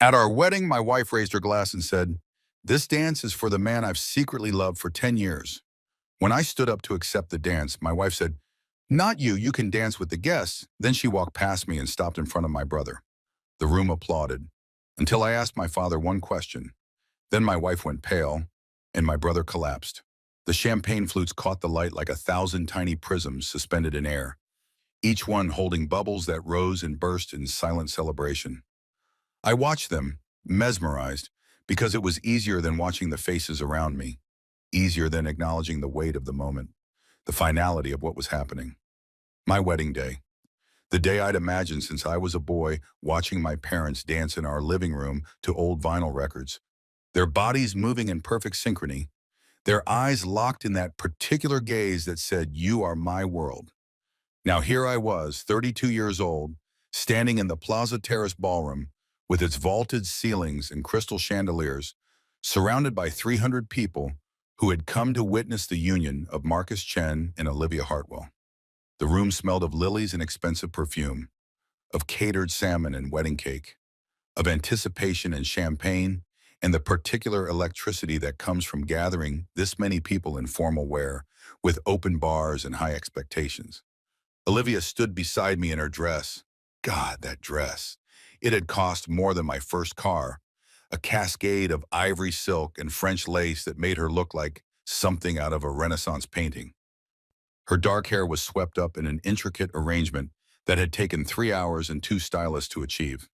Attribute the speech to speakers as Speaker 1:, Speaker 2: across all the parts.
Speaker 1: At our wedding, my wife raised her glass and said, "This dance is for the man I've secretly loved for 10 years. When I stood up to accept the dance, my wife said, "Not you, you can dance with the guests." Then she walked past me and stopped in front of my brother. The room applauded, until I asked my father one question. Then my wife went pale, and my brother collapsed. The champagne flutes caught the light like 1,000 tiny prisms suspended in air, each one holding bubbles that rose and burst in silent celebration. I watched them, mesmerized, because it was easier than watching the faces around me, easier than acknowledging the weight of the moment, the finality of what was happening. My wedding day, the day I'd imagined since I was a boy, watching my parents dance in our living room to old vinyl records, their bodies moving in perfect synchrony, their eyes locked in that particular gaze that said, "You are my world." Now here I was, 32 years old, standing in the Plaza Terrace Ballroom with its vaulted ceilings and crystal chandeliers, surrounded by 300 people who had come to witness the union of Marcus Chen and Olivia Hartwell. The room smelled of lilies and expensive perfume, of catered salmon and wedding cake, of anticipation and champagne, and the particular electricity that comes from gathering this many people in formal wear, with open bars and high expectations. Olivia stood beside me in her dress. God, that dress. It had cost more than my first car. A cascade of ivory silk and French lace that made her look like something out of a Renaissance painting. Her dark hair was swept up in an intricate arrangement that had taken 3 hours and two stylists to achieve.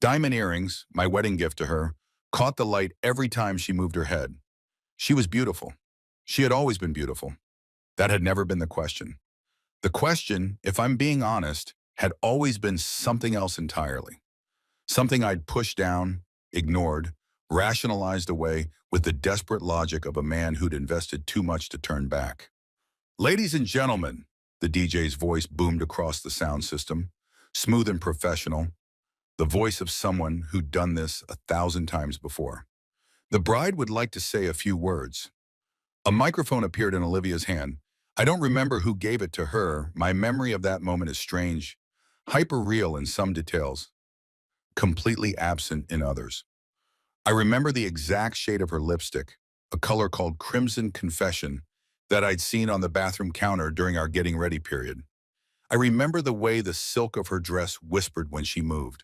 Speaker 1: Diamond earrings, my wedding gift to her, caught the light every time she moved her head. She was beautiful. She had always been beautiful. That had never been the question. The question, if I'm being honest, had always been something else entirely. Something I'd pushed down, ignored, rationalized away with the desperate logic of a man who'd invested too much to turn back. "Ladies and gentlemen," the DJ's voice boomed across the sound system, smooth and professional, the voice of someone who'd done this 1,000 times before. "The bride would like to say a few words." A microphone appeared in Olivia's hand. I don't remember who gave it to her. My memory of that moment is strange, hyper-real in some details, completely absent in others. I remember the exact shade of her lipstick, a color called Crimson Confession, that I'd seen on the bathroom counter during our getting ready period. I remember the way the silk of her dress whispered when she moved.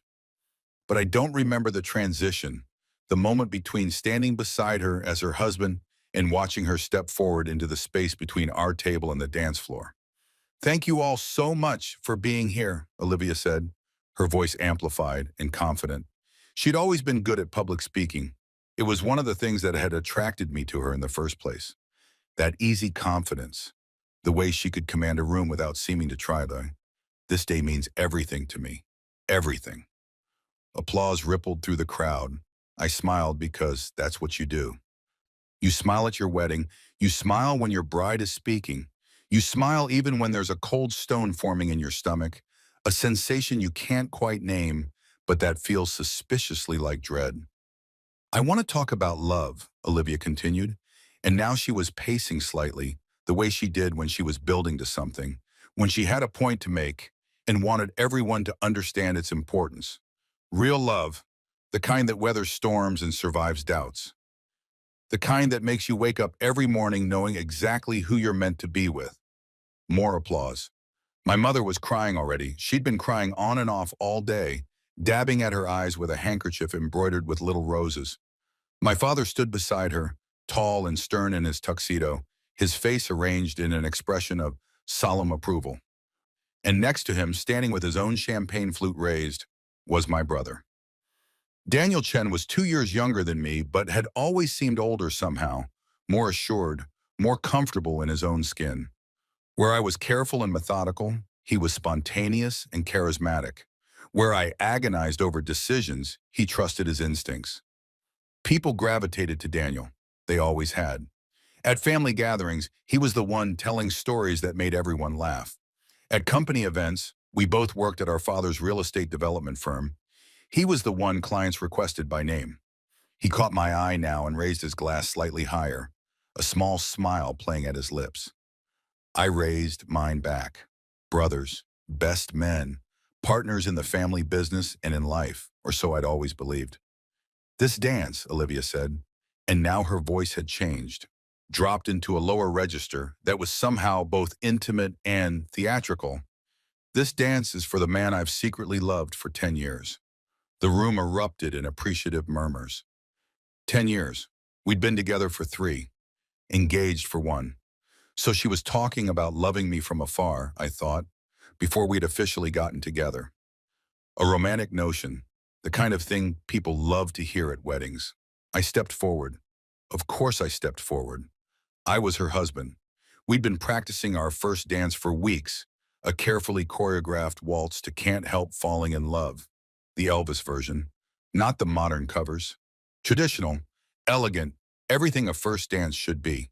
Speaker 1: But I don't remember the transition, the moment between standing beside her as her husband and watching her step forward into the space between our table and the dance floor. "Thank you all so much for being here," Olivia said, her voice amplified and confident. She'd always been good at public speaking. It was one of the things that had attracted me to her in the first place. That easy confidence, the way she could command a room without seeming to try though. "This day means everything to me. Everything." Applause rippled through the crowd. I smiled because that's what you do. You smile at your wedding. You smile when your bride is speaking. You smile even when there's a cold stone forming in your stomach, a sensation you can't quite name, but that feels suspiciously like dread. "I want to talk about love," Olivia continued, and now she was pacing slightly, the way she did when she was building to something, when she had a point to make and wanted everyone to understand its importance. "Real love, the kind that weathers storms and survives doubts. The kind that makes you wake up every morning knowing exactly who you're meant to be with." More applause. My mother was crying already. She'd been crying on and off all day, dabbing at her eyes with a handkerchief embroidered with little roses. My father stood beside her, tall and stern in his tuxedo, his face arranged in an expression of solemn approval. And next to him, standing with his own champagne flute raised, was my brother. Daniel Chen was 2 years younger than me, but had always seemed older somehow, more assured, more comfortable in his own skin. Where I was careful and methodical, he was spontaneous and charismatic. Where I agonized over decisions, he trusted his instincts. People gravitated to Daniel. They always had. At family gatherings, he was the one telling stories that made everyone laugh. At company events, we both worked at our father's real estate development firm. He was the one clients requested by name. He caught my eye now and raised his glass slightly higher, a small smile playing at his lips. I raised mine back. Brothers, best men, partners in the family business and in life, or so I'd always believed. This dance, Olivia said, and now her voice had changed, dropped into a lower register that was somehow both intimate and theatrical. This dance is for the man I've secretly loved for 10 years. The room erupted in appreciative murmurs. 10 years. We'd been together for 3, engaged for 1. So she was talking about loving me from afar, I thought, before we'd officially gotten together. A romantic notion, the kind of thing people love to hear at weddings. I stepped forward. Of course I stepped forward. I was her husband. We'd been practicing our first dance for weeks, a carefully choreographed waltz to Can't Help Falling in Love, the Elvis version, not the modern covers. Traditional, elegant, everything a first dance should be.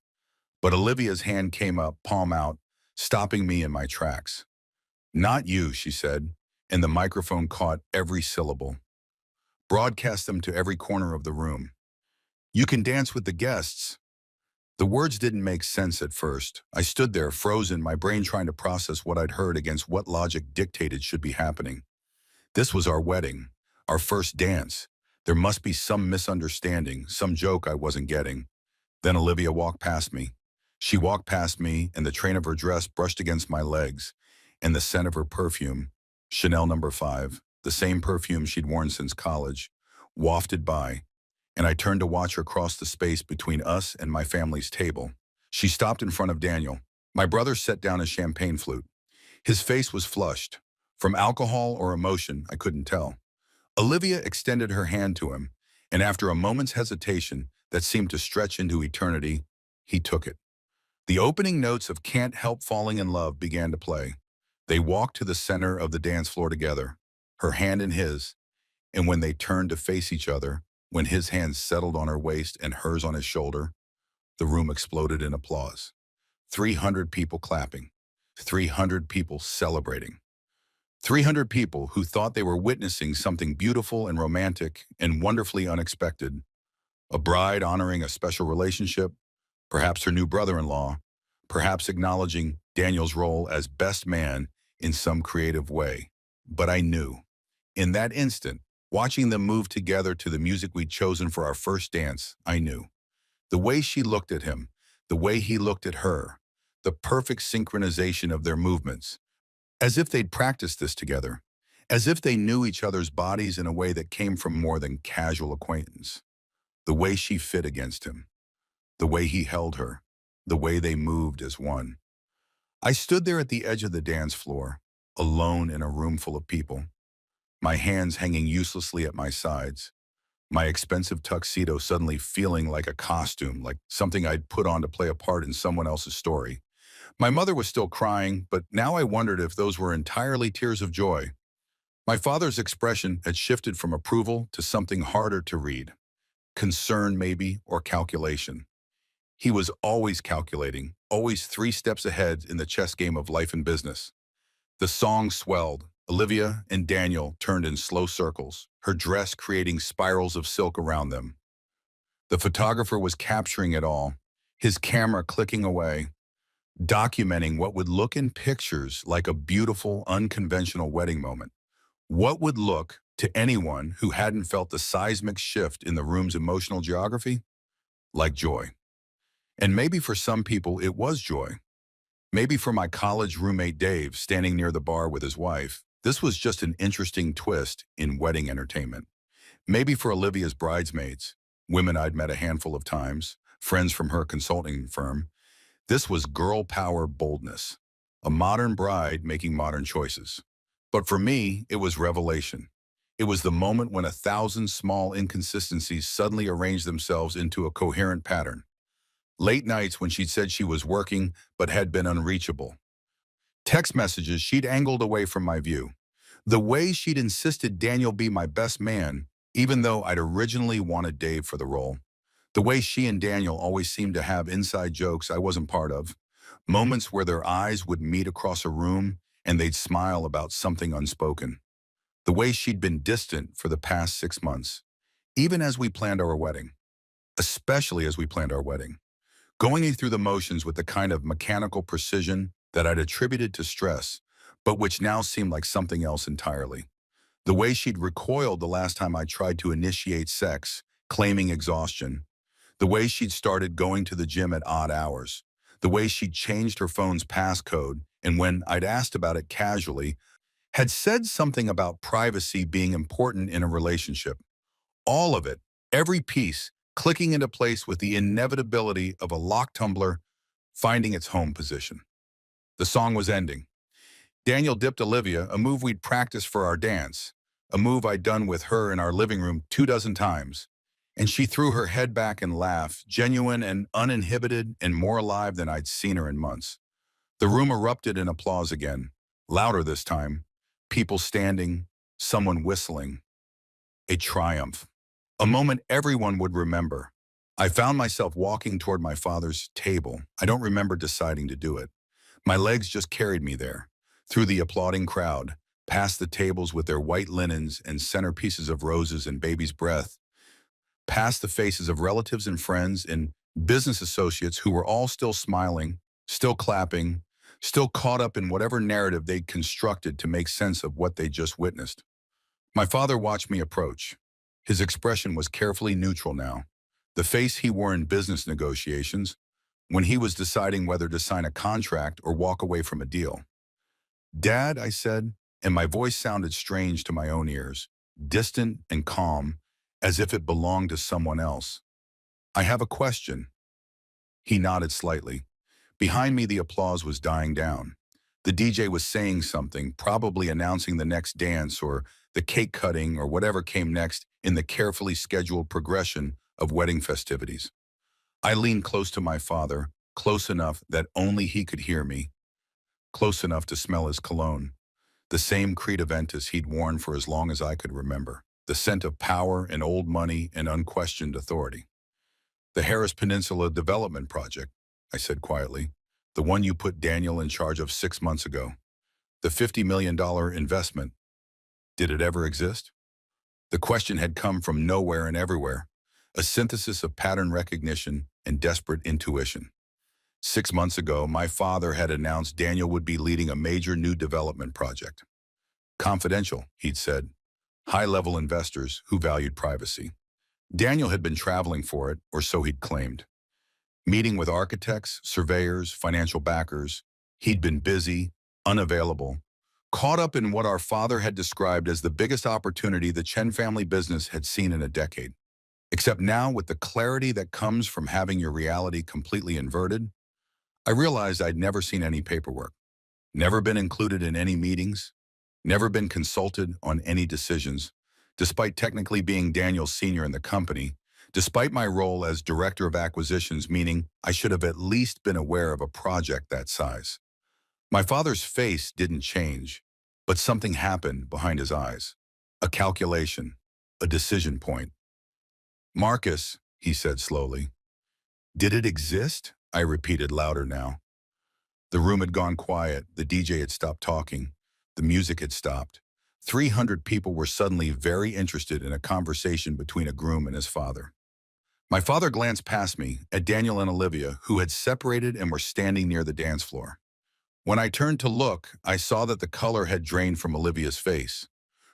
Speaker 1: But Olivia's hand came up, palm out, stopping me in my tracks. Not you, she said, and the microphone caught every syllable. Broadcast them to every corner of the room. You can dance with the guests. The words didn't make sense at first. I stood there, frozen, my brain trying to process what I'd heard against what logic dictated should be happening. This was our wedding, our first dance. There must be some misunderstanding, some joke I wasn't getting. Then Olivia walked past me. She walked past me, and the train of her dress brushed against my legs, and the scent of her perfume, Chanel No. 5, the same perfume she'd worn since college, wafted by, and I turned to watch her cross the space between us and my family's table. She stopped in front of Daniel. My brother set down his champagne flute. His face was flushed. From alcohol or emotion, I couldn't tell. Olivia extended her hand to him, and after a moment's hesitation that seemed to stretch into eternity, he took it. The opening notes of Can't Help Falling in Love began to play. They walked to the center of the dance floor together, her hand in his, and when they turned to face each other, when his hand settled on her waist and hers on his shoulder, the room exploded in applause. 300 people clapping, 300 people celebrating. 300 people who thought they were witnessing something beautiful and romantic and wonderfully unexpected. A bride honoring a special relationship, perhaps her new brother-in-law, perhaps acknowledging Daniel's role as best man in some creative way. But I knew. In that instant, watching them move together to the music we'd chosen for our first dance, I knew. The way she looked at him, the way he looked at her, the perfect synchronization of their movements, as if they'd practiced this together, as if they knew each other's bodies in a way that came from more than casual acquaintance. The way she fit against him, the way he held her, the way they moved as one. I stood there at the edge of the dance floor, alone in a room full of people, my hands hanging uselessly at my sides, my expensive tuxedo suddenly feeling like a costume, like something I'd put on to play a part in someone else's story. My mother was still crying, but now I wondered if those were entirely tears of joy. My father's expression had shifted from approval to something harder to read. Concern, maybe, or calculation. He was always calculating, always 3 steps ahead in the chess game of life and business. The song swelled. Olivia and Daniel turned in slow circles, her dress creating spirals of silk around them. The photographer was capturing it all, his camera clicking away, documenting what would look in pictures like a beautiful, unconventional wedding moment. What would look, to anyone who hadn't felt the seismic shift in the room's emotional geography, like joy. And maybe for some people it was joy. Maybe for my college roommate Dave, standing near the bar with his wife, this was just an interesting twist in wedding entertainment. Maybe for Olivia's bridesmaids, women I'd met a handful of times, friends from her consulting firm, this was girl power boldness, a modern bride making modern choices. But for me, it was revelation. It was the moment when 1,000 small inconsistencies suddenly arranged themselves into a coherent pattern. Late nights when she'd said she was working but had been unreachable. Text messages she'd angled away from my view. The way she'd insisted Daniel be my best man, even though I'd originally wanted Dave for the role. The way she and Daniel always seemed to have inside jokes I wasn't part of. Moments where their eyes would meet across a room and they'd smile about something unspoken. The way she'd been distant for the past 6 months, even as we planned our wedding. Especially as we planned our wedding. Going through the motions with the kind of mechanical precision that I'd attributed to stress, but which now seemed like something else entirely. The way she'd recoiled the last time I tried to initiate sex, claiming exhaustion, the way she'd started going to the gym at odd hours, the way she'd changed her phone's passcode, and when I'd asked about it casually, had said something about privacy being important in a relationship. All of it, every piece, clicking into place with the inevitability of a locked tumbler finding its home position. The song was ending. Daniel dipped Olivia, a move we'd practiced for our dance, a move I'd done with her in our living room 24 times. And she threw her head back and laughed, genuine and uninhibited and more alive than I'd seen her in months. The room erupted in applause again, louder this time, people standing, someone whistling. A triumph. A moment everyone would remember. I found myself walking toward my father's table. I don't remember deciding to do it. My legs just carried me there, through the applauding crowd, past the tables with their white linens and centerpieces of roses and baby's breath, past the faces of relatives and friends and business associates who were all still smiling, still clapping, still caught up in whatever narrative they'd constructed to make sense of what they'd just witnessed. My father watched me approach. His expression was carefully neutral now, the face he wore in business negotiations, when he was deciding whether to sign a contract or walk away from a deal. "Dad," I said, and my voice sounded strange to my own ears, distant and calm, as if it belonged to someone else. "I have a question." He nodded slightly. Behind me, the applause was dying down. The DJ was saying something, probably announcing the next dance or the cake cutting or whatever came next in the carefully scheduled progression of wedding festivities. I leaned close to my father, close enough that only he could hear me, close enough to smell his cologne, the same Creed Aventus he'd worn for as long as I could remember, the scent of power and old money and unquestioned authority. "The Harris Peninsula Development Project," I said quietly, "the one you put Daniel in charge of 6 months ago. The $50 million investment. Did it ever exist?" The question had come from nowhere and everywhere, a synthesis of pattern recognition and desperate intuition. 6 months ago, my father had announced Daniel would be leading a major new development project. Confidential, he'd said. High-level investors who valued privacy. Daniel had been traveling for it, or so he'd claimed. Meeting with architects, surveyors, financial backers. He'd been busy, unavailable, caught up in what our father had described as the biggest opportunity the Chen family business had seen in a decade. Except now, with the clarity that comes from having your reality completely inverted, I realized I'd never seen any paperwork, never been included in any meetings, never been consulted on any decisions, despite technically being Daniel's senior in the company, despite my role as director of acquisitions, meaning I should have at least been aware of a project that size. My father's face didn't change, but something happened behind his eyes. A calculation, a decision point. "Marcus," he said slowly. "Did it exist?" I repeated louder now. The room had gone quiet, the DJ had stopped talking, the music had stopped. 300 people were suddenly very interested in a conversation between a groom and his father. My father glanced past me at Daniel and Olivia, who had separated and were standing near the dance floor. When I turned to look, I saw that the color had drained from Olivia's face.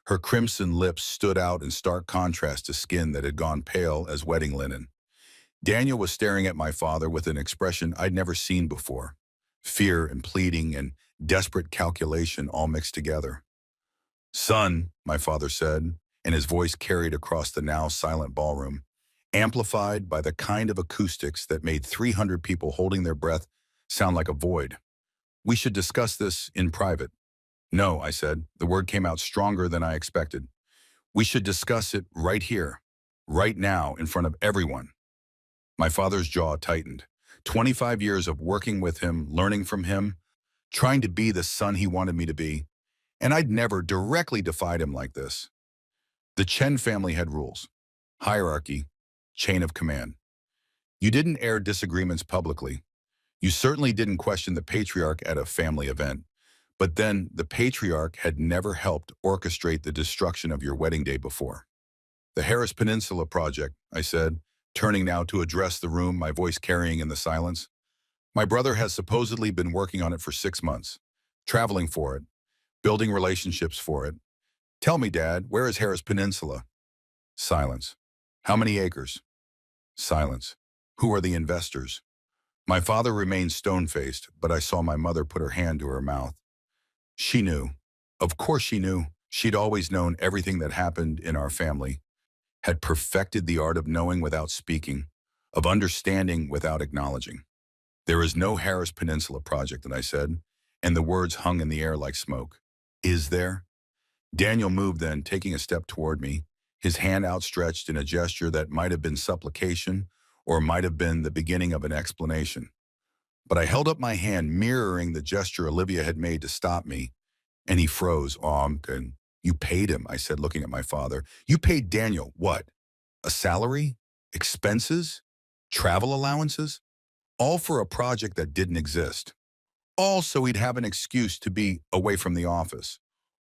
Speaker 1: Her crimson lips stood out in stark contrast to skin that had gone pale as wedding linen. Daniel was staring at my father with an expression I'd never seen before. Fear and pleading and desperate calculation all mixed together. "Son," my father said, and his voice carried across the now silent ballroom, amplified by the kind of acoustics that made 300 people holding their breath sound like a void. "We should discuss this in private." "No," I said. The word came out stronger than I expected. "We should discuss it right here, right now, in front of everyone." My father's jaw tightened. 25 years of working with him, learning from him, trying to be the son he wanted me to be, and I'd never directly defied him like this. The Chen family had rules. Hierarchy, chain of command. You didn't air disagreements publicly. You certainly didn't question the patriarch at a family event. But then, the patriarch had never helped orchestrate the destruction of your wedding day before. "The Harris Peninsula Project," I said, turning now to address the room, my voice carrying in the silence. "My brother has supposedly been working on it for 6 months, traveling for it, building relationships for it. Tell me, Dad, where is Harris Peninsula?" Silence. How many acres? Silence. Who are the investors? My father remained stone-faced, but I saw my mother put her hand to her mouth. She knew. Of course she knew. She'd always known everything that happened in our family, had perfected the art of knowing without speaking, of understanding without acknowledging. There is no Harris Peninsula project, and I said, and the words hung in the air like smoke. Is there? Daniel moved then, taking a step toward me, his hand outstretched in a gesture that might have been supplication or might have been the beginning of an explanation. But I held up my hand, mirroring the gesture Olivia had made to stop me, and he froze. And you paid him, I said, looking at my father. You paid Daniel what? A salary? Expenses? Travel allowances? All for a project that didn't exist. All so he'd have an excuse to be away from the office.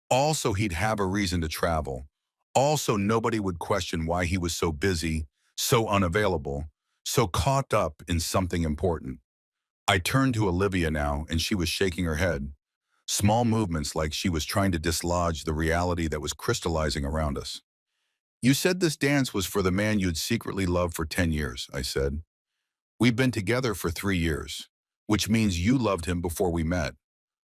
Speaker 1: Also, he'd have a reason to travel. Also, nobody would question why he was so busy, so unavailable, so caught up in something important. I turned to Olivia now, and she was shaking her head. Small movements like she was trying to dislodge the reality that was crystallizing around us. You said this dance was for the man you'd secretly loved for 10 years, I said. We've been together for 3 years, which means you loved him before we met.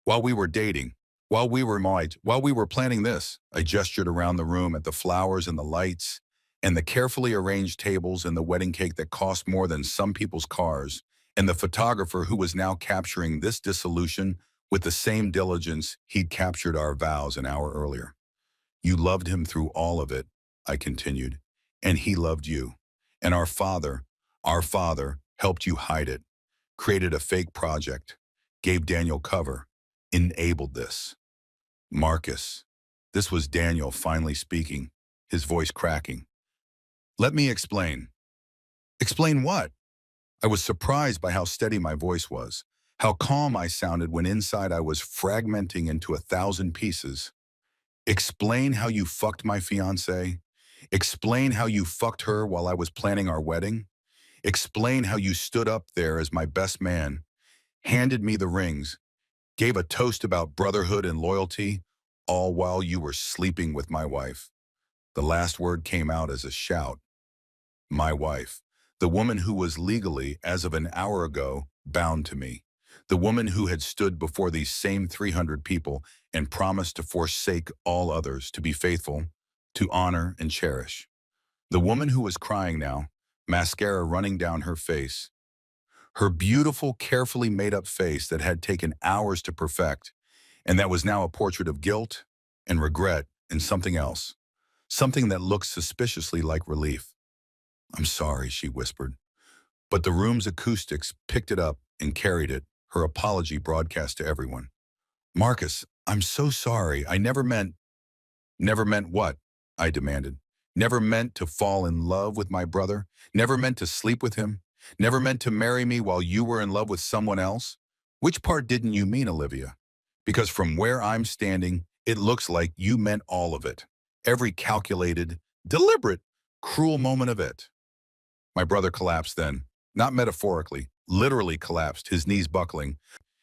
Speaker 1: While we were dating, while we were planning this, I gestured around the room at the flowers and the lights and the carefully arranged tables and the wedding cake that cost more than some people's cars, and the photographer who was now capturing this dissolution with the same diligence he'd captured our vows an hour earlier. You loved him through all of it, I continued, and he loved you. And our father, helped you hide it, created a fake project, gave Daniel cover, enabled this. Marcus, this was Daniel finally speaking, his voice cracking. Let me explain. Explain what? I was surprised by how steady my voice was, how calm I sounded when inside I was fragmenting into 1,000 pieces. Explain how you fucked my fiancée. Explain how you fucked her while I was planning our wedding. Explain how you stood up there as my best man, handed me the rings, gave a toast about brotherhood and loyalty, all while you were sleeping with my wife. The last word came out as a shout. My wife, the woman who was legally, as of an hour ago, bound to me. The woman who had stood before these same 300 people and promised to forsake all others, to be faithful, to honor and cherish. The woman who was crying now, mascara running down her face. Her beautiful, carefully made-up face that had taken hours to perfect, and that was now a portrait of guilt and regret and something else, something that looked suspiciously like relief. I'm sorry, she whispered. But the room's acoustics picked it up and carried it, her apology broadcast to everyone. Marcus, I'm so sorry. I never meant... Never meant what? I demanded. Never meant to fall in love with my brother? Never meant to sleep with him? Never meant to marry me while you were in love with someone else? Which part didn't you mean, Olivia? Because from where I'm standing, it looks like you meant all of it. Every calculated, deliberate, cruel moment of it. My brother collapsed then, not metaphorically, literally collapsed, his knees buckling,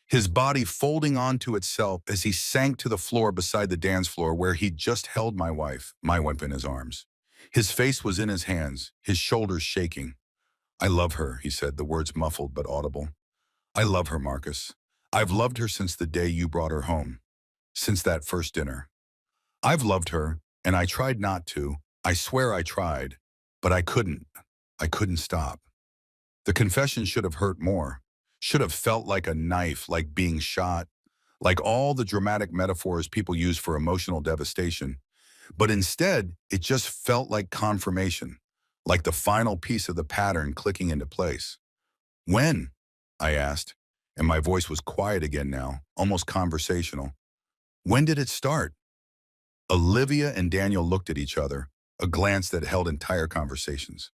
Speaker 1: his body folding onto itself as he sank to the floor beside the dance floor where he'd just held my wife in his arms. His face was in his hands, his shoulders shaking. I love her, he said, the words muffled but audible. I love her, Marcus. I've loved her since the day you brought her home, since that first dinner. I've loved her, and I tried not to. I swear I tried, but I couldn't. I couldn't stop. The confession should have hurt more, should have felt like a knife, like being shot, like all the dramatic metaphors people use for emotional devastation. But instead, it just felt like confirmation, like the final piece of the pattern clicking into place. When? I asked, and my voice was quiet again now, almost conversational. When did it start? Olivia and Daniel looked at each other, a glance that held entire conversations.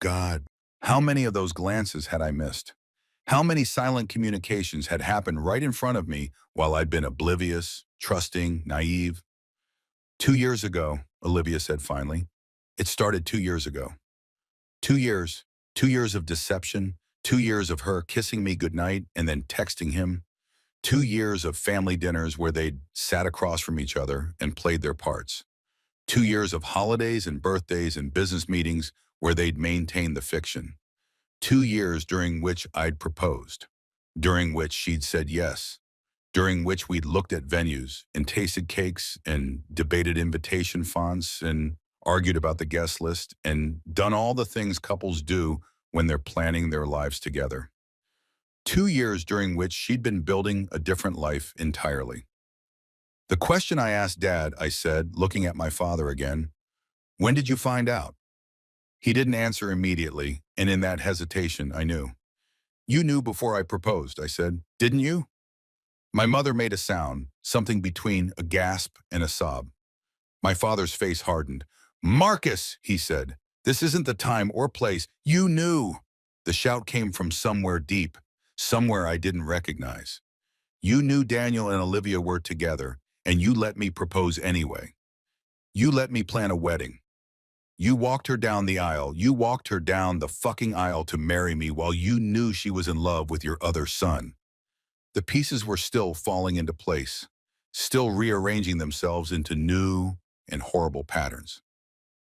Speaker 1: God, how many of those glances had I missed? How many silent communications had happened right in front of me while I'd been oblivious, trusting, naive? 2 years ago, Olivia said finally. It started 2 years ago. 2 years. 2 years of deception. 2 years of her kissing me goodnight and then texting him. 2 years of family dinners where they'd sat across from each other and played their parts. 2 years of holidays and birthdays and business meetings where they'd maintain the fiction. 2 years during which I'd proposed, during which she'd said yes, during which we'd looked at venues and tasted cakes and debated invitation fonts and argued about the guest list and done all the things couples do when they're planning their lives together. 2 years during which she'd been building a different life entirely. The question I asked Dad, I said, looking at my father again, when did you find out? He didn't answer immediately, and in that hesitation, I knew. You knew before I proposed, I said, didn't you? My mother made a sound, something between a gasp and a sob. My father's face hardened. Marcus, he said, this isn't the time or place. You knew. The shout came from somewhere deep, somewhere I didn't recognize. You knew Daniel and Olivia were together, and you let me propose anyway. You let me plan a wedding. You walked her down the aisle. You walked her down the fucking aisle to marry me while you knew she was in love with your other son. The pieces were still falling into place, still rearranging themselves into new and horrible patterns.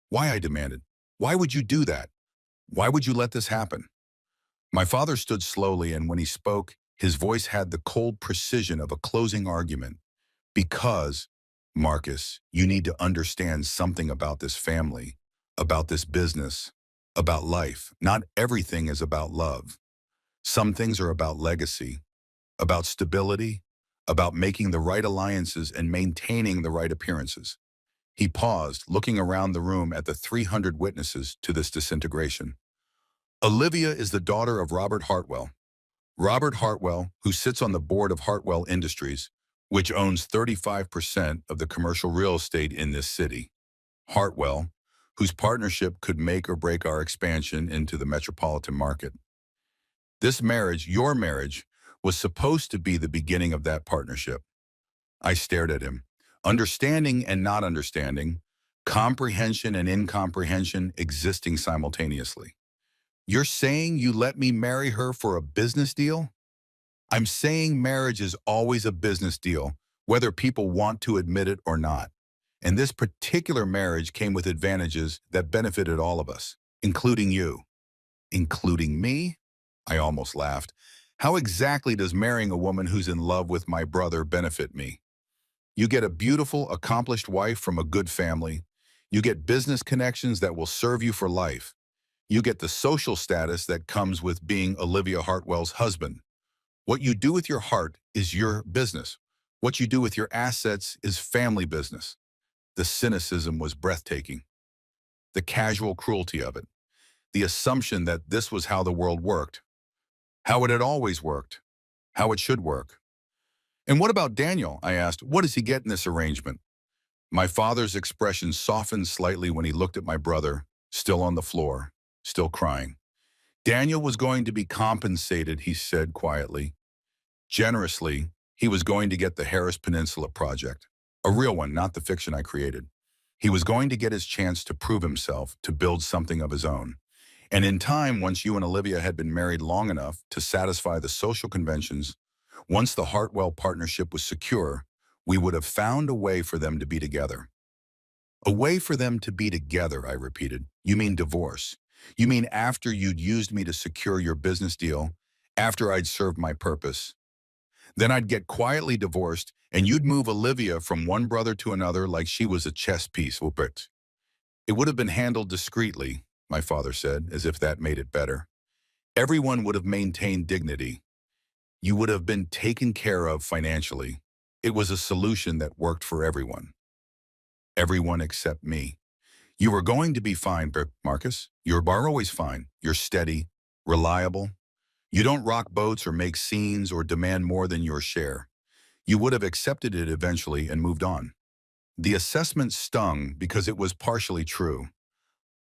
Speaker 1: Why, I demanded. Why would you do that? Why would you let this happen? My father stood slowly, and when he spoke, his voice had the cold precision of a closing argument. Because, Marcus, you need to understand something about this family, about this business, about life. Not everything is about love. Some things are about legacy, about stability, about making the right alliances and maintaining the right appearances. He paused, looking around the room at the 300 witnesses to this disintegration. Olivia is the daughter of Robert Hartwell. Robert Hartwell, who sits on the board of Hartwell Industries, which owns 35% of the commercial real estate in this city. Hartwell, whose partnership could make or break our expansion into the metropolitan market. This marriage, your marriage, was supposed to be the beginning of that partnership. I stared at him, understanding and not understanding, comprehension and incomprehension existing simultaneously. You're saying you let me marry her for a business deal? I'm saying marriage is always a business deal, whether people want to admit it or not. And this particular marriage came with advantages that benefited all of us, including you. Including me? I almost laughed. How exactly does marrying a woman who's in love with my brother benefit me? You get a beautiful, accomplished wife from a good family. You get business connections that will serve you for life. You get the social status that comes with being Olivia Hartwell's husband. What you do with your heart is your business. What you do with your assets is family business. The cynicism was breathtaking. The casual cruelty of it. The assumption that this was how the world worked. How it had always worked. How it should work. And what about Daniel? I asked. What does he get in this arrangement? My father's expression softened slightly when he looked at my brother, still on the floor, still crying. Daniel was going to be compensated, he said quietly. Generously, he was going to get the Harris Peninsula project. A real one, not the fiction I created. He was going to get his chance to prove himself, to build something of his own. And in time, once you and Olivia had been married long enough to satisfy the social conventions, once the Hartwell partnership was secure, we would have found a way for them to be together. A way for them to be together, I repeated. You mean divorce. You mean after you'd used me to secure your business deal, after I'd served my purpose. Then I'd get quietly divorced, and you'd move Olivia from one brother to another like she was a chess piece, Wilbert. It would have been handled discreetly, my father said, as if that made it better. Everyone would have maintained dignity. You would have been taken care of financially. It was a solution that worked for everyone. Everyone except me. You were going to be fine, Marcus. You are always fine. You're steady, reliable. You don't rock boats or make scenes or demand more than your share. You would have accepted it eventually and moved on. The assessment stung because it was partially true.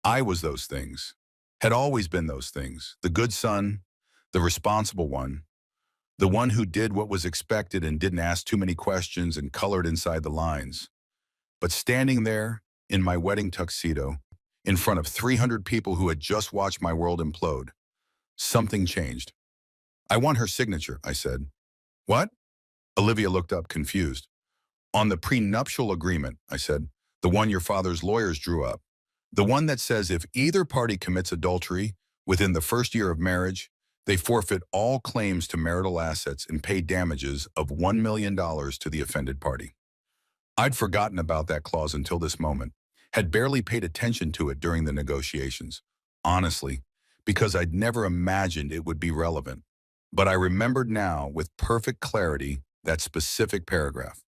Speaker 1: I was those things, had always been those things, the good son, the responsible one, the one who did what was expected and didn't ask too many questions and colored inside the lines. But standing there, in my wedding tuxedo, in front of 300 people who had just watched my world implode, something changed. I want her signature, I said. What? Olivia looked up, confused. On the prenuptial agreement, I said, the one your father's lawyers drew up. The one that says if either party commits adultery within the first year of marriage, they forfeit all claims to marital assets and pay damages of $1 million to the offended party. I'd forgotten about that clause until this moment, had barely paid attention to it during the negotiations, honestly, because I'd never imagined it would be relevant. But I remembered now with perfect clarity that specific paragraph.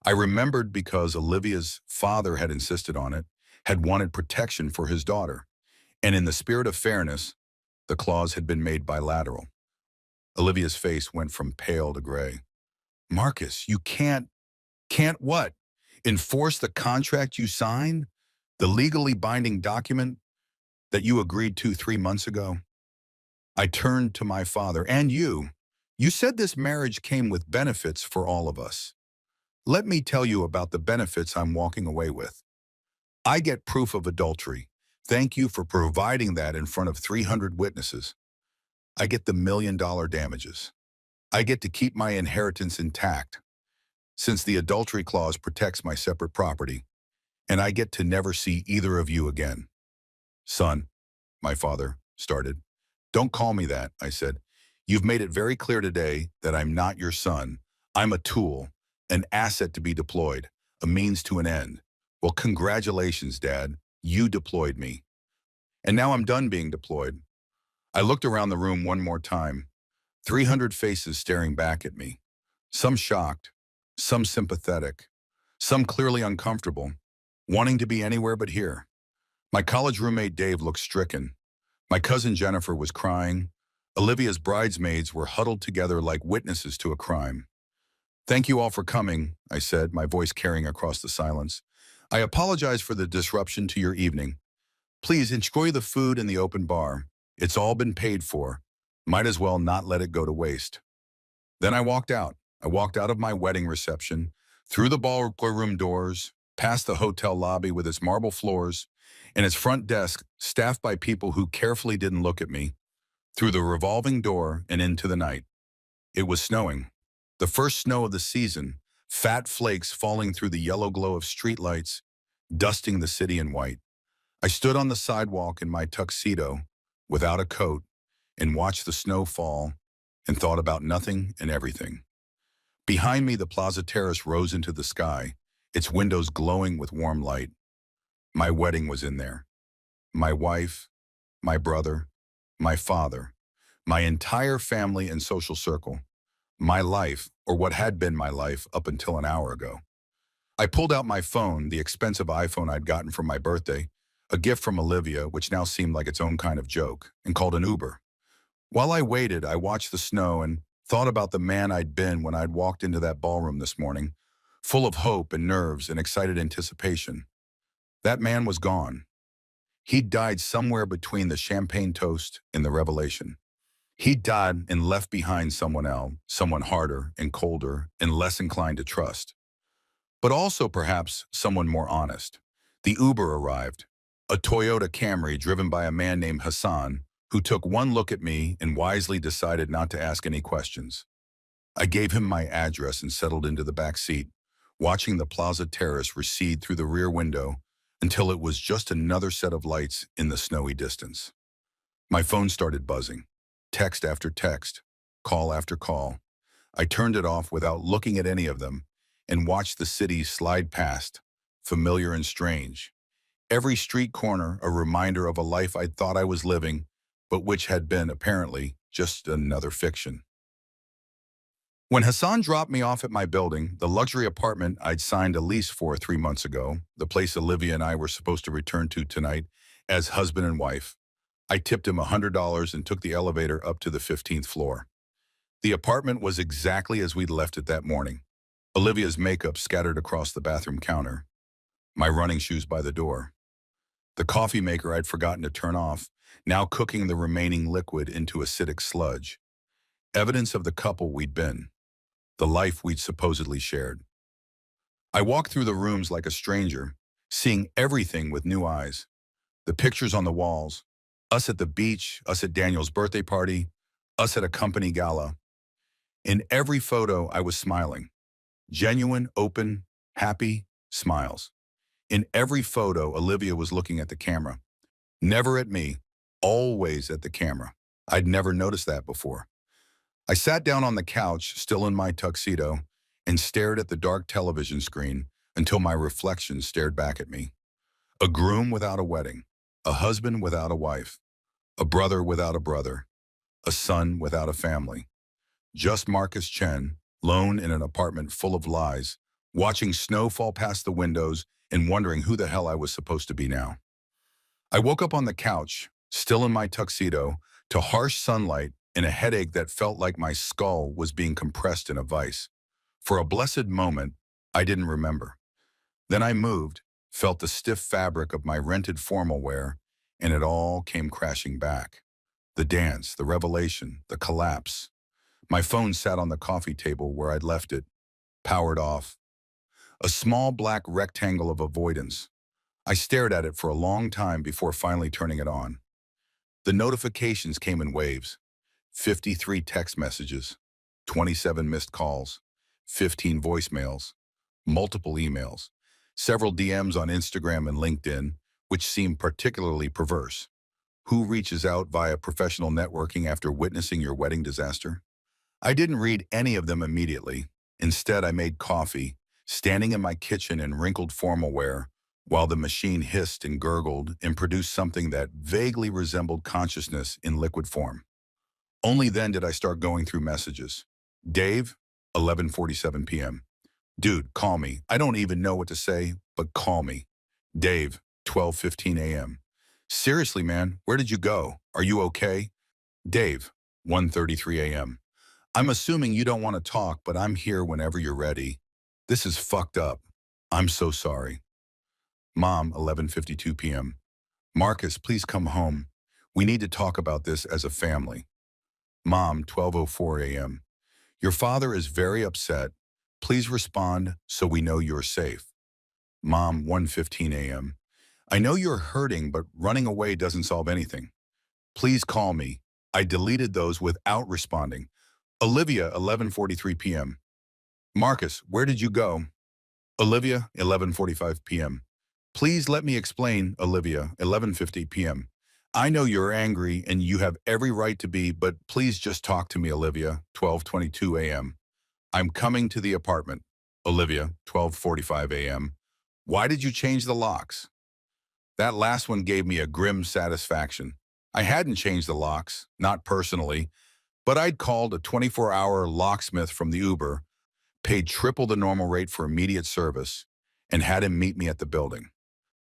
Speaker 1: I remembered because Olivia's father had insisted on it, had wanted protection for his daughter, and in the spirit of fairness, the clause had been made bilateral. Olivia's face went from pale to gray. Marcus, you can't what? Enforce the contract you signed? The legally binding document that you agreed to 3 months ago? I turned to my father. And you. You said this marriage came with benefits for all of us. Let me tell you about the benefits I'm walking away with. I get proof of adultery. Thank you for providing that in front of 300 witnesses. I get the $1 million damages. I get to keep my inheritance intact, since the adultery clause protects my separate property, and I get to never see either of you again. Son, my father started. Don't call me that, I said. You've made it very clear today that I'm not your son. I'm a tool, an asset to be deployed, a means to an end. Well, congratulations, Dad. You deployed me. And now I'm done being deployed. I looked around the room one more time, 300 faces staring back at me. Some shocked, some sympathetic, some clearly uncomfortable, wanting to be anywhere but here. My college roommate Dave looked stricken. My cousin Jennifer was crying. Olivia's bridesmaids were huddled together like witnesses to a crime. Thank you all for coming, I said, my voice carrying across the silence. I apologize for the disruption to your evening. Please enjoy the food in the open bar. It's all been paid for. Might as well not let it go to waste. Then I walked out. I walked out of my wedding reception, through the ballroom doors, past the hotel lobby with its marble floors, and its front desk staffed by people who carefully didn't look at me, through the revolving door and into the night. It was snowing. The first snow of the season, fat flakes falling through the yellow glow of streetlights, dusting the city in white. I stood on the sidewalk in my tuxedo, without a coat, and watched the snow fall and thought about nothing and everything. Behind me, the Plaza Terrace rose into the sky, its windows glowing with warm light. My wedding was in there. My wife, my brother, my father, my entire family and social circle. My life, or what had been my life up until an hour ago. I pulled out my phone, the expensive iPhone I'd gotten for my birthday, a gift from Olivia, which now seemed like its own kind of joke, and called an Uber. While I waited, I watched the snow and thought about the man I'd been when I'd walked into that ballroom this morning, full of hope and nerves and excited anticipation. That man was gone. He'd died somewhere between the champagne toast and the revelation. He died and left behind someone else, someone harder and colder and less inclined to trust. But also perhaps someone more honest. The Uber arrived, a Toyota Camry driven by a man named Hassan, who took one look at me and wisely decided not to ask any questions. I gave him my address and settled into the back seat, watching the Plaza Terrace recede through the rear window until it was just another set of lights in the snowy distance. My phone started buzzing. Text after text, call after call. I turned it off without looking at any of them and watched the city slide past, familiar and strange. Every street corner a reminder of a life I'd thought I was living, but which had been, apparently, just another fiction. When Hassan dropped me off at my building, the luxury apartment I'd signed a lease for 3 months ago, the place Olivia and I were supposed to return to tonight as husband and wife, I tipped him $100 and took the elevator up to the 15th floor. The apartment was exactly as we'd left it that morning. Olivia's makeup scattered across the bathroom counter. My running shoes by the door. The coffee maker I'd forgotten to turn off, now cooking the remaining liquid into acidic sludge. Evidence of the couple we'd been. The life we'd supposedly shared. I walked through the rooms like a stranger, seeing everything with new eyes. The pictures on the walls, us at the beach, us at Daniel's birthday party, us at a company gala. In every photo, I was smiling. Genuine, open, happy smiles. In every photo, Olivia was looking at the camera. Never at me, always at the camera. I'd never noticed that before. I sat down on the couch, still in my tuxedo, and stared at the dark television screen until my reflection stared back at me. A groom without a wedding, a husband without a wife, a brother without a brother, a son without a family. Just Marcus Chen, lone in an apartment full of lies, watching snow fall past the windows and wondering who the hell I was supposed to be now. I woke up on the couch, still in my tuxedo, to harsh sunlight and a headache that felt like my skull was being compressed in a vice. For a blessed moment, I didn't remember. Then I moved, felt the stiff fabric of my rented formal wear, and it all came crashing back. The dance, the revelation, the collapse. My phone sat on the coffee table where I'd left it, powered off. A small black rectangle of avoidance. I stared at it for a long time before finally turning it on. The notifications came in waves. 53 text messages, 27 missed calls, 15 voicemails, multiple emails, several DMs on Instagram and LinkedIn, which seemed particularly perverse. Who reaches out via professional networking after witnessing your wedding disaster? I didn't read any of them immediately. Instead, I made coffee, standing in my kitchen in wrinkled formal wear, while the machine hissed and gurgled and produced something that vaguely resembled consciousness in liquid form. Only then did I start going through messages. Dave, 11:47 p.m. Dude, call me. I don't even know what to say, but call me. Dave, 12:15 a.m. Seriously, man, where did you go? Are you okay? Dave, 1:33 a.m. I'm assuming you don't want to talk, but I'm here whenever you're ready. This is fucked up. I'm so sorry. Mom, 11:52 p.m. Marcus, please come home. We need to talk about this as a family. Mom, 12:04 a.m. Your father is very upset. Please respond so we know you're safe. Mom, 1:15 a.m. I know you're hurting, but running away doesn't solve anything. Please call me. I deleted those without responding. Olivia, 11:43 p.m. Marcus, where did you go? Olivia, 11:45 p.m. Please let me explain, Olivia, 11:50 p.m. I know you're angry and you have every right to be, but please just talk to me, Olivia, 12:22 a.m. I'm coming to the apartment. Olivia, 12:45 a.m. Why did you change the locks? That last one gave me a grim satisfaction. I hadn't changed the locks, not personally, but I'd called a 24-hour locksmith from the Uber, paid triple the normal rate for immediate service, and had him meet me at the building.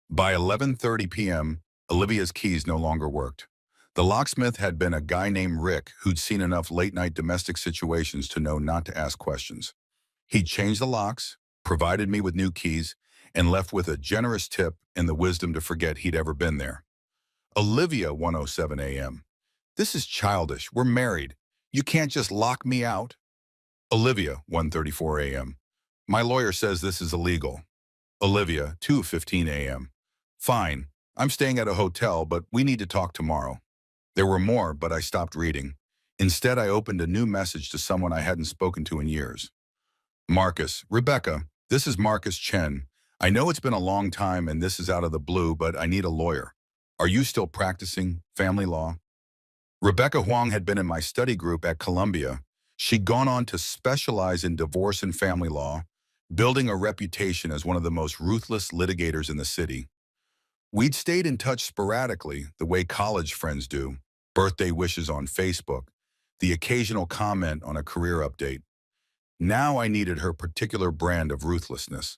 Speaker 1: By 11:30 p.m., Olivia's keys no longer worked. The locksmith had been a guy named Rick who'd seen enough late-night domestic situations to know not to ask questions. He'd changed the locks, provided me with new keys, and left with a generous tip and the wisdom to forget he'd ever been there. Olivia, 1:07 a.m. This is childish. We're married. You can't just lock me out. Olivia, 1:34 a.m. My lawyer says this is illegal. Olivia, 2:15 a.m. Fine. I'm staying at a hotel, but we need to talk tomorrow. There were more, but I stopped reading. Instead, I opened a new message to someone I hadn't spoken to in years. Marcus, Rebecca, this is Marcus Chen. I know it's been a long time and this is out of the blue, but I need a lawyer. Are you still practicing family law? Rebecca Huang had been in my study group at Columbia. She'd gone on to specialize in divorce and family law, building a reputation as one of the most ruthless litigators in the city. We'd stayed in touch sporadically, the way college friends do, birthday wishes on Facebook, the occasional comment on a career update. Now I needed her particular brand of ruthlessness.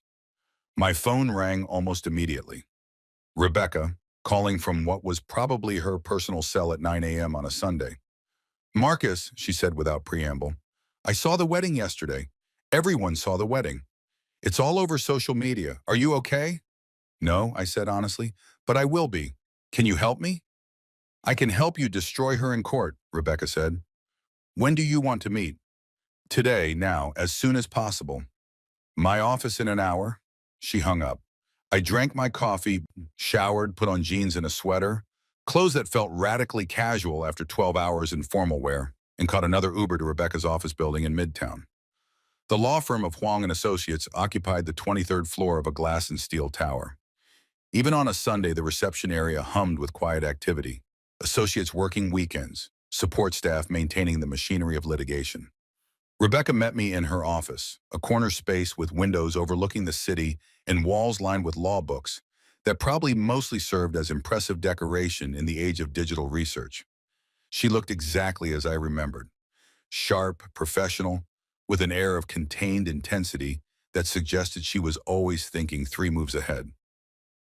Speaker 1: My phone rang almost immediately. Rebecca, calling from what was probably her personal cell at 9 a.m. on a Sunday. Marcus, she said without preamble, I saw the wedding yesterday. Everyone saw the wedding. It's all over social media. Are you okay? No, I said honestly, but I will be. Can you help me? I can help you destroy her in court, Rebecca said. When do you want to meet? Today, now, as soon as possible. My office in an hour. She hung up. I drank my coffee, showered, put on jeans and a sweater, clothes that felt radically casual after 12 hours in formal wear, and caught another Uber to Rebecca's office building in Midtown. The law firm of Huang and Associates occupied the 23rd floor of a glass and steel tower. Even on a Sunday, the reception area hummed with quiet activity. Associates working weekends, support staff maintaining the machinery of litigation. Rebecca met me in her office, a corner space with windows overlooking the city and walls lined with law books that probably mostly served as impressive decoration in the age of digital research. She looked exactly as I remembered, sharp, professional, with an air of contained intensity that suggested she was always thinking 3 moves ahead.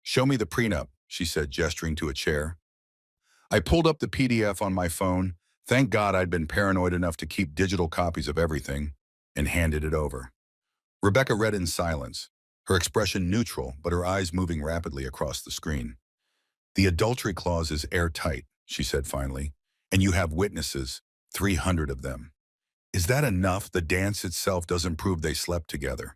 Speaker 1: "Show me the prenup," she said, gesturing to a chair. I pulled up the PDF on my phone, thank God I'd been paranoid enough to keep digital copies of everything, and handed it over. Rebecca read in silence, her expression neutral but her eyes moving rapidly across the screen. "The adultery clause is airtight," she said finally, "and you have witnesses, 300 of them. Is that enough? The dance itself doesn't prove they slept together."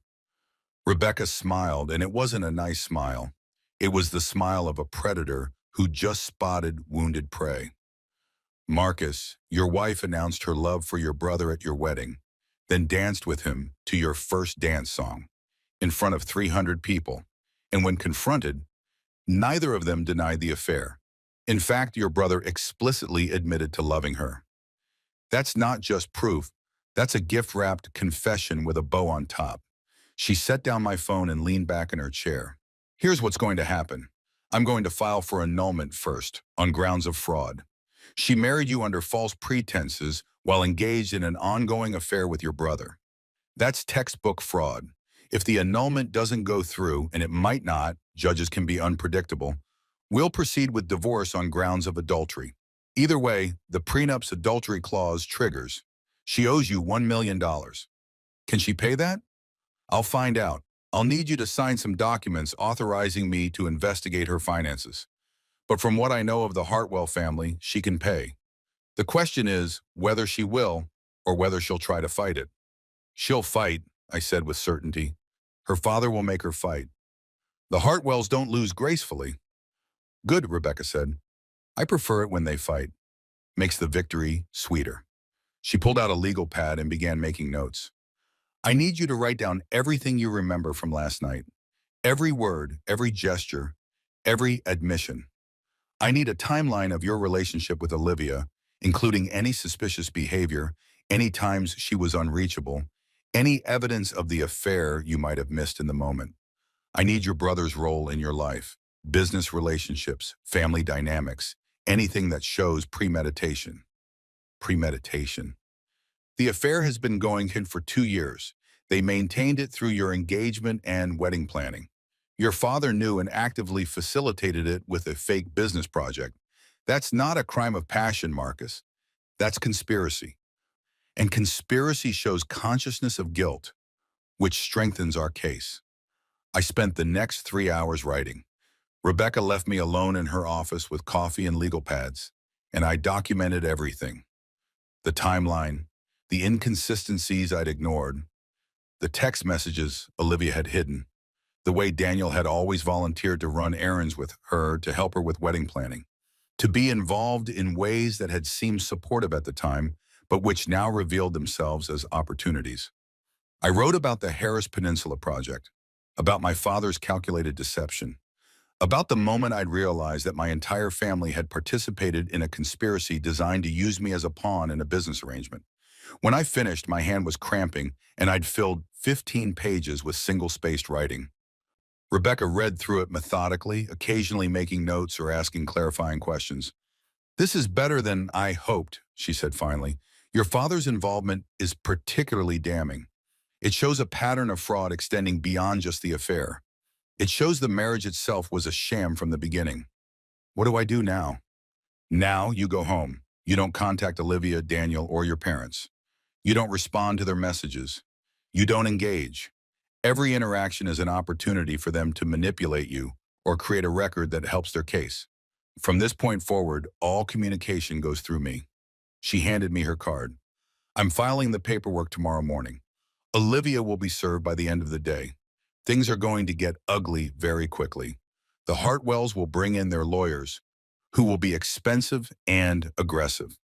Speaker 1: Rebecca smiled, and it wasn't a nice smile. It was the smile of a predator who just spotted wounded prey. "Marcus, your wife announced her love for your brother at your wedding, then danced with him to your first dance song, in front of 300 people. And when confronted, neither of them denied the affair. In fact, your brother explicitly admitted to loving her. That's not just proof, that's a gift-wrapped confession with a bow on top." She set down my phone and leaned back in her chair. "Here's what's going to happen. I'm going to file for annulment first, on grounds of fraud. She married you under false pretenses while engaged in an ongoing affair with your brother. That's textbook fraud. If the annulment doesn't go through, and it might not, judges can be unpredictable, we'll proceed with divorce on grounds of adultery. Either way, the prenup's adultery clause triggers. She owes you $1 million. Can she pay that? I'll find out. I'll need you to sign some documents authorizing me to investigate her finances. But from what I know of the Hartwell family, she can pay. The question is whether she will or whether she'll try to fight it." "She'll fight," I said with certainty. "Her father will make her fight. The Hartwells don't lose gracefully." "Good," Rebecca said. "I prefer it when they fight. Makes the victory sweeter." She pulled out a legal pad and began making notes. "I need you to write down everything you remember from last night. Every word, every gesture, every admission. I need a timeline of your relationship with Olivia, including any suspicious behavior, any times she was unreachable, any evidence of the affair you might have missed in the moment. I need your brother's role in your life, business relationships, family dynamics, anything that shows premeditation." Premeditation. "The affair has been going on for 2 years. They maintained it through your engagement and wedding planning. Your father knew and actively facilitated it with a fake business project. That's not a crime of passion, Marcus. That's conspiracy. And conspiracy shows consciousness of guilt, which strengthens our case." I spent the next 3 hours writing. Rebecca left me alone in her office with coffee and legal pads, and I documented everything. The timeline, the inconsistencies I'd ignored, the text messages Olivia had hidden, the way Daniel had always volunteered to run errands with her to help her with wedding planning, to be involved in ways that had seemed supportive at the time, but which now revealed themselves as opportunities. I wrote about the Harris Peninsula Project, about my father's calculated deception, about the moment I'd realized that my entire family had participated in a conspiracy designed to use me as a pawn in a business arrangement. When I finished, my hand was cramping, and I'd filled 15 pages with single-spaced writing. Rebecca read through it methodically, occasionally making notes or asking clarifying questions. "This is better than I hoped," she said finally. "Your father's involvement is particularly damning. It shows a pattern of fraud extending beyond just the affair. It shows the marriage itself was a sham from the beginning. What do I do now?" "Now you go home. You don't contact Olivia, Daniel, or your parents. You don't respond to their messages. You don't engage. Every interaction is an opportunity for them to manipulate you or create a record that helps their case. From this point forward, all communication goes through me." She handed me her card. "I'm filing the paperwork tomorrow morning. Olivia will be served by the end of the day. Things are going to get ugly very quickly. The Hartwells will bring in their lawyers, who will be expensive and aggressive.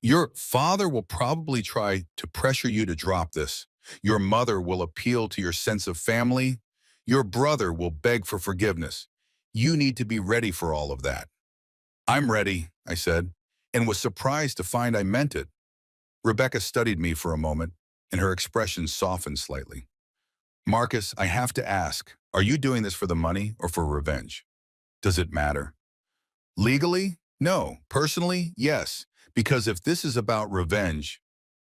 Speaker 1: Your father will probably try to pressure you to drop this. Your mother will appeal to your sense of family. Your brother will beg for forgiveness. You need to be ready for all of that. I'm ready, I said, and was surprised to find I meant it. Rebecca studied me for a moment, and her expression softened slightly. Marcus, I have to ask, are you doing this for the money or for revenge? Does it matter? Legally? No. Personally? Yes. Because if this is about revenge,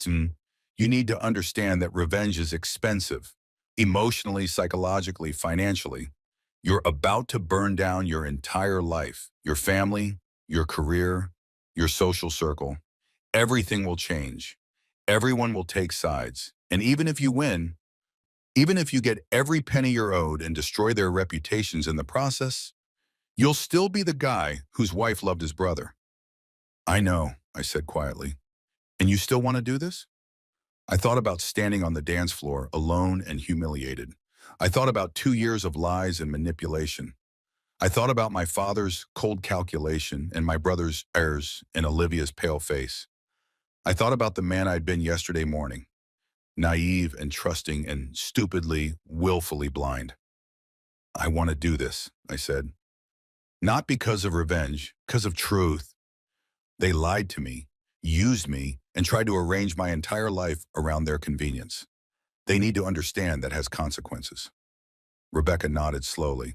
Speaker 1: you need to understand that revenge is expensive. Emotionally, psychologically, financially. You're about to burn down your entire life, your family, your career, your social circle. Everything will change. Everyone will take sides. And even if you win, even if you get every penny you're owed and destroy their reputations in the process, you'll still be the guy whose wife loved his brother. I know, I said quietly. And you still want to do this? I thought about standing on the dance floor alone and humiliated. I thought about 2 years of lies and manipulation. I thought about my father's cold calculation and my brother's errors and Olivia's pale face. I thought about the man I'd been yesterday morning, naive and trusting and stupidly, willfully blind. I want to do this, I said. Not because of revenge, because of truth. They lied to me, used me, and tried to arrange my entire life around their convenience. They need to understand that has consequences. Rebecca nodded slowly.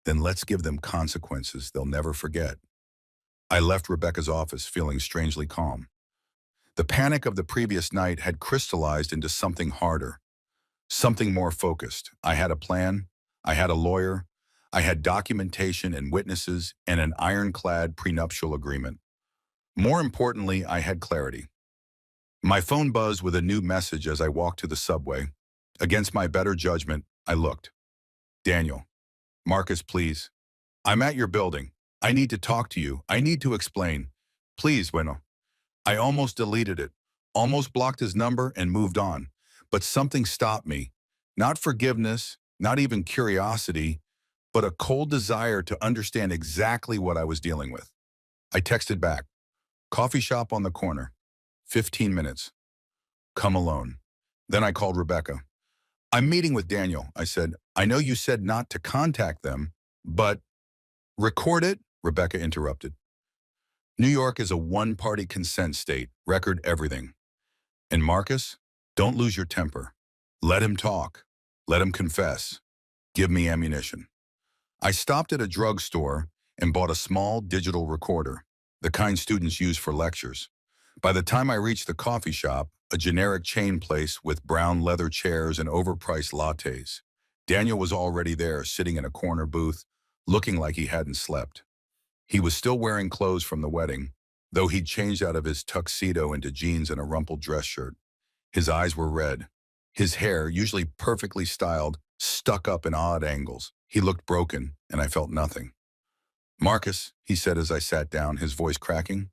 Speaker 1: Then let's give them consequences they'll never forget. I left Rebecca's office feeling strangely calm. The panic of the previous night had crystallized into something harder, something more focused. I had a plan, I had a lawyer, I had documentation and witnesses and an ironclad prenuptial agreement. More importantly, I had clarity. My phone buzzed with a new message as I walked to the subway. Against my better judgment, I looked. Daniel. Marcus, please. I'm at your building. I need to talk to you. I need to explain. Please, bueno. I almost deleted it, almost blocked his number and moved on. But something stopped me. Not forgiveness, not even curiosity, but a cold desire to understand exactly what I was dealing with. I texted back. Coffee shop on the corner. 15 minutes. Come alone. Then I called Rebecca. I'm meeting with Daniel, I said. I know you said not to contact them, but record it, Rebecca interrupted. New York is a one-party consent state. Record everything. And Marcus, don't lose your temper. Let him talk. Let him confess. Give me ammunition. I stopped at a drugstore and bought a small digital recorder, the kind students use for lectures. By the time I reached the coffee shop, a generic chain place with brown leather chairs and overpriced lattes, Daniel was already there, sitting in a corner booth, looking like he hadn't slept. He was still wearing clothes from the wedding, though he'd changed out of his tuxedo into jeans and a rumpled dress shirt. His eyes were red. His hair, usually perfectly styled, stuck up in odd angles. He looked broken, and I felt nothing. Marcus, he said as I sat down, his voice cracking.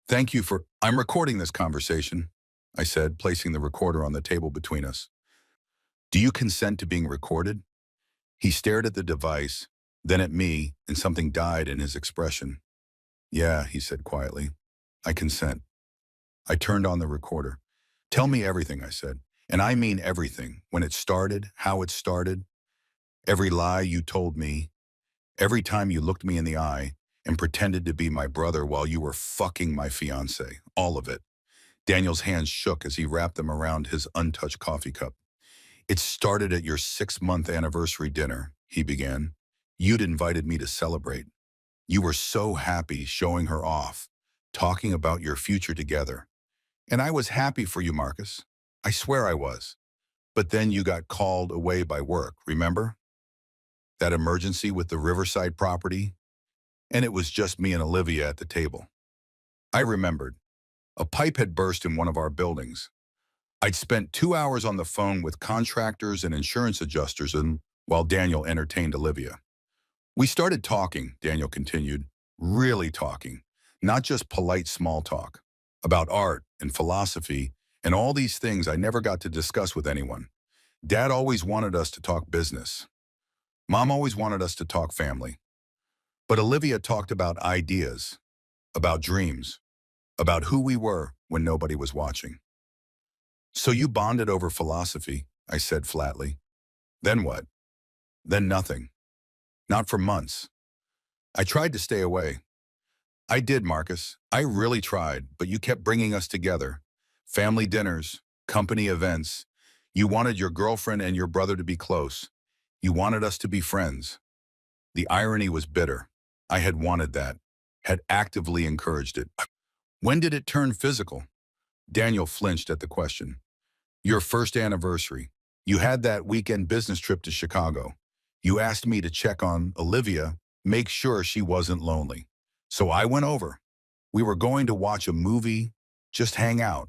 Speaker 1: Thank you for... I'm recording this conversation, I said, placing the recorder on the table between us. Do you consent to being recorded? He stared at the device, then at me, and something died in his expression. Yeah, he said quietly. I consent. I turned on the recorder. Tell me everything, I said. And I mean everything. When it started, how it started, every lie you told me, every time you looked me in the eye and pretended to be my brother while you were fucking my fiancé. All of it. Daniel's hands shook as he wrapped them around his untouched coffee cup. It started at your 6-month anniversary dinner, he began. You'd invited me to celebrate. You were so happy showing her off, talking about your future together. And I was happy for you, Marcus. I swear I was. But then you got called away by work, remember? That emergency with the Riverside property? And it was just me and Olivia at the table. I remembered. A pipe had burst in one of our buildings. I'd spent 2 hours on the phone with contractors and insurance adjusters while Daniel entertained Olivia. We started talking, Daniel continued, really talking, not just polite small talk, about art and philosophy and all these things I never got to discuss with anyone. Dad always wanted us to talk business. Mom always wanted us to talk family. But Olivia talked about ideas, about dreams, about who we were when nobody was watching. So you bonded over philosophy, I said flatly. Then what? Then nothing. Not for months. I tried to stay away. I did, Marcus. I really tried, but you kept bringing us together. Family dinners, company events. You wanted your girlfriend and your brother to be close. You wanted us to be friends. The irony was bitter. I had wanted that, had actively encouraged it. When did it turn physical? Daniel flinched at the question. Your first anniversary. You had that weekend business trip to Chicago. You asked me to check on Olivia, make sure she wasn't lonely. So I went over. We were going to watch a movie, just hang out.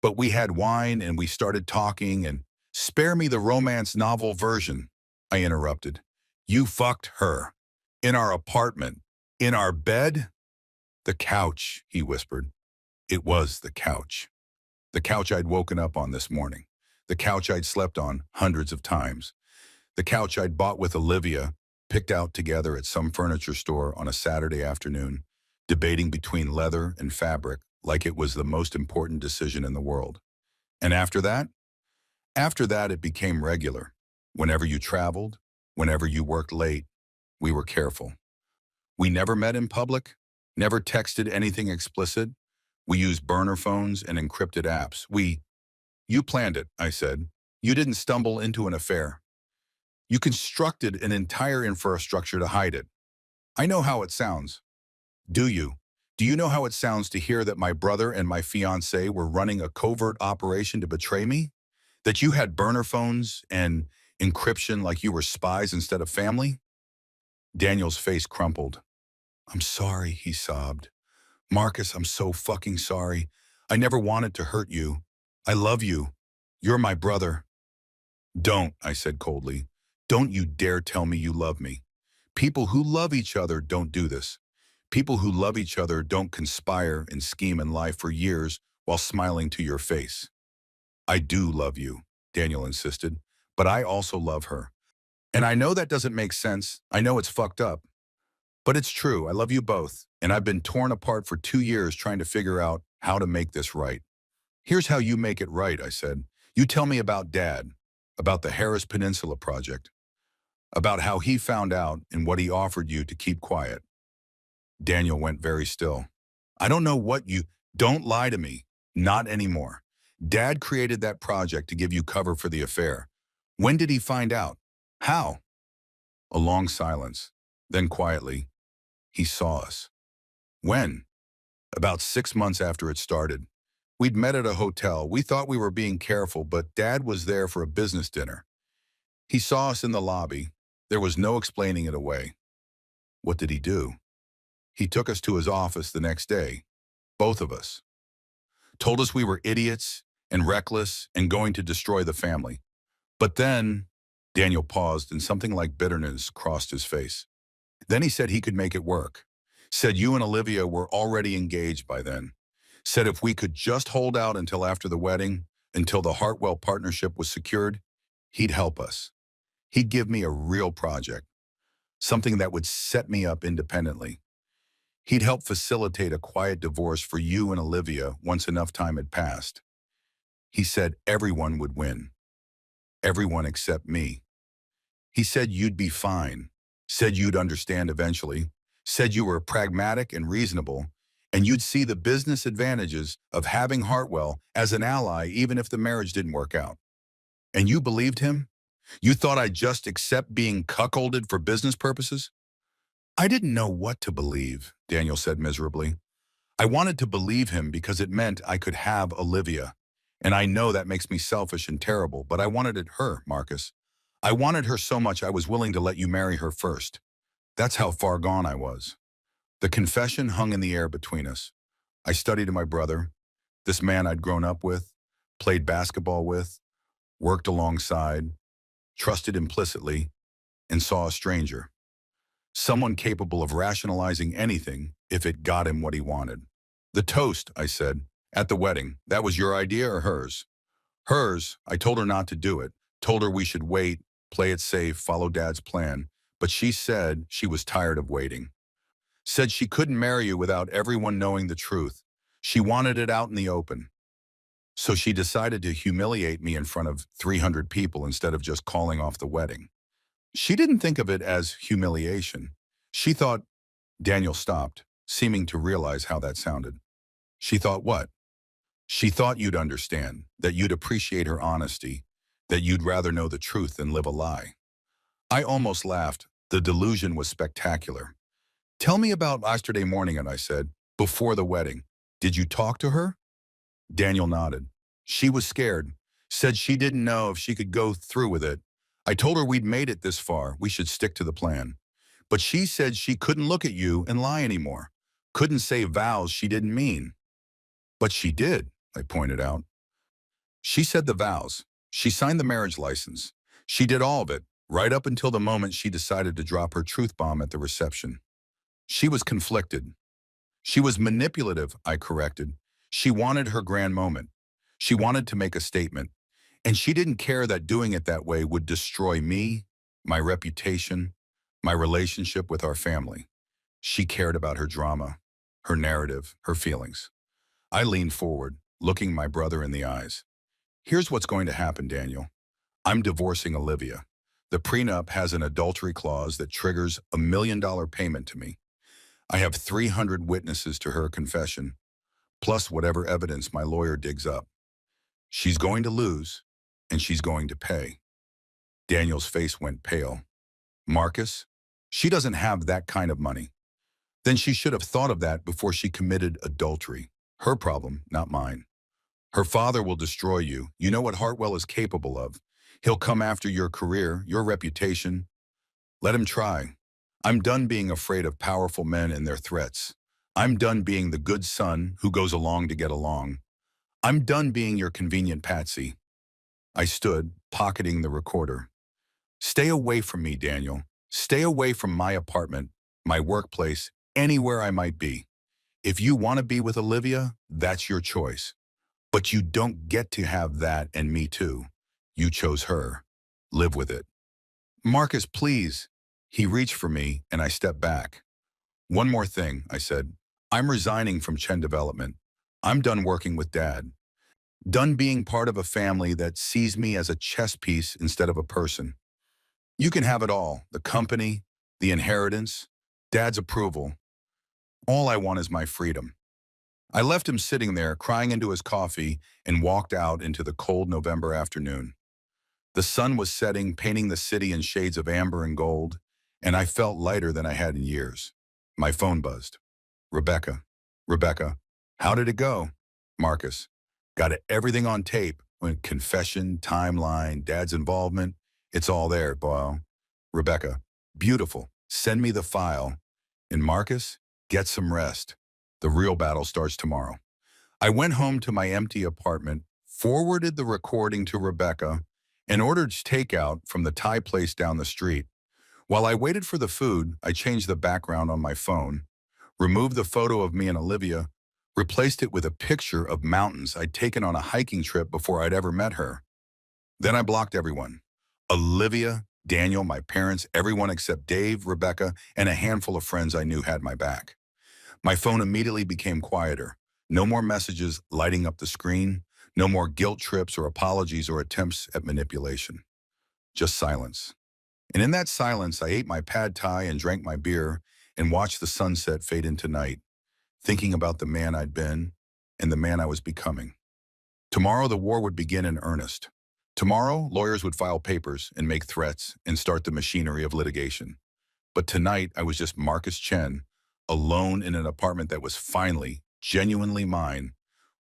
Speaker 1: But we had wine and we started talking and spare me the romance novel version, I interrupted. You fucked her. In our apartment. In our bed? The couch, he whispered. It was the couch. The couch I'd woken up on this morning. The couch I'd slept on hundreds of times. The couch I'd bought with Olivia, picked out together at some furniture store on a Saturday afternoon, debating between leather and fabric like it was the most important decision in the world. And after that? After that, it became regular. Whenever you traveled, whenever you worked late, we were careful. We never met in public, never texted anything explicit. We used burner phones and encrypted apps. You planned it, I said. You didn't stumble into an affair. You constructed an entire infrastructure to hide it. I know how it sounds. Do you? Do you know how it sounds to hear that my brother and my fiancé were running a covert operation to betray me? That you had burner phones and encryption like you were spies instead of family? Daniel's face crumpled. I'm sorry, he sobbed. Marcus, I'm so fucking sorry. I never wanted to hurt you. I love you. You're my brother. Don't, I said coldly. Don't you dare tell me you love me. People who love each other don't do this. People who love each other don't conspire and scheme in life for years while smiling to your face. I do love you, Daniel insisted, but I also love her. And I know that doesn't make sense. I know it's fucked up. But it's true, I love you both, and I've been torn apart for 2 years trying to figure out how to make this right. Here's how you make it right, I said. You tell me about Dad, about the Harris Peninsula project, about how he found out and what he offered you to keep quiet. Daniel went very still. I don't know what you... Don't lie to me. Not anymore. Dad created that project to give you cover for the affair. When did he find out? How? A long silence. Then quietly, he saw us. When? About 6 months after it started. We'd met at a hotel. We thought we were being careful, but Dad was there for a business dinner. He saw us in the lobby. There was no explaining it away. What did he do? He took us to his office the next day, both of us. Told us we were idiots and reckless and going to destroy the family. But then, Daniel paused and something like bitterness crossed his face. Then he said he could make it work. Said you and Olivia were already engaged by then. Said if we could just hold out until after the wedding, until the Hartwell partnership was secured, he'd help us. He'd give me a real project, something that would set me up independently. He'd help facilitate a quiet divorce for you and Olivia once enough time had passed. He said everyone would win. Everyone except me. He said you'd be fine. Said you'd understand eventually. Said you were pragmatic and reasonable, and you'd see the business advantages of having Hartwell as an ally even if the marriage didn't work out. And you believed him? You thought I'd just accept being cuckolded for business purposes? I didn't know what to believe, Daniel said miserably. I wanted to believe him because it meant I could have Olivia. And I know that makes me selfish and terrible, but I wanted it her, Marcus. I wanted her so much I was willing to let you marry her first. That's how far gone I was. The confession hung in the air between us. I studied my brother, this man I'd grown up with, played basketball with, worked alongside, trusted implicitly, and saw a stranger. Someone capable of rationalizing anything if it got him what he wanted. The toast, I said, at the wedding, that was your idea or hers? Hers. I told her not to do it, told her we should wait, play it safe, follow Dad's plan, but she said she was tired of waiting. Said she couldn't marry you without everyone knowing the truth. She wanted it out in the open. So she decided to humiliate me in front of 300 people instead of just calling off the wedding. She didn't think of it as humiliation. She thought, Daniel stopped, seeming to realize how that sounded. She thought what? She thought you'd understand, that you'd appreciate her honesty, that you'd rather know the truth than live a lie. I almost laughed. The delusion was spectacular. Tell me about yesterday morning, and I said, before the wedding. Did you talk to her? Daniel nodded. She was scared, said she didn't know if she could go through with it. I told her we'd made it this far, we should stick to the plan. But she said she couldn't look at you and lie anymore. Couldn't say vows she didn't mean. But she did, I pointed out. She said the vows. She signed the marriage license. She did all of it, right up until the moment she decided to drop her truth bomb at the reception. She was conflicted. She was manipulative, I corrected. She wanted her grand moment. She wanted to make a statement. And she didn't care that doing it that way would destroy me, my reputation, my relationship with our family. She cared about her drama, her narrative, her feelings. I leaned forward, looking my brother in the eyes. Here's what's going to happen, Daniel. I'm divorcing Olivia. The prenup has an adultery clause that triggers $1 million payment to me. I have 300 witnesses to her confession, plus whatever evidence my lawyer digs up. She's going to lose, and she's going to pay. Daniel's face went pale. Marcus, she doesn't have that kind of money. Then she should have thought of that before she committed adultery. Her problem, not mine. Her father will destroy you. You know what Hartwell is capable of. He'll come after your career, your reputation. Let him try. I'm done being afraid of powerful men and their threats. I'm done being the good son who goes along to get along. I'm done being your convenient patsy. I stood, pocketing the recorder. Stay away from me, Daniel. Stay away from my apartment, my workplace, anywhere I might be. If you want to be with Olivia, that's your choice. But you don't get to have that and me too. You chose her. Live with it. Marcus, please. He reached for me, and I stepped back. One more thing, I said. I'm resigning from Chen Development. I'm done working with Dad. Done being part of a family that sees me as a chess piece instead of a person. You can have it all, the company, the inheritance, Dad's approval. All I want is my freedom. I left him sitting there, crying into his coffee, and walked out into the cold November afternoon. The sun was setting, painting the city in shades of amber and gold, and I felt lighter than I had in years. My phone buzzed. Rebecca. Rebecca. How did it go? Marcus. Got everything on tape. Confession, timeline, Dad's involvement. It's all there, boy. Rebecca. Beautiful. Send me the file. And Marcus, get some rest. The real battle starts tomorrow. I went home to my empty apartment, forwarded the recording to Rebecca, and ordered takeout from the Thai place down the street. While I waited for the food, I changed the background on my phone, removed the photo of me and Olivia, replaced it with a picture of mountains I'd taken on a hiking trip before I'd ever met her. Then I blocked everyone. Olivia, Daniel, my parents, everyone except Dave, Rebecca, and a handful of friends I knew had my back. My phone immediately became quieter. No more messages lighting up the screen, no more guilt trips or apologies or attempts at manipulation. Just silence. And in that silence, I ate my pad thai and drank my beer and watched the sunset fade into night, thinking about the man I'd been and the man I was becoming. Tomorrow, the war would begin in earnest. Tomorrow, lawyers would file papers and make threats and start the machinery of litigation. But tonight, I was just Marcus Chen, alone in an apartment that was finally, genuinely mine,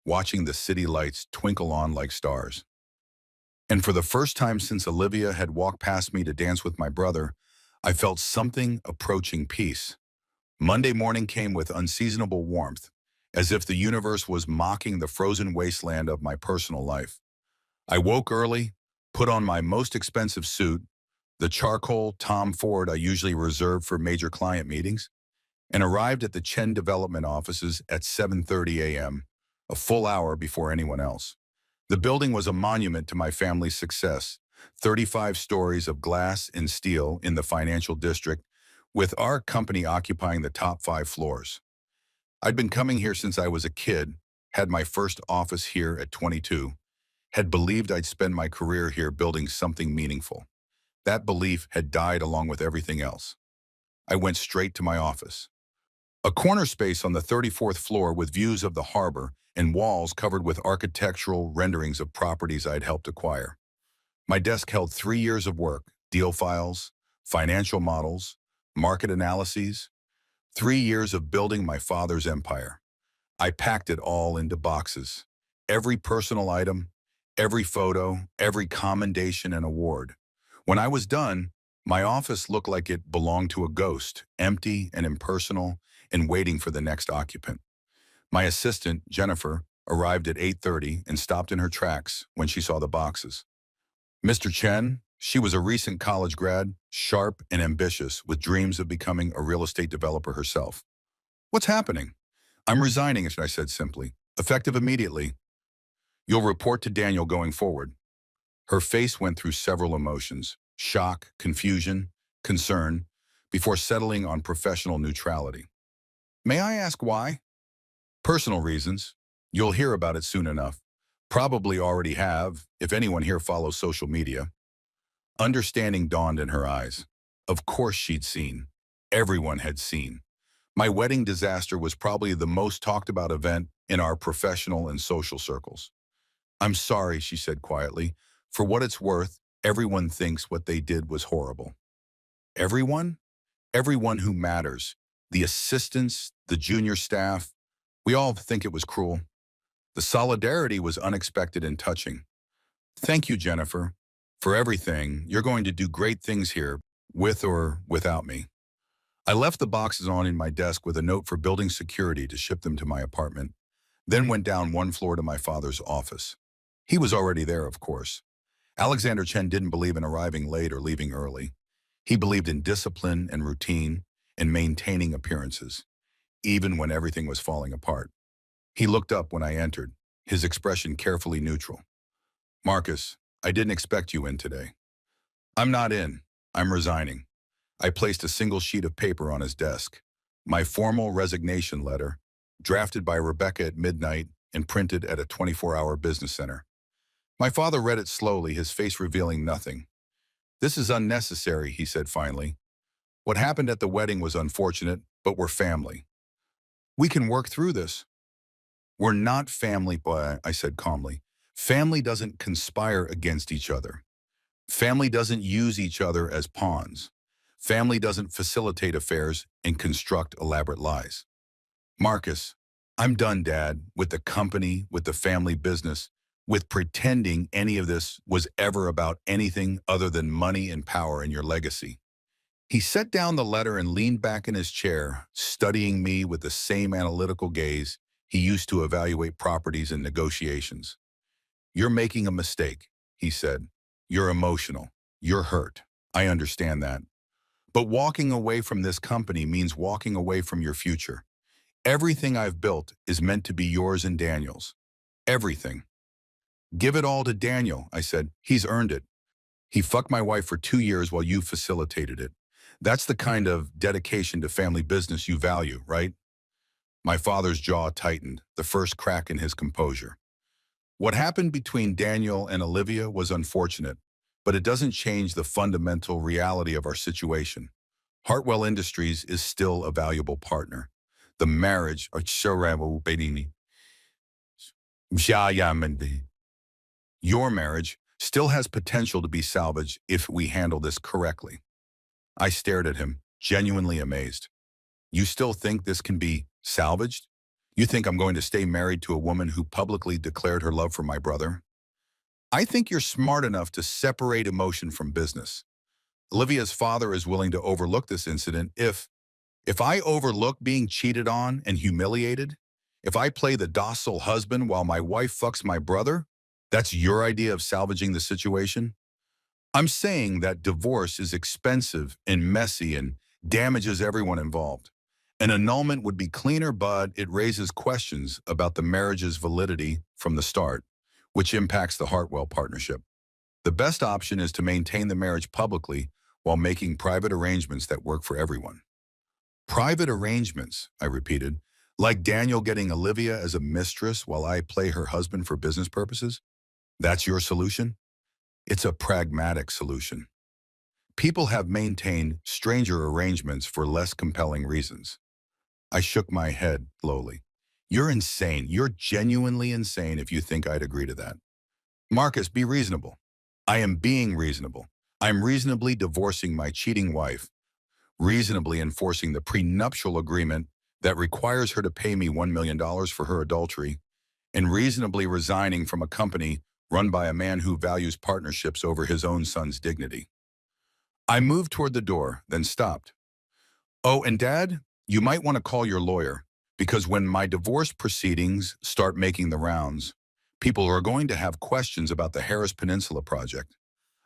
Speaker 1: watching the city lights twinkle on like stars. And for the first time since Olivia had walked past me to dance with my brother, I felt something approaching peace. Monday morning came with unseasonable warmth, as if the universe was mocking the frozen wasteland of my personal life. I woke early, put on my most expensive suit, the charcoal Tom Ford I usually reserve for major client meetings, and arrived at the Chen Development offices at 7:30 a.m., a full hour before anyone else. The building was a monument to my family's success, 35 stories of glass and steel in the financial district, with our company occupying the top 5 floors. I'd been coming here since I was a kid, had my first office here at 22, had believed I'd spend my career here building something meaningful. That belief had died along with everything else. I went straight to my office. A corner space on the 34th floor with views of the harbor and walls covered with architectural renderings of properties I'd helped acquire. My desk held 3 years of work, deal files, financial models, market analyses, 3 years of building my father's empire. I packed it all into boxes. Every personal item, every photo, every commendation and award. When I was done, my office looked like it belonged to a ghost, empty and impersonal and waiting for the next occupant. My assistant, Jennifer, arrived at 8:30 and stopped in her tracks when she saw the boxes. Mr. Chen, she was a recent college grad, sharp and ambitious, with dreams of becoming a real estate developer herself. What's happening? I'm resigning, I said simply. Effective immediately. You'll report to Daniel going forward. Her face went through several emotions: shock, confusion, concern, before settling on professional neutrality. May I ask why? Personal reasons. You'll hear about it soon enough. Probably already have, if anyone here follows social media. Understanding dawned in her eyes. Of course she'd seen. Everyone had seen. My wedding disaster was probably the most talked about event in our professional and social circles. I'm sorry, she said quietly. For what it's worth, everyone thinks what they did was horrible. Everyone? Everyone who matters. The assistants, the junior staff, we all think it was cruel. The solidarity was unexpected and touching. Thank you, Jennifer, for everything. You're going to do great things here, with or without me. I left the boxes on in my desk with a note for building security to ship them to my apartment, then went down one floor to my father's office. He was already there, of course. Alexander Chen didn't believe in arriving late or leaving early. He believed in discipline and routine and maintaining appearances, even when everything was falling apart. He looked up when I entered, his expression carefully neutral. Marcus, I didn't expect you in today. I'm not in. I'm resigning. I placed a single sheet of paper on his desk. My formal resignation letter, drafted by Rebecca at midnight and printed at a 24-hour business center. My father read it slowly, his face revealing nothing. This is unnecessary, he said finally. What happened at the wedding was unfortunate, but we're family. We can work through this. We're not family, boy, I said calmly. Family doesn't conspire against each other. Family doesn't use each other as pawns. Family doesn't facilitate affairs and construct elaborate lies. Marcus, I'm done, Dad, with the company, with the family business, with pretending any of this was ever about anything other than money and power and your legacy. He set down the letter and leaned back in his chair, studying me with the same analytical gaze he used to evaluate properties and negotiations. You're making a mistake, he said. You're emotional. You're hurt. I understand that. But walking away from this company means walking away from your future. Everything I've built is meant to be yours and Daniel's. Everything. Give it all to Daniel, I said. He's earned it. He fucked my wife for 2 years while you facilitated it. That's the kind of dedication to family business you value, right? My father's jaw tightened, the first crack in his composure. What happened between Daniel and Olivia was unfortunate, but it doesn't change the fundamental reality of our situation. Hartwell Industries is still a valuable partner. The marriage, your marriage still has potential to be salvaged if we handle this correctly. I stared at him, genuinely amazed. You still think this can be salvaged? You think I'm going to stay married to a woman who publicly declared her love for my brother? I think you're smart enough to separate emotion from business. Olivia's father is willing to overlook this incident if I overlook being cheated on and humiliated, if I play the docile husband while my wife fucks my brother, that's your idea of salvaging the situation? I'm saying that divorce is expensive and messy and damages everyone involved. An annulment would be cleaner, but it raises questions about the marriage's validity from the start, which impacts the Hartwell partnership. The best option is to maintain the marriage publicly while making private arrangements that work for everyone. Private arrangements, I repeated, like Daniel getting Olivia as a mistress while I play her husband for business purposes? That's your solution? It's a pragmatic solution. People have maintained stranger arrangements for less compelling reasons. I shook my head slowly. You're insane. You're genuinely insane if you think I'd agree to that. Marcus, be reasonable. I am being reasonable. I'm reasonably divorcing my cheating wife, reasonably enforcing the prenuptial agreement that requires her to pay me $1 million for her adultery, and reasonably resigning from a company run by a man who values partnerships over his own son's dignity. I moved toward the door, then stopped. Oh, and Dad, you might want to call your lawyer, because when my divorce proceedings start making the rounds, people are going to have questions about the Harris Peninsula project,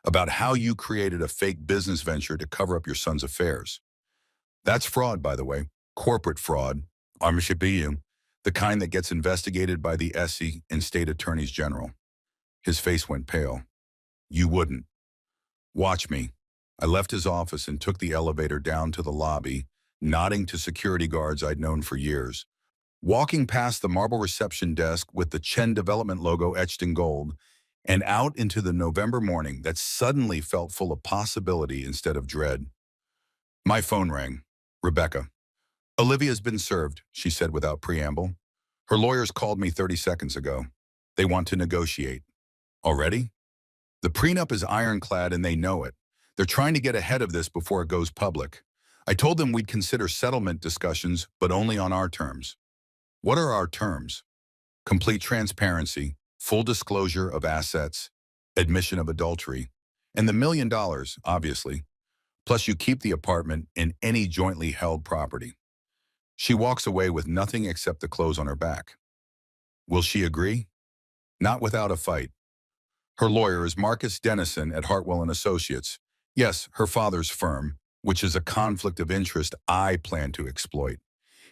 Speaker 1: about how you created a fake business venture to cover up your son's affairs. That's fraud, by the way, corporate fraud, Armishabiyu, the kind that gets investigated by the SE and state attorneys general. His face went pale. You wouldn't. Watch me. I left his office and took the elevator down to the lobby, nodding to security guards I'd known for years. Walking past the marble reception desk with the Chen Development logo etched in gold, and out into the November morning that suddenly felt full of possibility instead of dread. My phone rang. Rebecca. Olivia's been served, she said without preamble. Her lawyers called me 30 seconds ago. They want to negotiate. Already? The prenup is ironclad and they know it. They're trying to get ahead of this before it goes public. I told them we'd consider settlement discussions, but only on our terms. What are our terms? Complete transparency, full disclosure of assets, admission of adultery, and the $1 million, obviously. Plus you keep the apartment and any jointly held property. She walks away with nothing except the clothes on her back. Will she agree? Not without a fight. Her lawyer is Marcus Dennison at Hartwell and Associates. Yes, her father's firm, which is a conflict of interest I plan to exploit.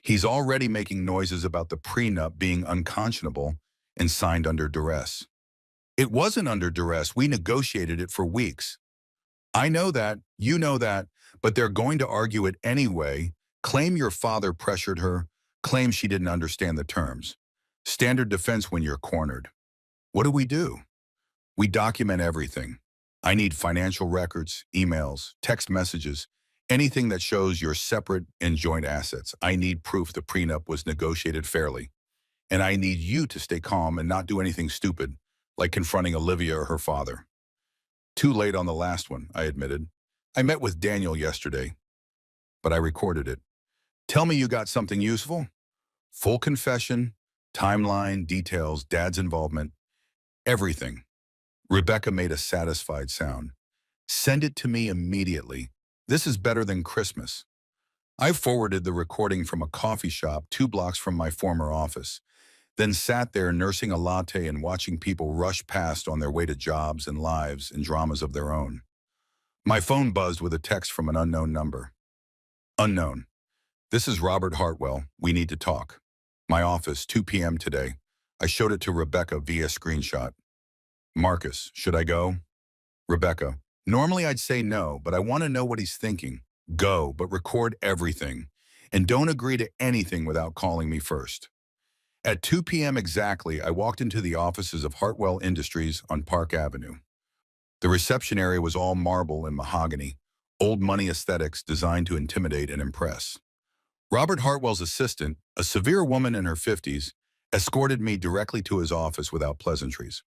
Speaker 1: He's already making noises about the prenup being unconscionable and signed under duress. It wasn't under duress. We negotiated it for weeks. I know that, you know that, but they're going to argue it anyway, claim your father pressured her, claim she didn't understand the terms. Standard defense when you're cornered. What do? We document everything. I need financial records, emails, text messages, anything that shows your separate and joint assets. I need proof the prenup was negotiated fairly. And I need you to stay calm and not do anything stupid, like confronting Olivia or her father. Too late on the last one, I admitted. I met with Daniel yesterday, but I recorded it. Tell me you got something useful? Full confession, timeline, details, Dad's involvement, everything. Rebecca made a satisfied sound. Send it to me immediately. This is better than Christmas. I forwarded the recording from a coffee shop 2 blocks from my former office, then sat there nursing a latte and watching people rush past on their way to jobs and lives and dramas of their own. My phone buzzed with a text from an unknown number. Unknown. This is Robert Hartwell. We need to talk. My office, 2 p.m. today. I showed it to Rebecca via screenshot. Marcus, should I go? Rebecca, normally I'd say no, but I want to know what he's thinking. Go, but record everything. And don't agree to anything without calling me first. At 2 p.m. exactly, I walked into the offices of Hartwell Industries on Park Avenue. The reception area was all marble and mahogany, old money aesthetics designed to intimidate and impress. Robert Hartwell's assistant, a severe woman in her 50s, escorted me directly to his office without pleasantries.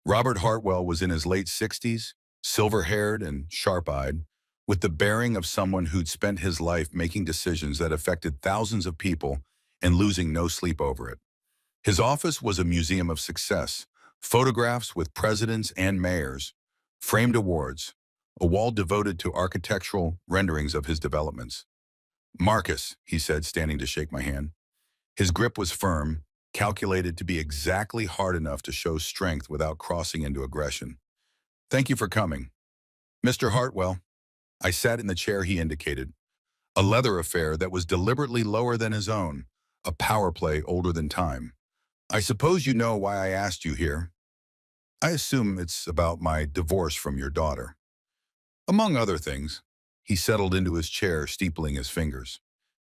Speaker 1: Robert Hartwell was in his late 60s, silver-haired and sharp-eyed, with the bearing of someone who'd spent his life making decisions that affected thousands of people and losing no sleep over it. His office was a museum of success, photographs with presidents and mayors, framed awards, a wall devoted to architectural renderings of his developments. Marcus, he said, standing to shake my hand. His grip was firm, calculated to be exactly hard enough to show strength without crossing into aggression. Thank you for coming. Mr. Hartwell. I sat in the chair he indicated, a leather affair that was deliberately lower than his own, a power play older than time. I suppose you know why I asked you here. I assume it's about my divorce from your daughter. Among other things, he settled into his chair, steepling his fingers.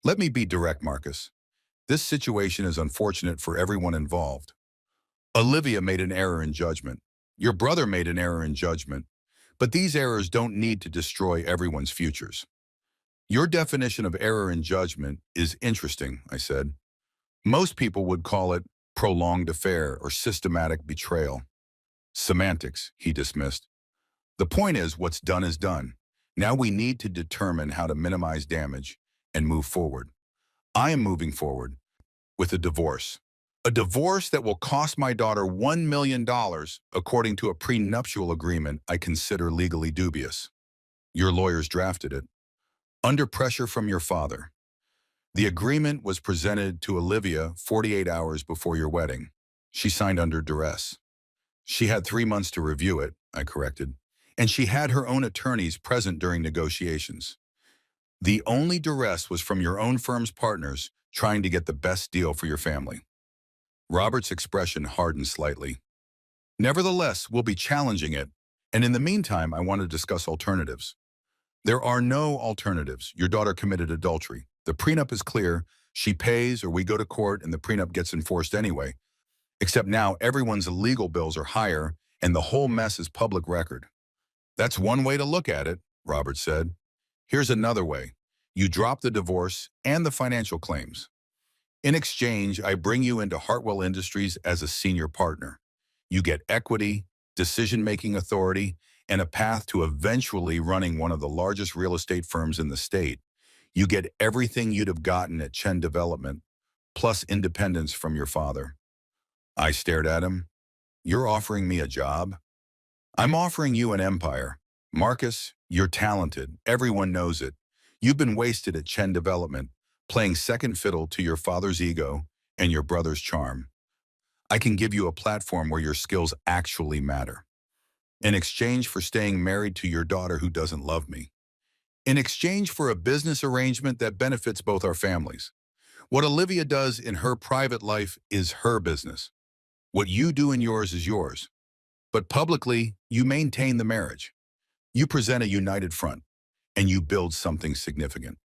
Speaker 1: Let me be direct, Marcus. This situation is unfortunate for everyone involved. Olivia made an error in judgment. Your brother made an error in judgment. But these errors don't need to destroy everyone's futures. Your definition of error in judgment is interesting, I said. Most people would call it prolonged affair or systematic betrayal. Semantics, he dismissed. The point is, what's done is done. Now we need to determine how to minimize damage and move forward. I am moving forward with a divorce. A divorce that will cost my daughter $1 million, according to a prenuptial agreement I consider legally dubious. Your lawyers drafted it. Under pressure from your father. The agreement was presented to Olivia 48 hours before your wedding. She signed under duress. She had 3 months to review it, I corrected, and she had her own attorneys present during negotiations. The only duress was from your own firm's partners trying to get the best deal for your family. Robert's expression hardened slightly. Nevertheless, we'll be challenging it, and in the meantime, I want to discuss alternatives. There are no alternatives. Your daughter committed adultery. The prenup is clear. She pays or we go to court and the prenup gets enforced anyway. Except now everyone's legal bills are higher and the whole mess is public record. That's one way to look at it, Robert said. Here's another way. You drop the divorce and the financial claims. In exchange, I bring you into Hartwell Industries as a senior partner. You get equity, decision-making authority, and a path to eventually running one of the largest real estate firms in the state. You get everything you'd have gotten at Chen Development, plus independence from your father. I stared at him. You're offering me a job? I'm offering you an empire. Marcus, you're talented. Everyone knows it. You've been wasted at Chen Development, playing second fiddle to your father's ego and your brother's charm. I can give you a platform where your skills actually matter. In exchange for staying married to your daughter who doesn't love me. In exchange for a business arrangement that benefits both our families. What Olivia does in her private life is her business. What you do in yours is yours. But publicly, you maintain the marriage. You present a united front, and you build something significant.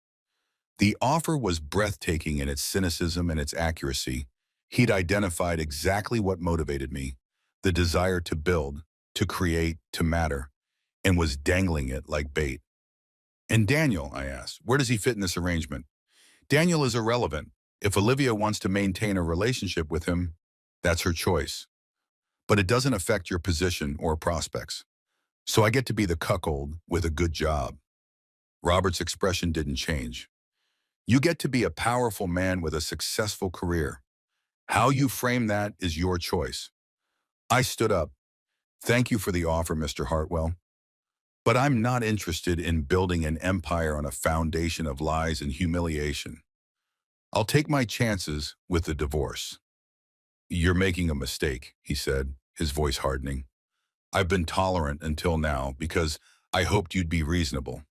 Speaker 1: The offer was breathtaking in its cynicism and its accuracy. He'd identified exactly what motivated me, the desire to build, to create, to matter, and was dangling it like bait. And Daniel, I asked, where does he fit in this arrangement? Daniel is irrelevant. If Olivia wants to maintain a relationship with him, that's her choice. But it doesn't affect your position or prospects. So I get to be the cuckold with a good job. Robert's expression didn't change. You get to be a powerful man with a successful career. How you frame that is your choice. I stood up. Thank you for the offer, Mr. Hartwell. But I'm not interested in building an empire on a foundation of lies and humiliation. I'll take my chances with the divorce. You're making a mistake, he said, his voice hardening. I've been tolerant until now because I hoped you'd be reasonable.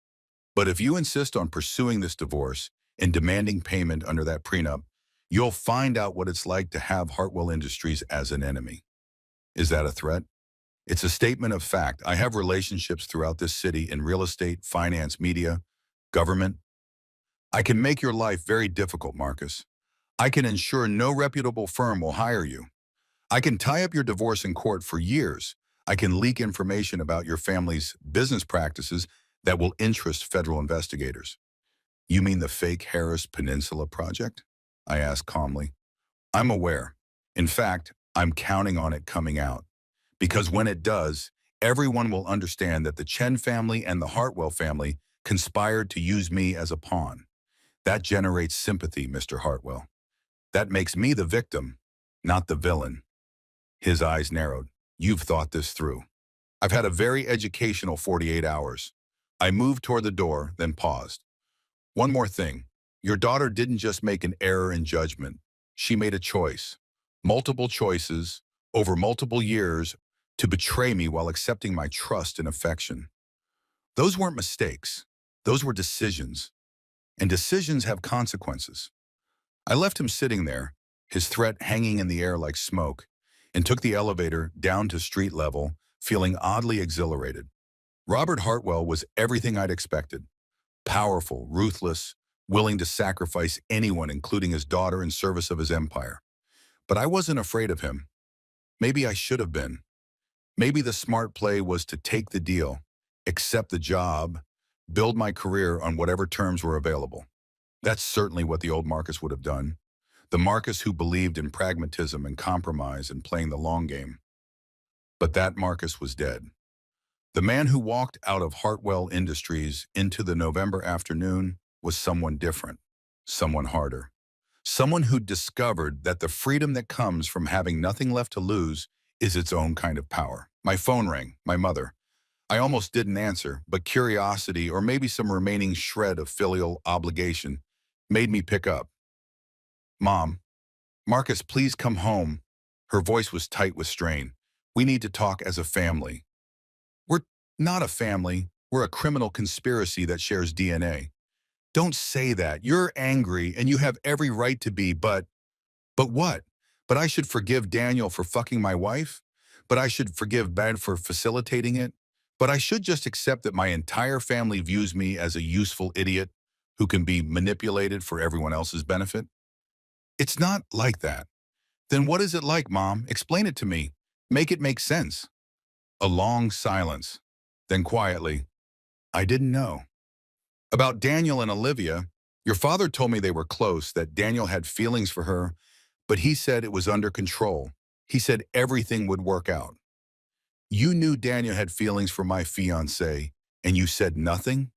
Speaker 1: But if you insist on pursuing this divorce and demanding payment under that prenup, you'll find out what it's like to have Hartwell Industries as an enemy. Is that a threat? It's a statement of fact. I have relationships throughout this city in real estate, finance, media, government. I can make your life very difficult, Marcus. I can ensure no reputable firm will hire you. I can tie up your divorce in court for years. I can leak information about your family's business practices that will interest federal investigators. You mean the fake Harris Peninsula project? I asked calmly. I'm aware. In fact, I'm counting on it coming out. Because when it does, everyone will understand that the Chen family and the Hartwell family conspired to use me as a pawn. That generates sympathy, Mr. Hartwell. That makes me the victim, not the villain. His eyes narrowed. You've thought this through. I've had a very educational 48 hours. I moved toward the door, then paused. One more thing. Your daughter didn't just make an error in judgment. She made a choice. Multiple choices, over multiple years, to betray me while accepting my trust and affection. Those weren't mistakes. Those were decisions. And decisions have consequences. I left him sitting there, his threat hanging in the air like smoke, and took the elevator down to street level, feeling oddly exhilarated. Robert Hartwell was everything I'd expected. Powerful, ruthless, willing to sacrifice anyone, including his daughter, in service of his empire. But I wasn't afraid of him. Maybe I should have been. Maybe the smart play was to take the deal accept the job, build my career on whatever terms were available. That's certainly what the old Marcus would have done. The Marcus who believed in pragmatism and compromise and playing the long game. But that Marcus was dead. The man who walked out of Hartwell Industries into the November afternoon was someone different, someone harder. Someone who discovered that the freedom that comes from having nothing left to lose is its own kind of power. My phone rang, my mother. I almost didn't answer, but curiosity or maybe some remaining shred of filial obligation made me pick up. Mom, Marcus, please come home. Her voice was tight with strain. We need to talk as a family. We're not a family. We're a criminal conspiracy that shares DNA. Don't say that. You're angry and you have every right to be, but what? But I should forgive Daniel for fucking my wife? But I should forgive Ben for facilitating it? But I should just accept that my entire family views me as a useful idiot who can be manipulated for everyone else's benefit? It's not like that. Then what is it like, Mom? Explain it to me. Make it make sense. A long silence. Then quietly, I didn't know. About Daniel and Olivia, your father told me they were close, that Daniel had feelings for her, but he said it was under control. He said everything would work out. You knew Daniel had feelings for my fiancée, and you said nothing?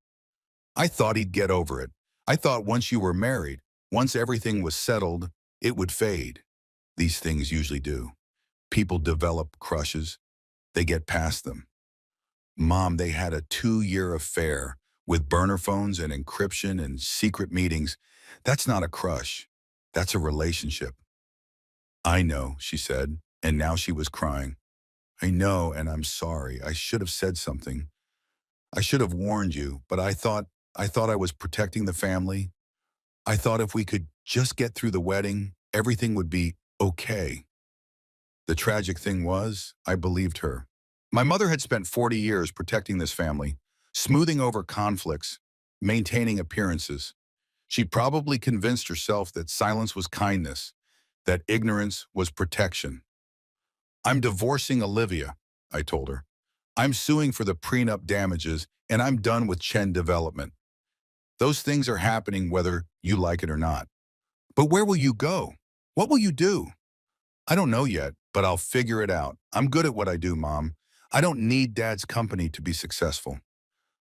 Speaker 1: I thought he'd get over it. I thought once you were married, once everything was settled, it would fade. These things usually do. People develop crushes. They get past them. Mom, they had a 2-year affair with burner phones and encryption and secret meetings. That's not a crush. That's a relationship. I know, she said, and now she was crying. I know, and I'm sorry. I should have said something. I should have warned you, but I thought I was protecting the family. I thought if we could just get through the wedding, everything would be okay. The tragic thing was, I believed her. My mother had spent 40 years protecting this family, smoothing over conflicts, maintaining appearances. She probably convinced herself that silence was kindness, that ignorance was protection. I'm divorcing Olivia, I told her. I'm suing for the prenup damages, and I'm done with Chen Development. Those things are happening whether you like it or not. But where will you go? What will you do? I don't know yet, but I'll figure it out. I'm good at what I do, Mom. I don't need Dad's company to be successful.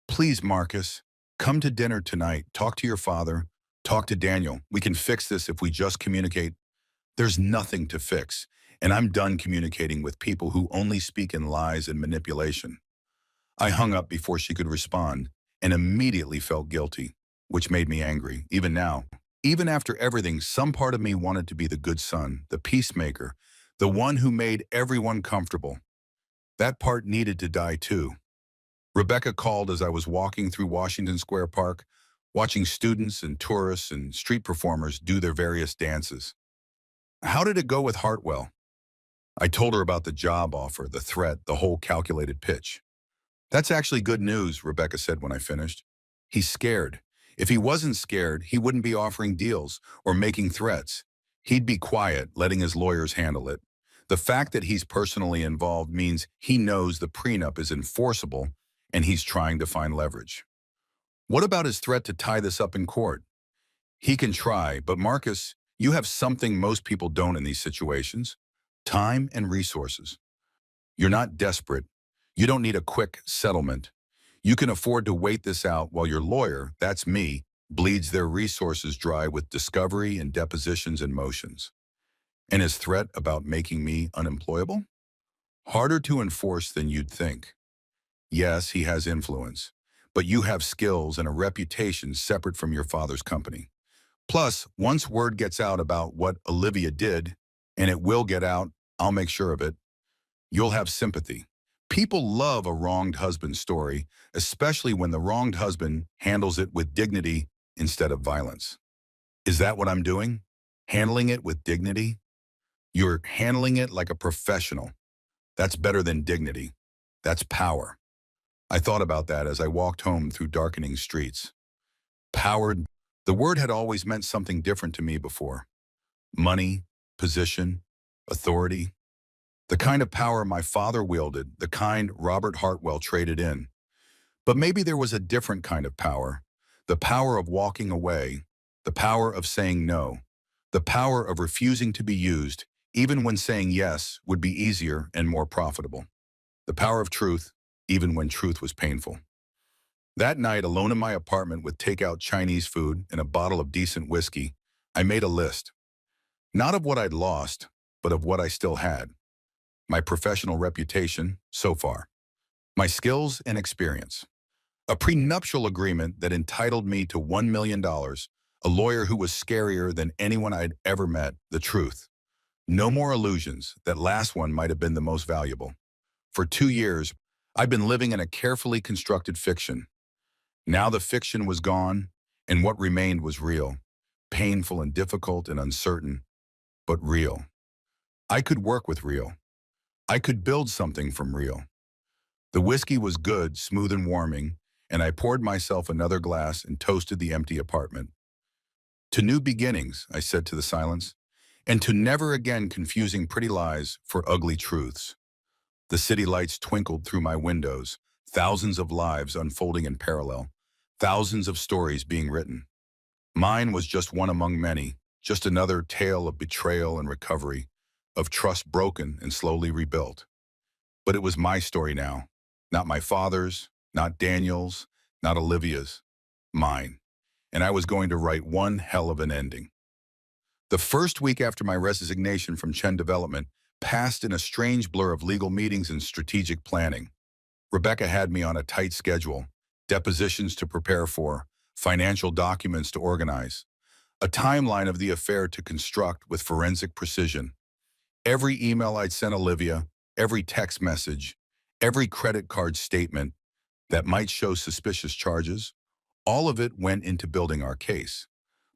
Speaker 1: Please, Marcus, come to dinner tonight. Talk to your father. Talk to Daniel. We can fix this if we just communicate. There's nothing to fix, and I'm done communicating with people who only speak in lies and manipulation. I hung up before she could respond and immediately felt guilty, which made me angry, even now. Even after everything, some part of me wanted to be the good son, the peacemaker, the one who made everyone comfortable. That part needed to die too. Rebecca called as I was walking through Washington Square Park, watching students and tourists and street performers do their various dances. How did it go with Hartwell? I told her about the job offer, the threat, the whole calculated pitch. That's actually good news, Rebecca said when I finished. He's scared. If he wasn't scared, he wouldn't be offering deals or making threats. He'd be quiet, letting his lawyers handle it. The fact that he's personally involved means he knows the prenup is enforceable and he's trying to find leverage. What about his threat to tie this up in court? He can try, but Marcus, you have something most people don't in these situations: time and resources. You're not desperate. You don't need a quick settlement. You can afford to wait this out while your lawyer, that's me, bleeds their resources dry with discovery and depositions and motions. And his threat about making me unemployable? Harder to enforce than you'd think. Yes, he has influence, but you have skills and a reputation separate from your father's company. Plus, once word gets out about what Olivia did, and it will get out, I'll make sure of it, you'll have sympathy. People love a wronged husband story, especially when the wronged husband handles it with dignity instead of violence. Is that what I'm doing? Handling it with dignity? You're handling it like a professional. That's better than dignity. That's power. I thought about that as I walked home through darkening streets. Power, the word had always meant something different to me before. Money, position, authority. The kind of power my father wielded, the kind Robert Hartwell traded in. But maybe there was a different kind of power, the power of walking away, the power of saying no, the power of refusing to be used, even when saying yes would be easier and more profitable. The power of truth, even when truth was painful. That night, alone in my apartment with takeout Chinese food and a bottle of decent whiskey, I made a list. Not of what I'd lost, but of what I still had. My professional reputation, so far. My skills and experience. A prenuptial agreement that entitled me to $1 million, a lawyer who was scarier than anyone I'd ever met, the truth. No more illusions, that last one might have been the most valuable. For 2 years, I'd been living in a carefully constructed fiction. Now the fiction was gone, and what remained was real. Painful and difficult and uncertain, but real. I could work with real. I could build something from real. The whiskey was good, smooth and warming, and I poured myself another glass and toasted the empty apartment. To new beginnings, I said to the silence, and to never again confusing pretty lies for ugly truths. The city lights twinkled through my windows, thousands of lives unfolding in parallel, thousands of stories being written. Mine was just one among many, just another tale of betrayal and recovery, of trust broken and slowly rebuilt. But it was my story now, not my father's, not Daniel's, not Olivia's, mine. And I was going to write one hell of an ending. The first week after my resignation from Chen Development passed in a strange blur of legal meetings and strategic planning. Rebecca had me on a tight schedule, depositions to prepare for, financial documents to organize, a timeline of the affair to construct with forensic precision. Every email I'd sent Olivia, every text message, every credit card statement that might show suspicious charges, all of it went into building our case.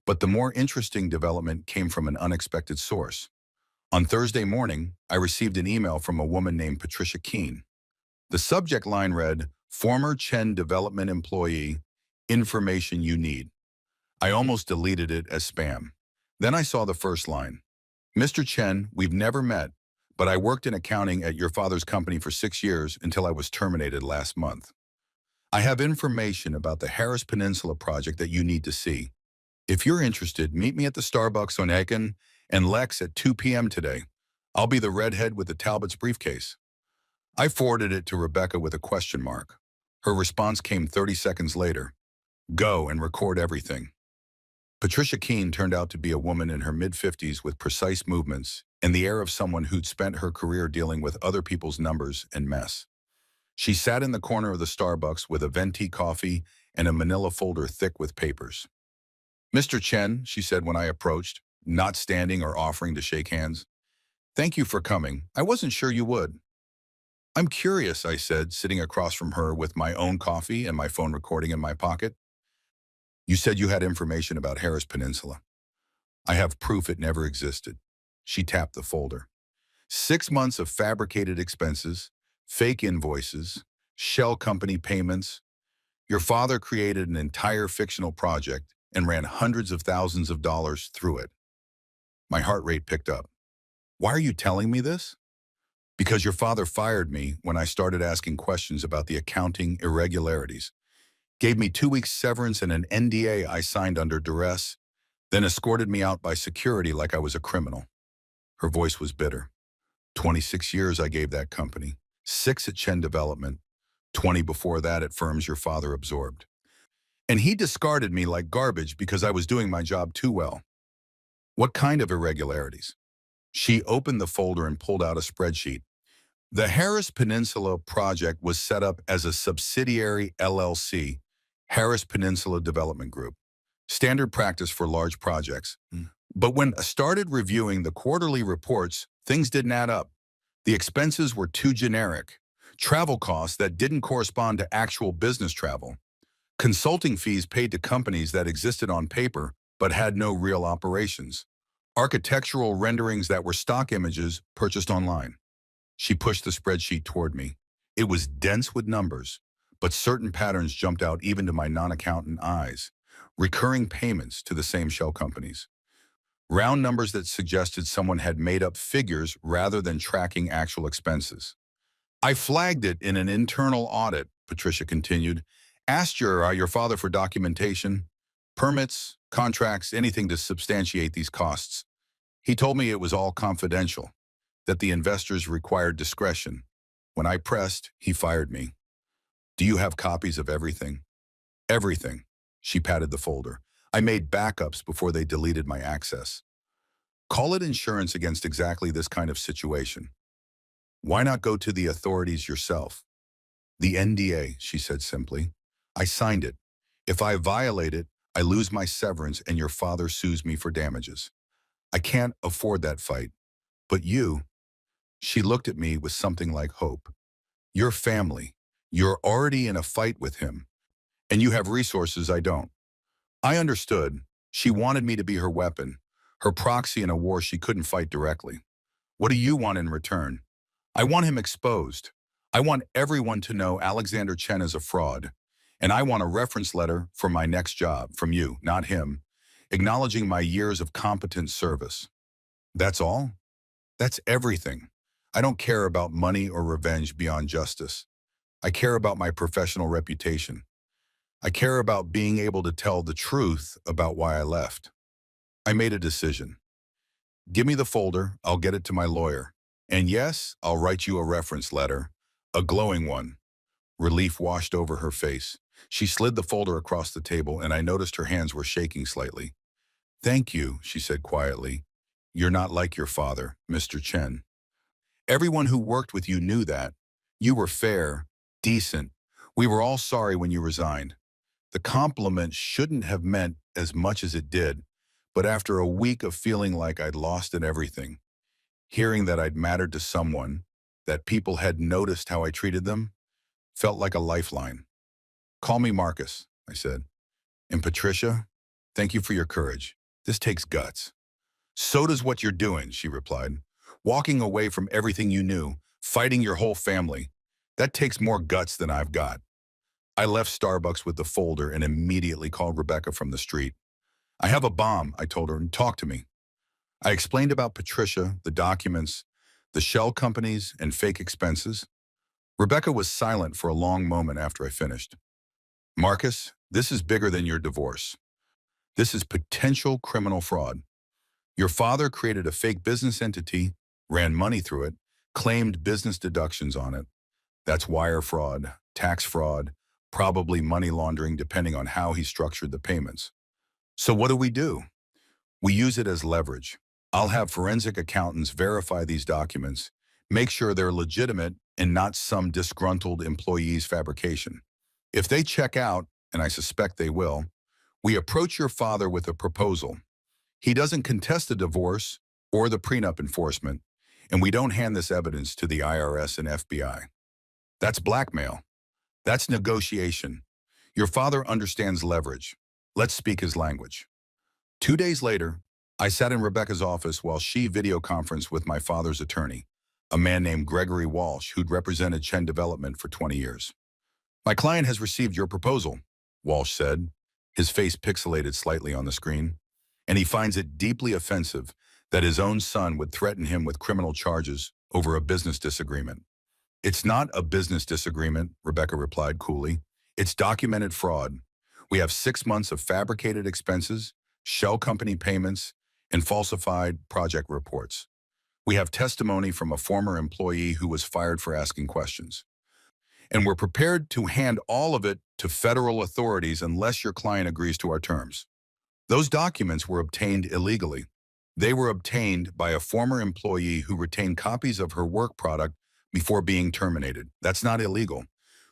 Speaker 1: But the more interesting development came from an unexpected source. On Thursday morning, I received an email from a woman named Patricia Keene. The subject line read, "Former Chen Development employee, information you need." I almost deleted it as spam. Then I saw the first line. "Mr. Chen, we've never met, but I worked in accounting at your father's company for 6 years until I was terminated last month. I have information about the Harris Peninsula project that you need to see. If you're interested, meet me at the Starbucks on Aiken and Lex at 2 p.m. today. I'll be the redhead with the Talbot's briefcase." I forwarded it to Rebecca with a question mark. Her response came 30 seconds later. "Go and record everything." Patricia Keene turned out to be a woman in her mid-50s with precise movements and the air of someone who'd spent her career dealing with other people's numbers and mess. She sat in the corner of the Starbucks with a venti coffee and a manila folder thick with papers. "Mr. Chen," she said when I approached, not standing or offering to shake hands, "thank you for coming. I wasn't sure you would." "I'm curious," I said, sitting across from her with my own coffee and my phone recording in my pocket. "You said you had information about Harris Peninsula. I have proof it never existed." She tapped the folder. 6 months of fabricated expenses, fake invoices, shell company payments. Your father created an entire fictional project and ran hundreds of thousands of dollars through it. My heart rate picked up. "Why are you telling me this?" "Because your father fired me when I started asking questions about the accounting irregularities. Gave me 2 weeks severance and an NDA I signed under duress, then escorted me out by security like I was a criminal." Her voice was bitter. 26 years I gave that company, 6 at Chen Development, 20 before that at firms your father absorbed. And he discarded me like garbage because I was doing my job too well. "What kind of irregularities?" She opened the folder and pulled out a spreadsheet. "The Harris Peninsula project was set up as a subsidiary LLC, Harris Peninsula Development Group. Standard practice for large projects. But when I started reviewing the quarterly reports, things didn't add up. The expenses were too generic. Travel costs that didn't correspond to actual business travel. Consulting fees paid to companies that existed on paper but had no real operations. Architectural renderings that were stock images purchased online." She pushed the spreadsheet toward me. It was dense with numbers, but certain patterns jumped out even to my non-accountant eyes. Recurring payments to the same shell companies. Round numbers that suggested someone had made up figures rather than tracking actual expenses. I flagged it in an internal audit, Patricia continued. Asked your father for documentation, permits, contracts, anything to substantiate these costs. He told me it was all confidential, that the investors required discretion. When I pressed, he fired me. Do you have copies of everything? Everything. She patted the folder. I made backups before they deleted my access. Call it insurance against exactly this kind of situation. Why not go to the authorities yourself? The NDA, she said simply. I signed it. If I violate it, I lose my severance and your father sues me for damages. I can't afford that fight. But you, she looked at me with something like hope. Your family, you're already in a fight with him, and you have resources I don't. I understood. She wanted me to be her weapon, her proxy in a war she couldn't fight directly. What do you want in return? I want him exposed. I want everyone to know Alexander Chen is a fraud. And I want a reference letter for my next job from you, not him, acknowledging my years of competent service. That's all? That's everything. I don't care about money or revenge beyond justice. I care about my professional reputation. I care about being able to tell the truth about why I left. I made a decision. Give me the folder, I'll get it to my lawyer. And yes, I'll write you a reference letter, a glowing one. Relief washed over her face. She slid the folder across the table and I noticed her hands were shaking slightly. Thank you, she said quietly. You're not like your father, Mr. Chen. Everyone who worked with you knew that. You were fair, decent. We were all sorry when you resigned. The compliment shouldn't have meant as much as it did, but after a week of feeling like I'd lost it everything, hearing that I'd mattered to someone, that people had noticed how I treated them, felt like a lifeline. Call me Marcus, I said. And Patricia, thank you for your courage. This takes guts. So does what you're doing, she replied. Walking away from everything you knew, fighting your whole family. That takes more guts than I've got. I left Starbucks with the folder and immediately called Rebecca from the street. I have a bomb, I told her, and talk to me. I explained about Patricia, the documents, the shell companies, and fake expenses. Rebecca was silent for a long moment after I finished. Marcus, this is bigger than your divorce. This is potential criminal fraud. Your father created a fake business entity, ran money through it, claimed business deductions on it. That's wire fraud, tax fraud, probably money laundering depending on how he structured the payments. So what do? We use it as leverage. I'll have forensic accountants verify these documents, make sure they're legitimate and not some disgruntled employee's fabrication. If they check out, and I suspect they will, we approach your father with a proposal. He doesn't contest the divorce or the prenup enforcement, and we don't hand this evidence to the IRS and FBI. That's blackmail. That's negotiation. Your father understands leverage. Let's speak his language. 2 days later, I sat in Rebecca's office while she video conferenced with my father's attorney, a man named Gregory Walsh, who'd represented Chen Development for 20 years. My client has received your proposal, Walsh said, his face pixelated slightly on the screen, and he finds it deeply offensive that his own son would threaten him with criminal charges over a business disagreement. It's not a business disagreement, Rebecca replied coolly. It's documented fraud. We have 6 months of fabricated expenses, shell company payments, and falsified project reports. We have testimony from a former employee who was fired for asking questions. And we're prepared to hand all of it to federal authorities unless your client agrees to our terms. Those documents were obtained illegally. They were obtained by a former employee who retained copies of her work product before being terminated. That's not illegal.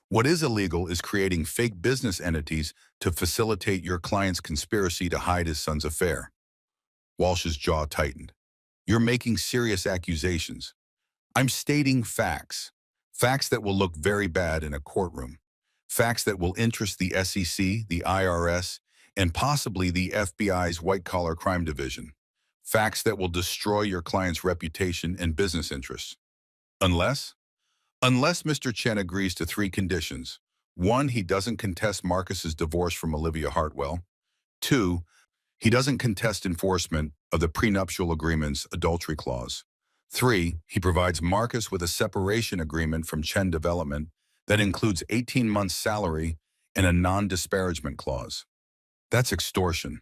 Speaker 1: What is illegal is creating fake business entities to facilitate your client's conspiracy to hide his son's affair. Walsh's jaw tightened. You're making serious accusations. I'm stating facts. Facts that will look very bad in a courtroom. Facts that will interest the SEC, the IRS, and possibly the FBI's white-collar crime division. Facts that will destroy your client's reputation and business interests. Unless Mr. Chen agrees to 3 conditions. 1, he doesn't contest Marcus's divorce from Olivia Hartwell. 2, he doesn't contest enforcement of the prenuptial agreement's adultery clause. 3, he provides Marcus with a separation agreement from Chen Development That includes 18 months' salary and a non-disparagement clause. That's extortion.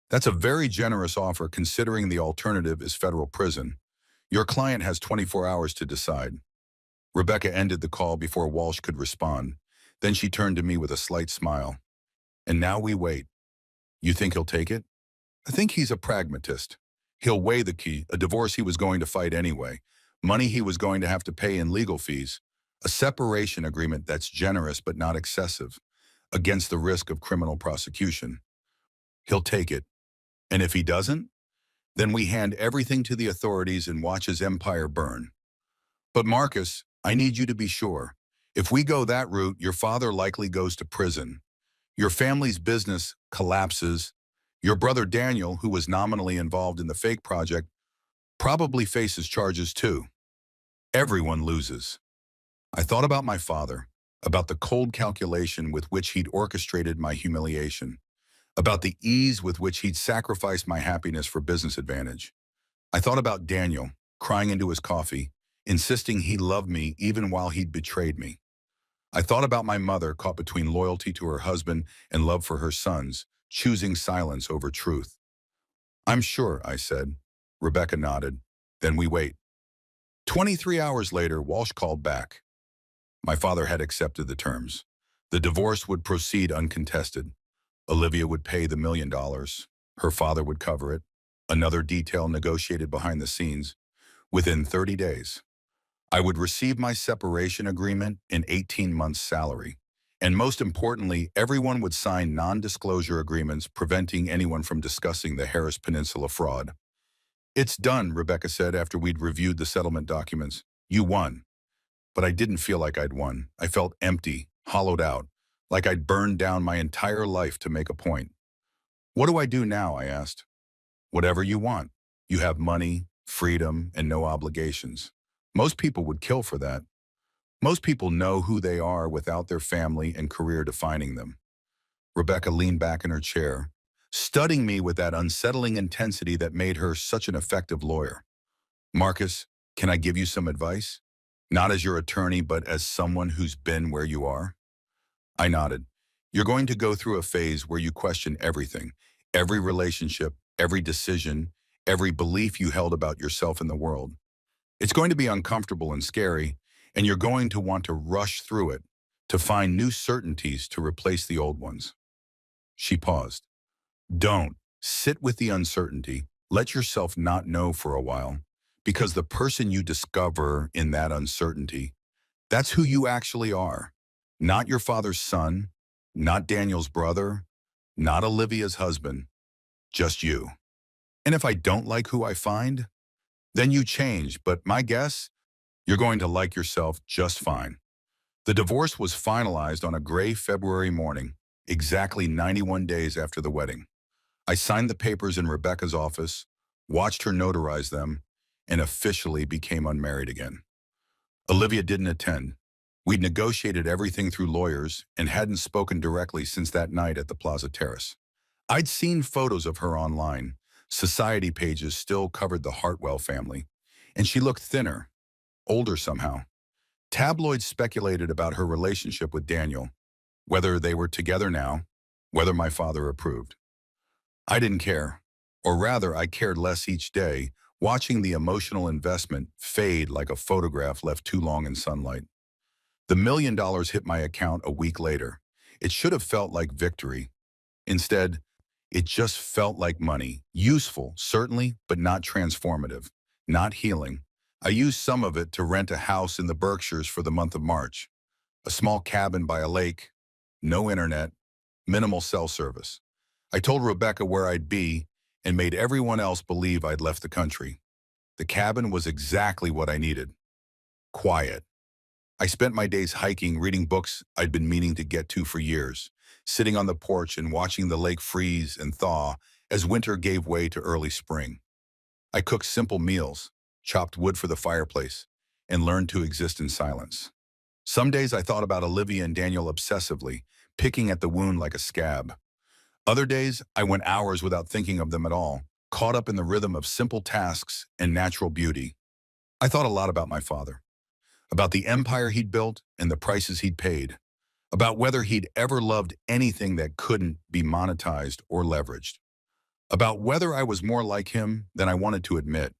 Speaker 1: That's a very generous offer considering the alternative is federal prison. Your client has 24 hours to decide. Rebecca ended the call before Walsh could respond. Then she turned to me with a slight smile. And now we wait. You think he'll take it? I think he's a pragmatist. He'll weigh the key, a divorce he was going to fight anyway, money he was going to have to pay in legal fees, a separation agreement that's generous but not excessive, against the risk of criminal prosecution. He'll take it. And if he doesn't, then we hand everything to the authorities and watch his empire burn. But Marcus, I need you to be sure. If we go that route, your father likely goes to prison. Your family's business collapses. Your brother Daniel, who was nominally involved in the fake project, probably faces charges too. Everyone loses. I thought about my father, about the cold calculation with which he'd orchestrated my humiliation, about the ease with which he'd sacrificed my happiness for business advantage. I thought about Daniel, crying into his coffee, insisting he loved me even while he'd betrayed me. I thought about my mother caught between loyalty to her husband and love for her sons, choosing silence over truth. I'm sure, I said. Rebecca nodded. Then we wait. 23 hours later, Walsh called back. My father had accepted the terms. The divorce would proceed uncontested. Olivia would pay the $1 million. Her father would cover it. Another detail negotiated behind the scenes. Within 30 days, I would receive my separation agreement and 18 months' salary. And most importantly, everyone would sign non-disclosure agreements preventing anyone from discussing the Harris Peninsula fraud. It's done, Rebecca said after we'd reviewed the settlement documents. You won. But I didn't feel like I'd won. I felt empty, hollowed out, like I'd burned down my entire life to make a point. What do I do now? I asked. Whatever you want. You have money, freedom, and no obligations. Most people would kill for that. Most people know who they are without their family and career defining them. Rebecca leaned back in her chair, studying me with that unsettling intensity that made her such an effective lawyer. Marcus, can I give you some advice? Not as your attorney, but as someone who's been where you are? I nodded. You're going to go through a phase where you question everything, every relationship, every decision, every belief you held about yourself in the world. It's going to be uncomfortable and scary, and you're going to want to rush through it to find new certainties to replace the old ones. She paused. Don't. Sit with the uncertainty. Let yourself not know for a while, because the person you discover in that uncertainty, that's who you actually are. Not your father's son, not Daniel's brother, not Olivia's husband, just you. And if I don't like who I find, then you change, but my guess, you're going to like yourself just fine. The divorce was finalized on a gray February morning, exactly 91 days after the wedding. I signed the papers in Rebecca's office, watched her notarize them, and officially became unmarried again. Olivia didn't attend. We'd negotiated everything through lawyers and hadn't spoken directly since that night at the Plaza Terrace. I'd seen photos of her online. Society pages still covered the Hartwell family, and she looked thinner, older somehow. Tabloids speculated about her relationship with Daniel, whether they were together now, whether my father approved. I didn't care, or rather I cared less each day, watching the emotional investment fade like a photograph left too long in sunlight. The $1 million hit my account a week later. It should have felt like victory. Instead, it just felt like money, useful, certainly, but not transformative, not healing. I used some of it to rent a house in the Berkshires for the month of March. A small cabin by a lake, no internet, minimal cell service. I told Rebecca where I'd be and made everyone else believe I'd left the country. The cabin was exactly what I needed. Quiet. I spent my days hiking, reading books I'd been meaning to get to for years, sitting on the porch and watching the lake freeze and thaw as winter gave way to early spring. I cooked simple meals, chopped wood for the fireplace, and learned to exist in silence. Some days I thought about Olivia and Daniel obsessively, picking at the wound like a scab. Other days, I went hours without thinking of them at all, caught up in the rhythm of simple tasks and natural beauty. I thought a lot about my father. about the empire he'd built and the prices he'd paid, about whether he'd ever loved anything that couldn't be monetized or leveraged, about whether I was more like him than I wanted to admit,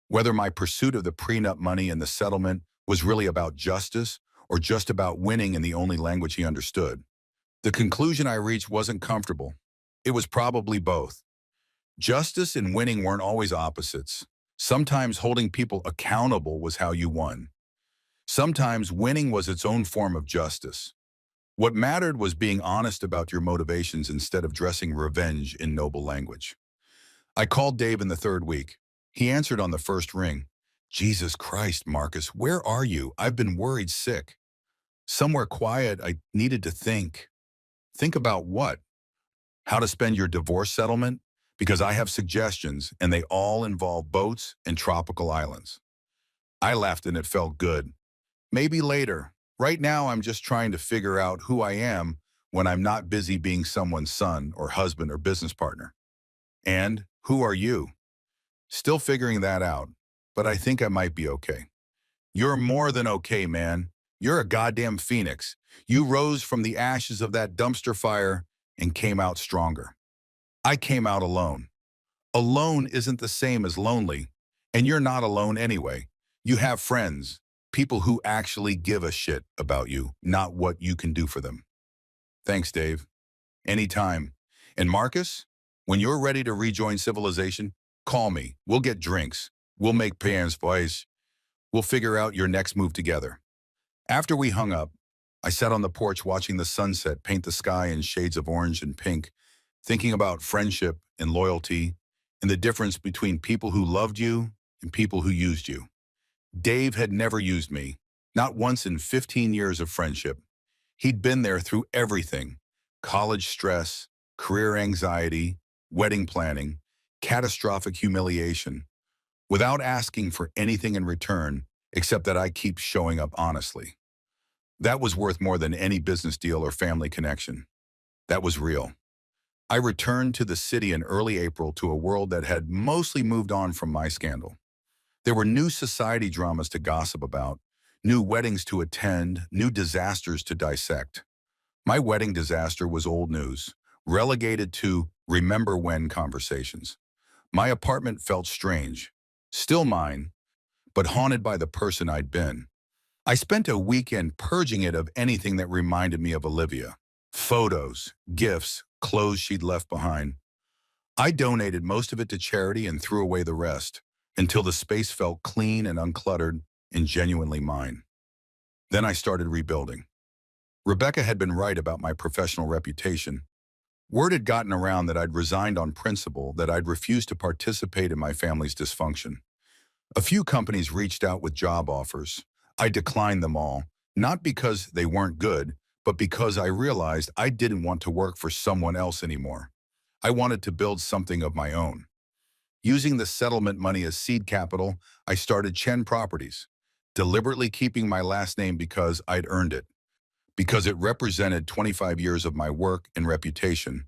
Speaker 1: whether my pursuit of the prenup money and the settlement was really about justice or just about winning in the only language he understood. The conclusion I reached wasn't comfortable. It was probably both. Justice and winning weren't always opposites. Sometimes holding people accountable was how you won. Sometimes winning was its own form of justice. What mattered was being honest about your motivations instead of dressing revenge in noble language. I called Dave in the third week. He answered on the first ring. Jesus Christ, Marcus, where are you? I've been worried sick. Somewhere quiet, I needed to think. Think about what? How to spend your divorce settlement? Because I have suggestions, and they all involve boats and tropical islands. I laughed and it felt good. Maybe later. Right now, I'm just trying to figure out who I am when I'm not busy being someone's son or husband or business partner. And who are you? Still figuring that out, but I think I might be okay. You're more than okay, man. You're a goddamn phoenix. You rose from the ashes of that dumpster fire and came out stronger. I came out alone. Alone isn't the same as lonely, and you're not alone anyway. You have friends, people who actually give a shit about you, not what you can do for them. Thanks, Dave. Anytime. And Marcus, when you're ready to rejoin civilization, call me. We'll get drinks. We'll make plans, boys. We'll figure out your next move together. After we hung up, I sat on the porch watching the sunset paint the sky in shades of orange and pink, thinking about friendship and loyalty and the difference between people who loved you and people who used you. Dave had never used me, not once in 15 years of friendship. He'd been there through everything: college stress, career anxiety, wedding planning, catastrophic humiliation, without asking for anything in return except that I keep showing up honestly. That was worth more than any business deal or family connection. That was real. I returned to the city in early April to a world that had mostly moved on from my scandal. There were new society dramas to gossip about, new weddings to attend, new disasters to dissect. My wedding disaster was old news, relegated to remember when conversations. My apartment felt strange, still mine, but haunted by the person I'd been. I spent a weekend purging it of anything that reminded me of Olivia. Photos, gifts, clothes she'd left behind. I donated most of it to charity and threw away the rest, until the space felt clean and uncluttered and genuinely mine. Then I started rebuilding. Rebecca had been right about my professional reputation. Word had gotten around that I'd resigned on principle, that I'd refused to participate in my family's dysfunction. A few companies reached out with job offers. I declined them all, not because they weren't good, but because I realized I didn't want to work for someone else anymore. I wanted to build something of my own. Using the settlement money as seed capital, I started Chen Properties, deliberately keeping my last name because I'd earned it, because it represented 25 years of my work and reputation,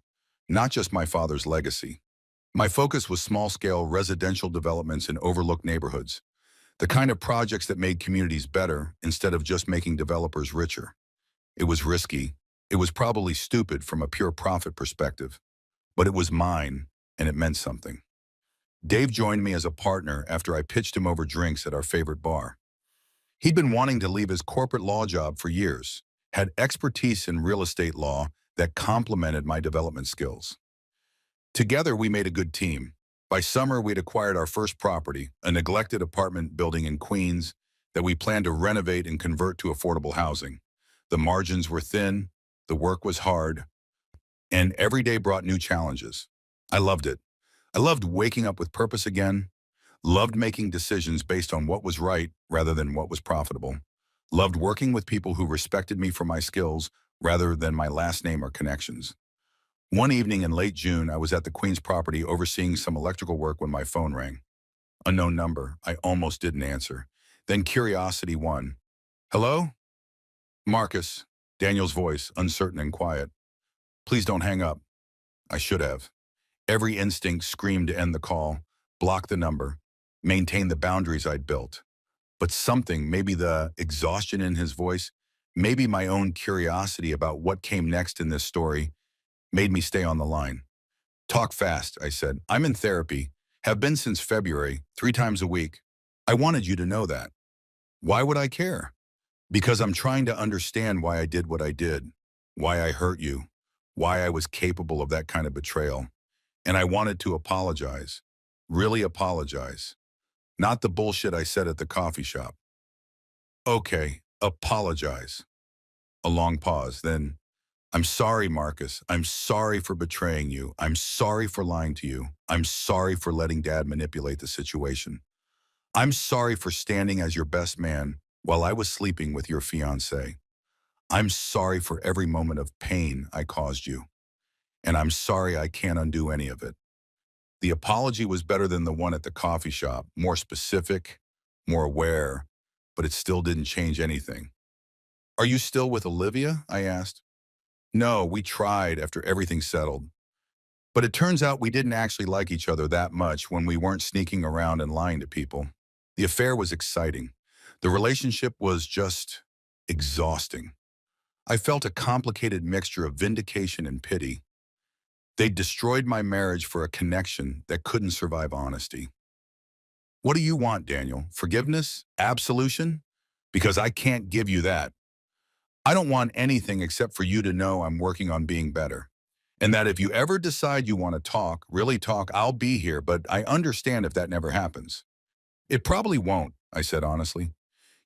Speaker 1: not just my father's legacy. My focus was small-scale residential developments in overlooked neighborhoods, the kind of projects that made communities better instead of just making developers richer. It was risky. It was probably stupid from a pure profit perspective, but it was mine, and it meant something. Dave joined me as a partner after I pitched him over drinks at our favorite bar. He'd been wanting to leave his corporate law job for years, had expertise in real estate law that complemented my development skills. Together, we made a good team. By summer, we'd acquired our first property, a neglected apartment building in Queens that we planned to renovate and convert to affordable housing. The margins were thin, the work was hard, and every day brought new challenges. I loved it. I loved waking up with purpose again, loved making decisions based on what was right rather than what was profitable, loved working with people who respected me for my skills rather than my last name or connections. One evening in late June, I was at the Queens property overseeing some electrical work when my phone rang. Unknown number. I almost didn't answer. Then curiosity won. Hello? Marcus. Daniel's voice, uncertain and quiet. Please don't hang up. I should have. Every instinct screamed to end the call, block the number, maintain the boundaries I'd built. but something, maybe the exhaustion in his voice, maybe my own curiosity about what came next in this story, made me stay on the line. Talk fast, I said. I'm in therapy, have been since February, 3 times a week. I wanted you to know that. Why would I care? Because I'm trying to understand why I did what I did, why I hurt you, why I was capable of that kind of betrayal. And I wanted to apologize, really apologize. Not the bullshit I said at the coffee shop. Okay, apologize. A long pause, then, I'm sorry, Marcus. I'm sorry for betraying you. I'm sorry for lying to you. I'm sorry for letting Dad manipulate the situation. I'm sorry for standing as your best man while I was sleeping with your fiancé. I'm sorry for every moment of pain I caused you. And I'm sorry I can't undo any of it. The apology was better than the one at the coffee shop, more specific, more aware, but it still didn't change anything. Are you still with Olivia? I asked. No, we tried after everything settled. But it turns out we didn't actually like each other that much when we weren't sneaking around and lying to people. The affair was exciting. The relationship was just exhausting. I felt a complicated mixture of vindication and pity. They destroyed my marriage for a connection that couldn't survive honesty. What do you want, Daniel? Forgiveness? Absolution? Because I can't give you that. I don't want anything except for you to know I'm working on being better. And that if you ever decide you want to talk, really talk, I'll be here, but I understand if that never happens. It probably won't, I said honestly.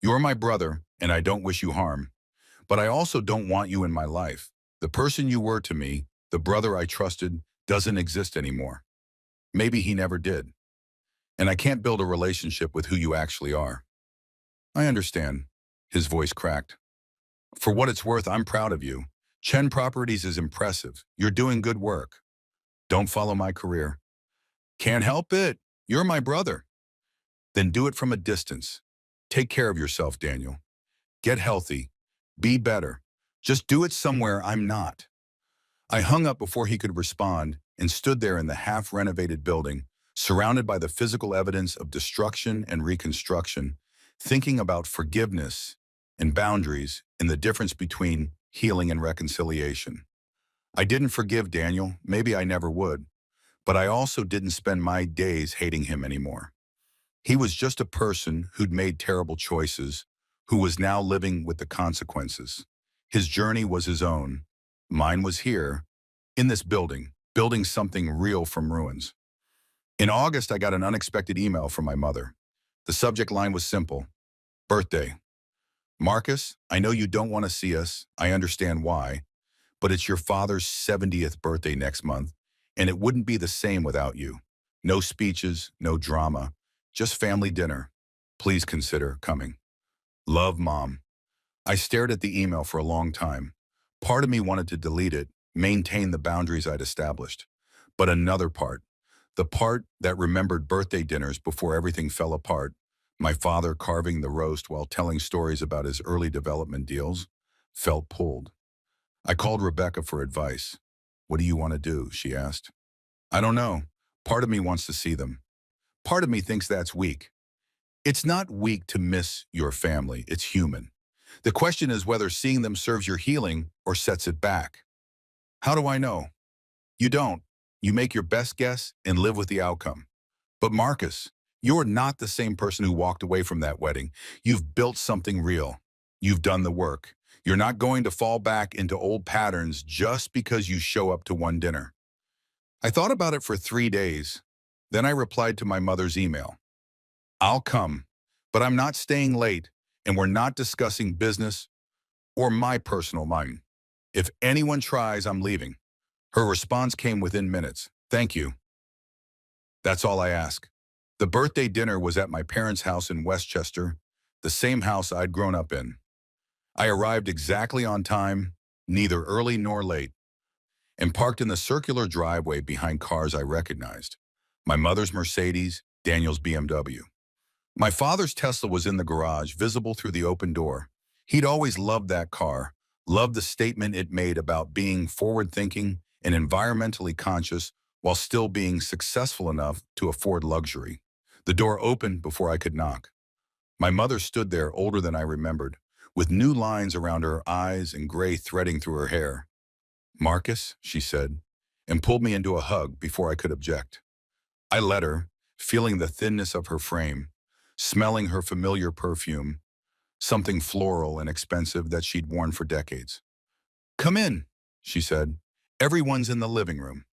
Speaker 1: You're my brother, and I don't wish you harm. But I also don't want you in my life. The person you were to me, the brother I trusted, doesn't exist anymore. Maybe he never did. And I can't build a relationship with who you actually are. I understand. His voice cracked. For what it's worth, I'm proud of you. Chen Properties is impressive. You're doing good work. Don't follow my career. Can't help it. You're my brother. Then do it from a distance. Take care of yourself, Daniel. Get healthy. Be better. Just do it somewhere I'm not. I hung up before he could respond and stood there in the half-renovated building, surrounded by the physical evidence of destruction and reconstruction, thinking about forgiveness and boundaries and the difference between healing and reconciliation. I didn't forgive Daniel, maybe I never would, but I also didn't spend my days hating him anymore. He was just a person who'd made terrible choices, who was now living with the consequences. His journey was his own. Mine was here, in this building, building something real from ruins. In August, I got an unexpected email from my mother. The subject line was simple: birthday. Marcus, I know you don't want to see us. I understand why. But it's your father's 70th birthday next month, and it wouldn't be the same without you. No speeches, no drama, just family dinner. Please consider coming. Love, Mom. I stared at the email for a long time. Part of me wanted to delete it, maintain the boundaries I'd established. But another part, the part that remembered birthday dinners before everything fell apart, my father carving the roast while telling stories about his early development deals, felt pulled. I called Rebecca for advice. What do you want to do? She asked. I don't know. Part of me wants to see them. Part of me thinks that's weak. It's not weak to miss your family. It's human. The question is whether seeing them serves your healing or sets it back. How do I know? You don't. You make your best guess and live with the outcome. But Marcus, you're not the same person who walked away from that wedding. You've built something real. You've done the work. You're not going to fall back into old patterns just because you show up to one dinner. I thought about it for 3 days. Then I replied to my mother's email. I'll come, but I'm not staying late, and we're not discussing business or my personal mine. If anyone tries, I'm leaving. Her response came within minutes. Thank you. That's all I ask. The birthday dinner was at my parents' house in Westchester, the same house I'd grown up in. I arrived exactly on time, neither early nor late, and parked in the circular driveway behind cars I recognized. My mother's Mercedes, Daniel's BMW. My father's Tesla was in the garage, visible through the open door. He'd always loved that car, loved the statement it made about being forward-thinking and environmentally conscious while still being successful enough to afford luxury. The door opened before I could knock. My mother stood there older than I remembered, with new lines around her eyes and gray threading through her hair. "Marcus," she said, and pulled me into a hug before I could object. I let her, feeling the thinness of her frame, smelling her familiar perfume, something floral and expensive that she'd worn for decades. "Come in," she said. "Everyone's in the living room."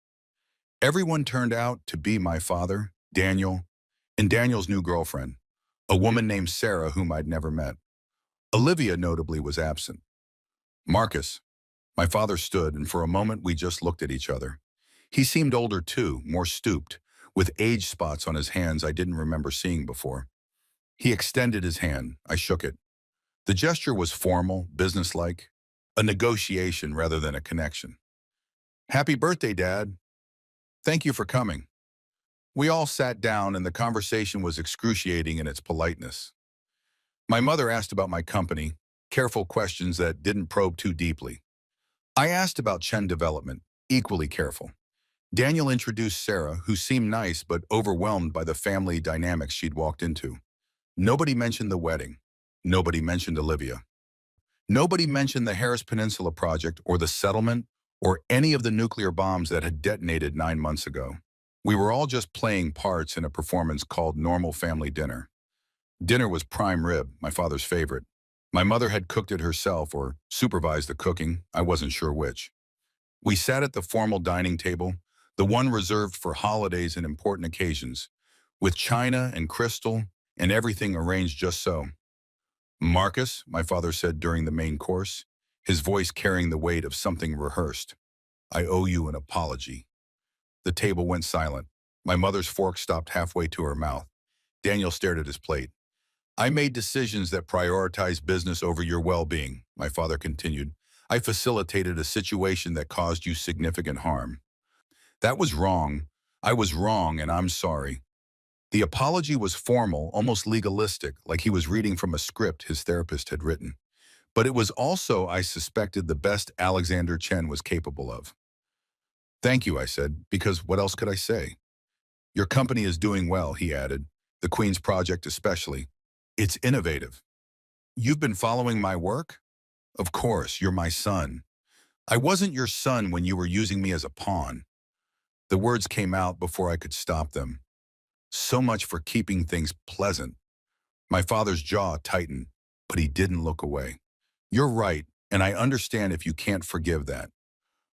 Speaker 1: Everyone turned out to be my father, Daniel, and Daniel's new girlfriend, a woman named Sarah whom I'd never met. Olivia notably was absent. "Marcus." My father stood, and for a moment we just looked at each other. He seemed older too, more stooped, with age spots on his hands I didn't remember seeing before. He extended his hand. I shook it. The gesture was formal, businesslike, a negotiation rather than a connection. "Happy birthday, Dad. Thank you for coming." We all sat down and the conversation was excruciating in its politeness. My mother asked about my company, careful questions that didn't probe too deeply. I asked about Chen Development, equally careful. Daniel introduced Sarah, who seemed nice but overwhelmed by the family dynamics she'd walked into. Nobody mentioned the wedding. Nobody mentioned Olivia. Nobody mentioned the Harris Peninsula project or the settlement or any of the nuclear bombs that had detonated 9 months ago. We were all just playing parts in a performance called Normal Family Dinner. Dinner was prime rib, my father's favorite. My mother had cooked it herself or supervised the cooking, I wasn't sure which. We sat at the formal dining table, the one reserved for holidays and important occasions, with china and crystal and everything arranged just so. "Marcus," my father said during the main course, his voice carrying the weight of something rehearsed, "I owe you an apology." The table went silent. My mother's fork stopped halfway to her mouth. Daniel stared at his plate. "I made decisions that prioritize business over your well-being," my father continued. "I facilitated a situation that caused you significant harm. That was wrong. I was wrong, and I'm sorry." The apology was formal, almost legalistic, like he was reading from a script his therapist had written. But it was also, I suspected, the best Alexander Chen was capable of. "Thank you," I said, because what else could I say? "Your company is doing well," he added, "the Queen's project especially. It's innovative." "You've been following my work?" "Of course, you're my son." "I wasn't your son when you were using me as a pawn." The words came out before I could stop them. So much for keeping things pleasant. My father's jaw tightened, but he didn't look away. "You're right, and I understand if you can't forgive that.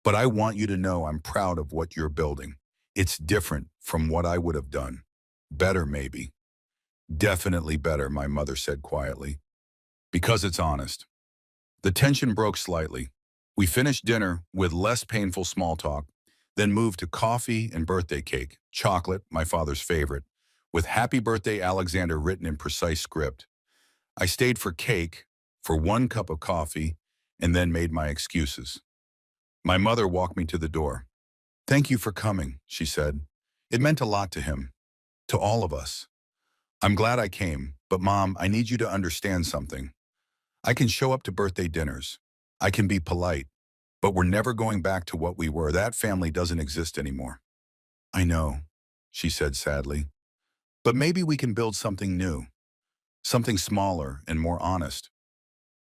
Speaker 1: But I want you to know I'm proud of what you're building. It's different from what I would have done. Better, maybe." "Definitely better," my mother said quietly. "Because it's honest." The tension broke slightly. We finished dinner with less painful small talk, then moved to coffee and birthday cake, chocolate, my father's favorite, with "Happy Birthday, Alexander" written in precise script. I stayed for cake, for one cup of coffee, and then made my excuses. My mother walked me to the door. "Thank you for coming," she said. "It meant a lot to him, to all of us." "I'm glad I came, but Mom, I need you to understand something. I can show up to birthday dinners. I can be polite, but we're never going back to what we were. That family doesn't exist anymore." "I know," she said sadly. "But maybe we can build something new, something smaller and more honest."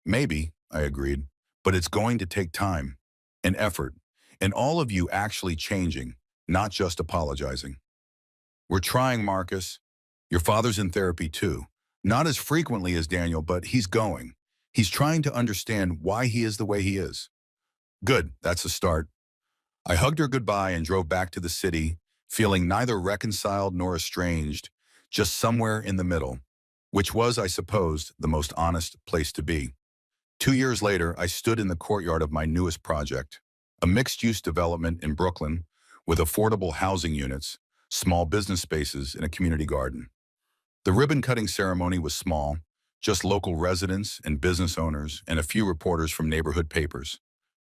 Speaker 1: "Maybe," I agreed, "but it's going to take time and effort, and all of you actually changing, not just apologizing." "We're trying, Marcus. Your father's in therapy too. Not as frequently as Daniel, but he's going. He's trying to understand why he is the way he is." "Good, that's a start." I hugged her goodbye and drove back to the city, feeling neither reconciled nor estranged, just somewhere in the middle, which was, I supposed, the most honest place to be. 2 years later, I stood in the courtyard of my newest project, a mixed-use development in Brooklyn with affordable housing units, small business spaces, and a community garden. The ribbon-cutting ceremony was small, just local residents and business owners and a few reporters from neighborhood papers.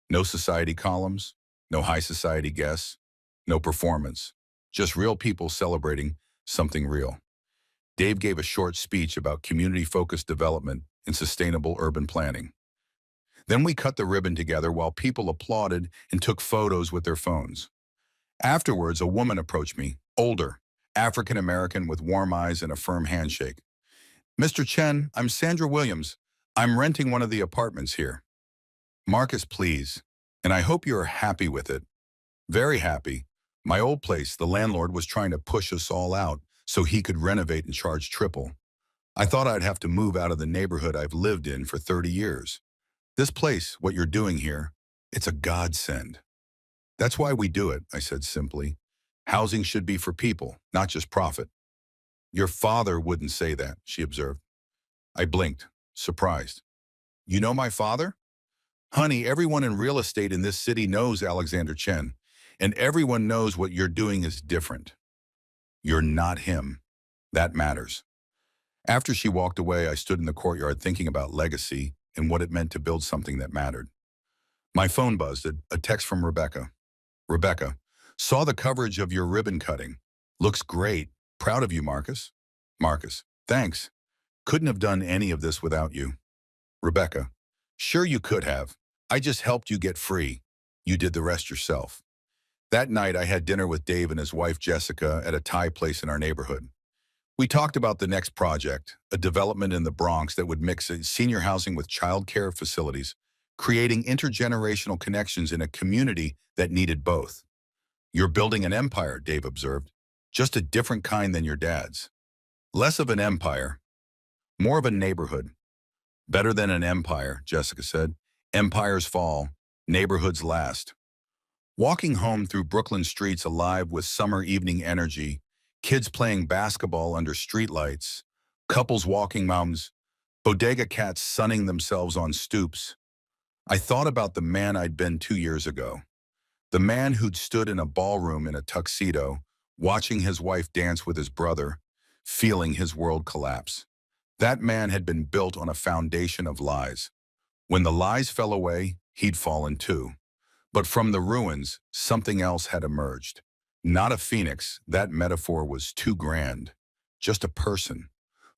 Speaker 1: No society columns, no high society guests, no performance, just real people celebrating something real. Dave gave a short speech about community-focused development and sustainable urban planning. Then we cut the ribbon together while people applauded and took photos with their phones. Afterwards, a woman approached me, older, African-American with warm eyes and a firm handshake. Mr. Chen, I'm Sandra Williams. I'm renting one of the apartments here. Marcus, please. And I hope you're happy with it. Very happy. My old place, the landlord was trying to push us all out so he could renovate and charge triple. I thought I'd have to move out of the neighborhood I've lived in for 30 years. This place, what you're doing here, it's a godsend. That's why we do it, I said simply. Housing should be for people, not just profit. Your father wouldn't say that, she observed. I blinked, surprised. You know my father? Honey, everyone in real estate in this city knows Alexander Chen, and everyone knows what you're doing is different. You're not him. That matters. After she walked away, I stood in the courtyard thinking about legacy and what it meant to build something that mattered. My phone buzzed, a text from Rebecca. Rebecca, saw the coverage of your ribbon cutting. Looks great. Proud of you, Marcus. Marcus, thanks. Couldn't have done any of this without you. Rebecca, sure you could have. I just helped you get free. You did the rest yourself. That night, I had dinner with Dave and his wife, Jessica, at a Thai place in our neighborhood. We talked about the next project, a development in the Bronx that would mix senior housing with child care facilities, creating intergenerational connections in a community that needed both. You're building an empire, Dave observed, just a different kind than your dad's. Less of an empire, more of a neighborhood. Better than an empire, Jessica said. Empires fall, neighborhoods last. Walking home through Brooklyn streets alive with summer evening energy, kids playing basketball under streetlights, couples walking mountains, bodega cats sunning themselves on stoops. I thought about the man I'd been 2 years ago. The man who'd stood in a ballroom in a tuxedo, watching his wife dance with his brother, feeling his world collapse. That man had been built on a foundation of lies. When the lies fell away, he'd fallen too. But from the ruins, something else had emerged. Not a phoenix, that metaphor was too grand. Just a person.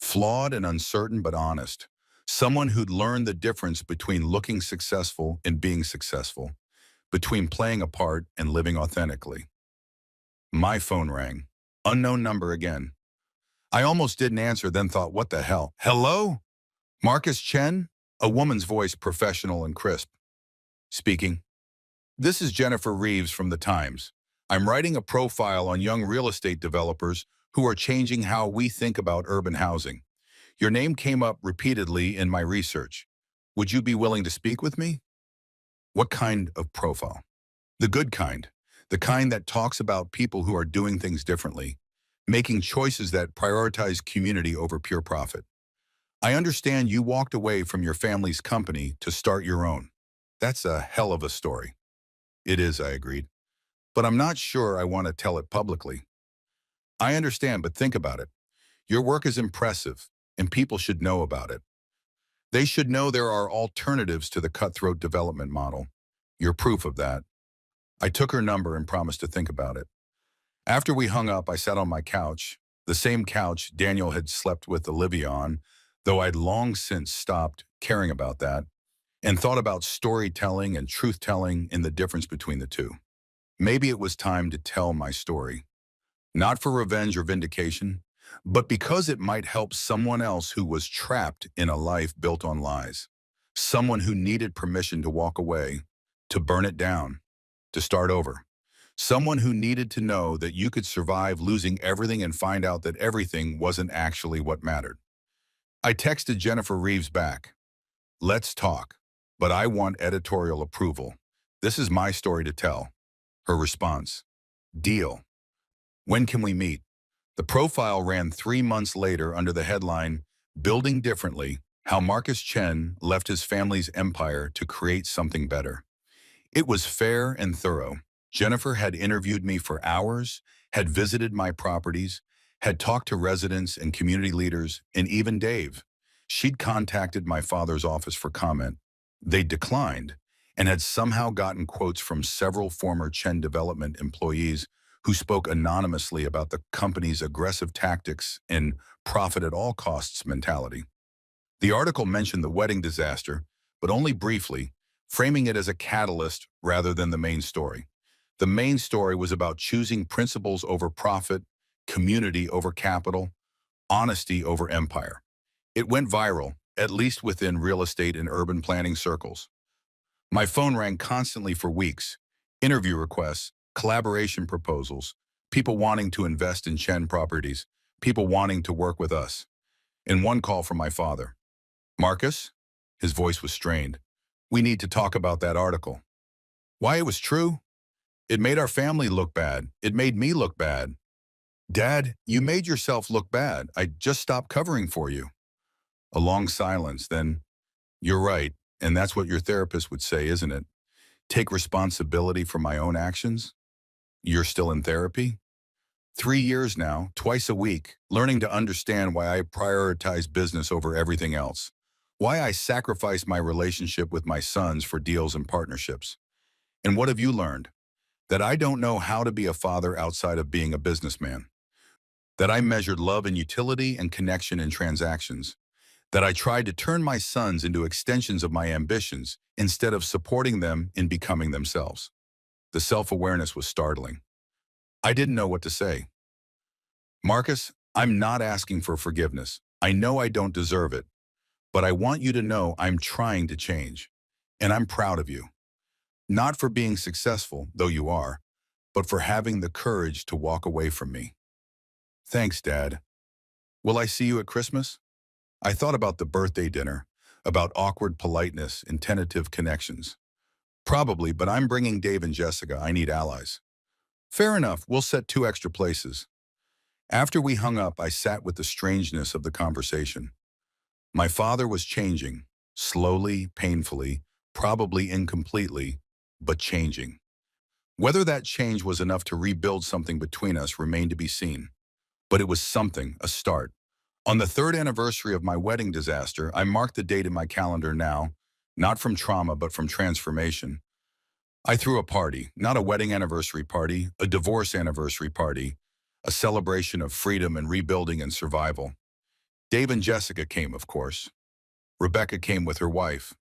Speaker 1: Flawed and uncertain but honest. Someone who'd learned the difference between looking successful and being successful. Between playing a part and living authentically. My phone rang. Unknown number again. I almost didn't answer, then thought, what the hell? Hello? Marcus Chen? A woman's voice, professional and crisp. Speaking. This is Jennifer Reeves from The Times. I'm writing a profile on young real estate developers who are changing how we think about urban housing. Your name came up repeatedly in my research. Would you be willing to speak with me? What kind of profile? The good kind. The kind that talks about people who are doing things differently, making choices that prioritize community over pure profit. I understand you walked away from your family's company to start your own. That's a hell of a story. It is, I agreed. But I'm not sure I want to tell it publicly. I understand, but think about it. Your work is impressive, and people should know about it. They should know there are alternatives to the cutthroat development model. You're proof of that. I took her number and promised to think about it. After we hung up, I sat on my couch, the same couch Daniel had slept with Olivia on, though I'd long since stopped caring about that, and thought about storytelling and truth-telling and the difference between the two. Maybe it was time to tell my story. Not for revenge or vindication, but because it might help someone else who was trapped in a life built on lies. Someone who needed permission to walk away, to burn it down, to start over. Someone who needed to know that you could survive losing everything and find out that everything wasn't actually what mattered. I texted Jennifer Reeves back. Let's talk, but I want editorial approval. This is my story to tell. Her response, deal. When can we meet? The profile ran 3 months later under the headline, Building Differently, How Marcus Chen Left His Family's Empire to Create Something Better. It was fair and thorough. Jennifer had interviewed me for hours, had visited my properties, had talked to residents and community leaders, and even Dave. She'd contacted my father's office for comment. They declined, and had somehow gotten quotes from several former Chen Development employees who spoke anonymously about the company's aggressive tactics and profit at all costs mentality. The article mentioned the wedding disaster, but only briefly, framing it as a catalyst rather than the main story. The main story was about choosing principles over profit, community over capital, honesty over empire. It went viral, at least within real estate and urban planning circles. My phone rang constantly for weeks. Interview requests, collaboration proposals, people wanting to invest in Chen properties, people wanting to work with us. And one call from my father. Marcus? His voice was strained. We need to talk about that article. Why it was true? It made our family look bad. It made me look bad. Dad, you made yourself look bad. I just stopped covering for you. A long silence, then, you're right, and that's what your therapist would say, isn't it? Take responsibility for my own actions? You're still in therapy? 3 years now, twice a week, learning to understand why I prioritize business over everything else. Why I sacrifice my relationship with my sons for deals and partnerships. And what have you learned? That I don't know how to be a father outside of being a businessman. That I measured love in utility and connection in transactions. That I tried to turn my sons into extensions of my ambitions instead of supporting them in becoming themselves. The self-awareness was startling. I didn't know what to say. Marcus, I'm not asking for forgiveness. I know I don't deserve it, but I want you to know I'm trying to change, and I'm proud of you. Not for being successful, though you are, but for having the courage to walk away from me. Thanks, Dad. Will I see you at Christmas? I thought about the birthday dinner, about awkward politeness and tentative connections. Probably, but I'm bringing Dave and Jessica. I need allies. Fair enough, we'll set 2 extra places. After we hung up, I sat with the strangeness of the conversation. My father was changing, slowly, painfully, probably incompletely, but changing. Whether that change was enough to rebuild something between us remained to be seen. But it was something, a start. On the 3rd anniversary of my wedding disaster, I marked the date in my calendar now, not from trauma, but from transformation. I threw a party, not a wedding anniversary party, a divorce anniversary party, a celebration of freedom and rebuilding and survival. Dave and Jessica came, of course. Rebecca came with her wife.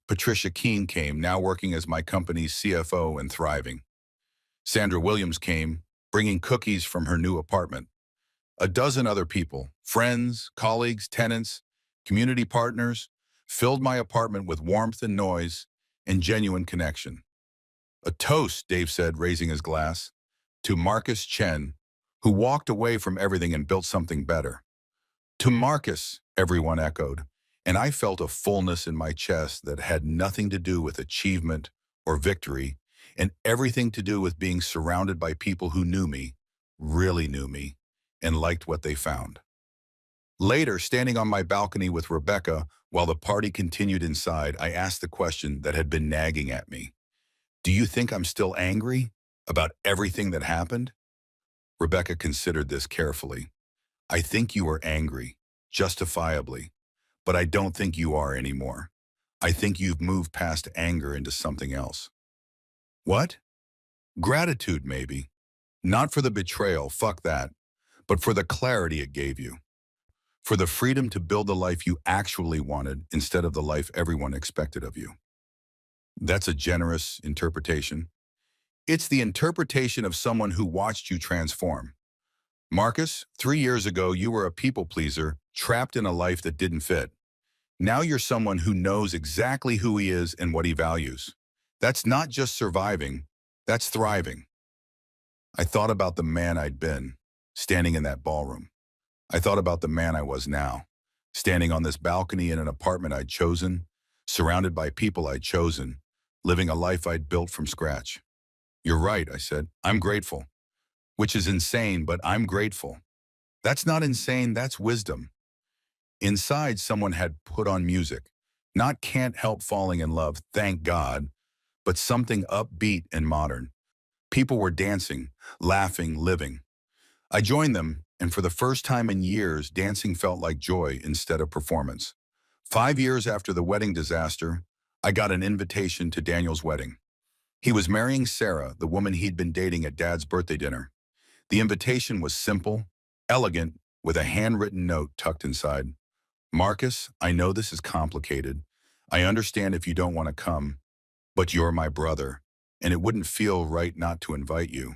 Speaker 1: Patricia Keene came, now working as my company's CFO and thriving. Sandra Williams came, bringing cookies from her new apartment. A dozen other people, friends, colleagues, tenants, community partners, filled my apartment with warmth and noise and genuine connection. A toast, Dave said, raising his glass, to Marcus Chen, who walked away from everything and built something better. To Marcus, everyone echoed, and I felt a fullness in my chest that had nothing to do with achievement or victory, and everything to do with being surrounded by people who knew me, really knew me, and liked what they found. Later, standing on my balcony with Rebecca while the party continued inside, I asked the question that had been nagging at me. Do you think I'm still angry about everything that happened? Rebecca considered this carefully. I think you are angry, justifiably, but I don't think you are anymore. I think you've moved past anger into something else. What? Gratitude, maybe. Not for the betrayal, fuck that, but for the clarity it gave you. For the freedom to build the life you actually wanted instead of the life everyone expected of you. That's a generous interpretation. It's the interpretation of someone who watched you transform. Marcus, 3 years ago, you were a people pleaser, trapped in a life that didn't fit. Now you're someone who knows exactly who he is and what he values. That's not just surviving, that's thriving. I thought about the man I'd been, standing in that ballroom. I thought about the man I was now, standing on this balcony in an apartment I'd chosen, surrounded by people I'd chosen, living a life I'd built from scratch. You're right, I said. I'm grateful. Which is insane, but I'm grateful. That's not insane, that's wisdom. Inside, someone had put on music. Not Can't Help Falling in Love, thank God, but something upbeat and modern. People were dancing, laughing, living. I joined them, and for the first time in years, dancing felt like joy instead of performance. 5 years after the wedding disaster, I got an invitation to Daniel's wedding. He was marrying Sarah, the woman he'd been dating at Dad's birthday dinner. The invitation was simple, elegant, with a handwritten note tucked inside. Marcus, I know this is complicated. I understand if you don't want to come, but you're my brother, and it wouldn't feel right not to invite you.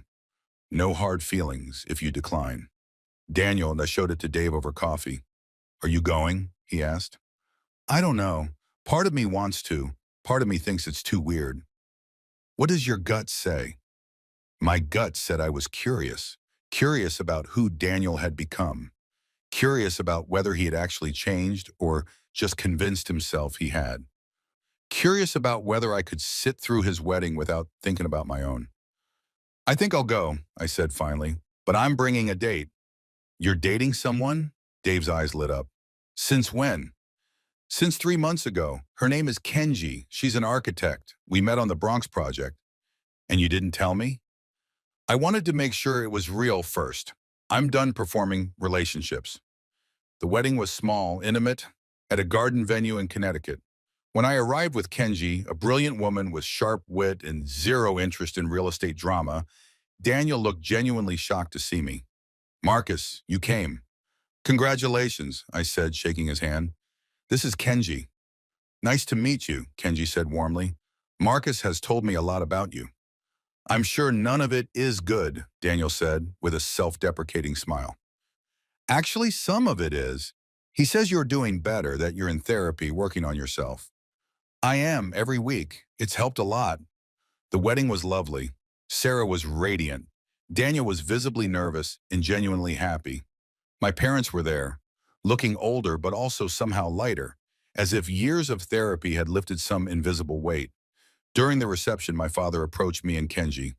Speaker 1: No hard feelings if you decline. Daniel, and I showed it to Dave over coffee. Are you going? he asked. I don't know. Part of me wants to. Part of me thinks it's too weird. What does your gut say? My gut said I was curious. Curious about who Daniel had become. Curious about whether he had actually changed or just convinced himself he had. Curious about whether I could sit through his wedding without thinking about my own. I think I'll go, I said finally, but I'm bringing a date. You're dating someone? Dave's eyes lit up. Since when? Since 3 months ago. Her name is Kenji. She's an architect. We met on the Bronx project. And you didn't tell me? I wanted to make sure it was real first. I'm done performing relationships. The wedding was small, intimate, at a garden venue in Connecticut. When I arrived with Kenji, a brilliant woman with sharp wit and zero interest in real estate drama, Daniel looked genuinely shocked to see me. Marcus, you came. Congratulations, I said, shaking his hand. This is Kenji. Nice to meet you, Kenji said warmly. Marcus has told me a lot about you. I'm sure none of it is good, Daniel said with a self-deprecating smile. Actually, some of it is. He says you're doing better, that you're in therapy, working on yourself. I am, every week. It's helped a lot. The wedding was lovely. Sarah was radiant. Daniel was visibly nervous and genuinely happy. My parents were there, looking older but also somehow lighter, as if years of therapy had lifted some invisible weight. During the reception, my father approached me and Kenji.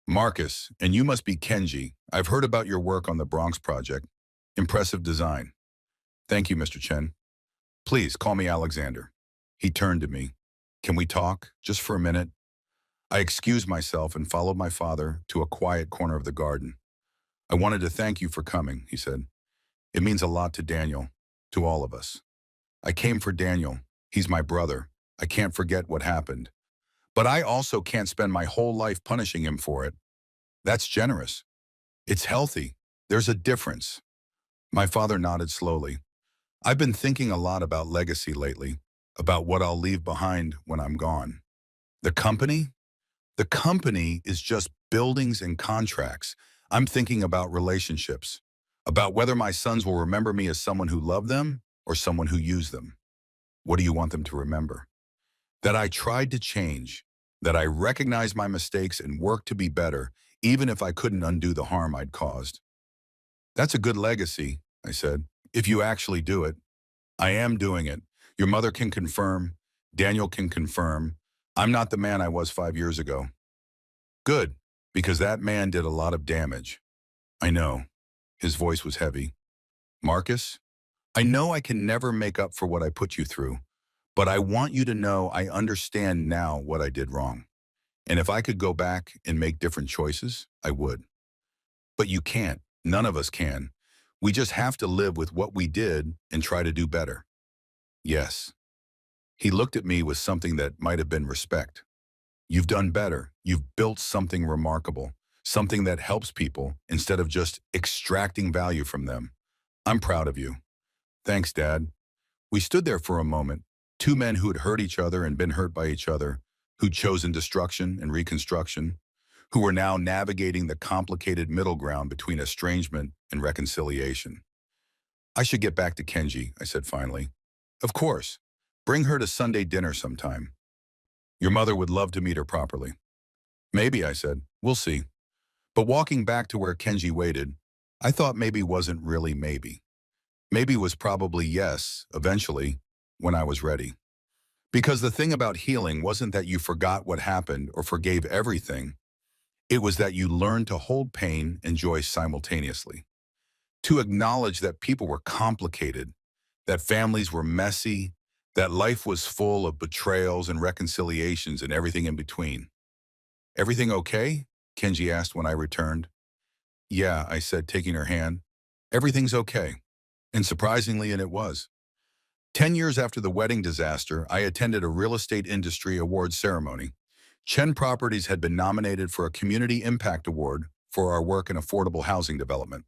Speaker 1: Marcus, and you must be Kenji. I've heard about your work on the Bronx project. Impressive design. Thank you, Mr. Chen. Please call me Alexander. He turned to me. Can we talk, just for a minute? I excused myself and followed my father to a quiet corner of the garden. I wanted to thank you for coming, he said. It means a lot to Daniel, to all of us. I came for Daniel. He's my brother. I can't forget what happened. But I also can't spend my whole life punishing him for it. That's generous. It's healthy. There's a difference. My father nodded slowly. I've been thinking a lot about legacy lately, about what I'll leave behind when I'm gone. The company? The company is just buildings and contracts. I'm thinking about relationships, about whether my sons will remember me as someone who loved them or someone who used them. What do you want them to remember? That I tried to change, that I recognized my mistakes and worked to be better, even if I couldn't undo the harm I'd caused. That's a good legacy, I said, if you actually do it. I am doing it. Your mother can confirm. Daniel can confirm. I'm not the man I was 5 years ago. Good, because that man did a lot of damage. I know. His voice was heavy. Marcus, I know I can never make up for what I put you through, but I want you to know I understand now what I did wrong. And if I could go back and make different choices, I would. But you can't. None of us can. We just have to live with what we did and try to do better. Yes. He looked at me with something that might have been respect. You've done better. You've built something remarkable, something that helps people instead of just extracting value from them. I'm proud of you. Thanks, Dad. We stood there for a moment, two men who'd hurt each other and been hurt by each other, who'd chosen destruction and reconstruction, who were now navigating the complicated middle ground between estrangement and reconciliation. I should get back to Kenji, I said finally. Of course. Bring her to Sunday dinner sometime. Your mother would love to meet her properly. Maybe, I said. We'll see. But walking back to where Kenji waited, I thought maybe wasn't really maybe. Maybe was probably yes, eventually, when I was ready. Because the thing about healing wasn't that you forgot what happened or forgave everything. It was that you learned to hold pain and joy simultaneously. To acknowledge that people were complicated, that families were messy, that life was full of betrayals and reconciliations and everything in between. Everything okay? Kenji asked when I returned. Yeah, I said, taking her hand. Everything's okay. And surprisingly, it was. 10 years after the wedding disaster, I attended a real estate industry awards ceremony. Chen Properties had been nominated for a Community Impact Award for our work in affordable housing development.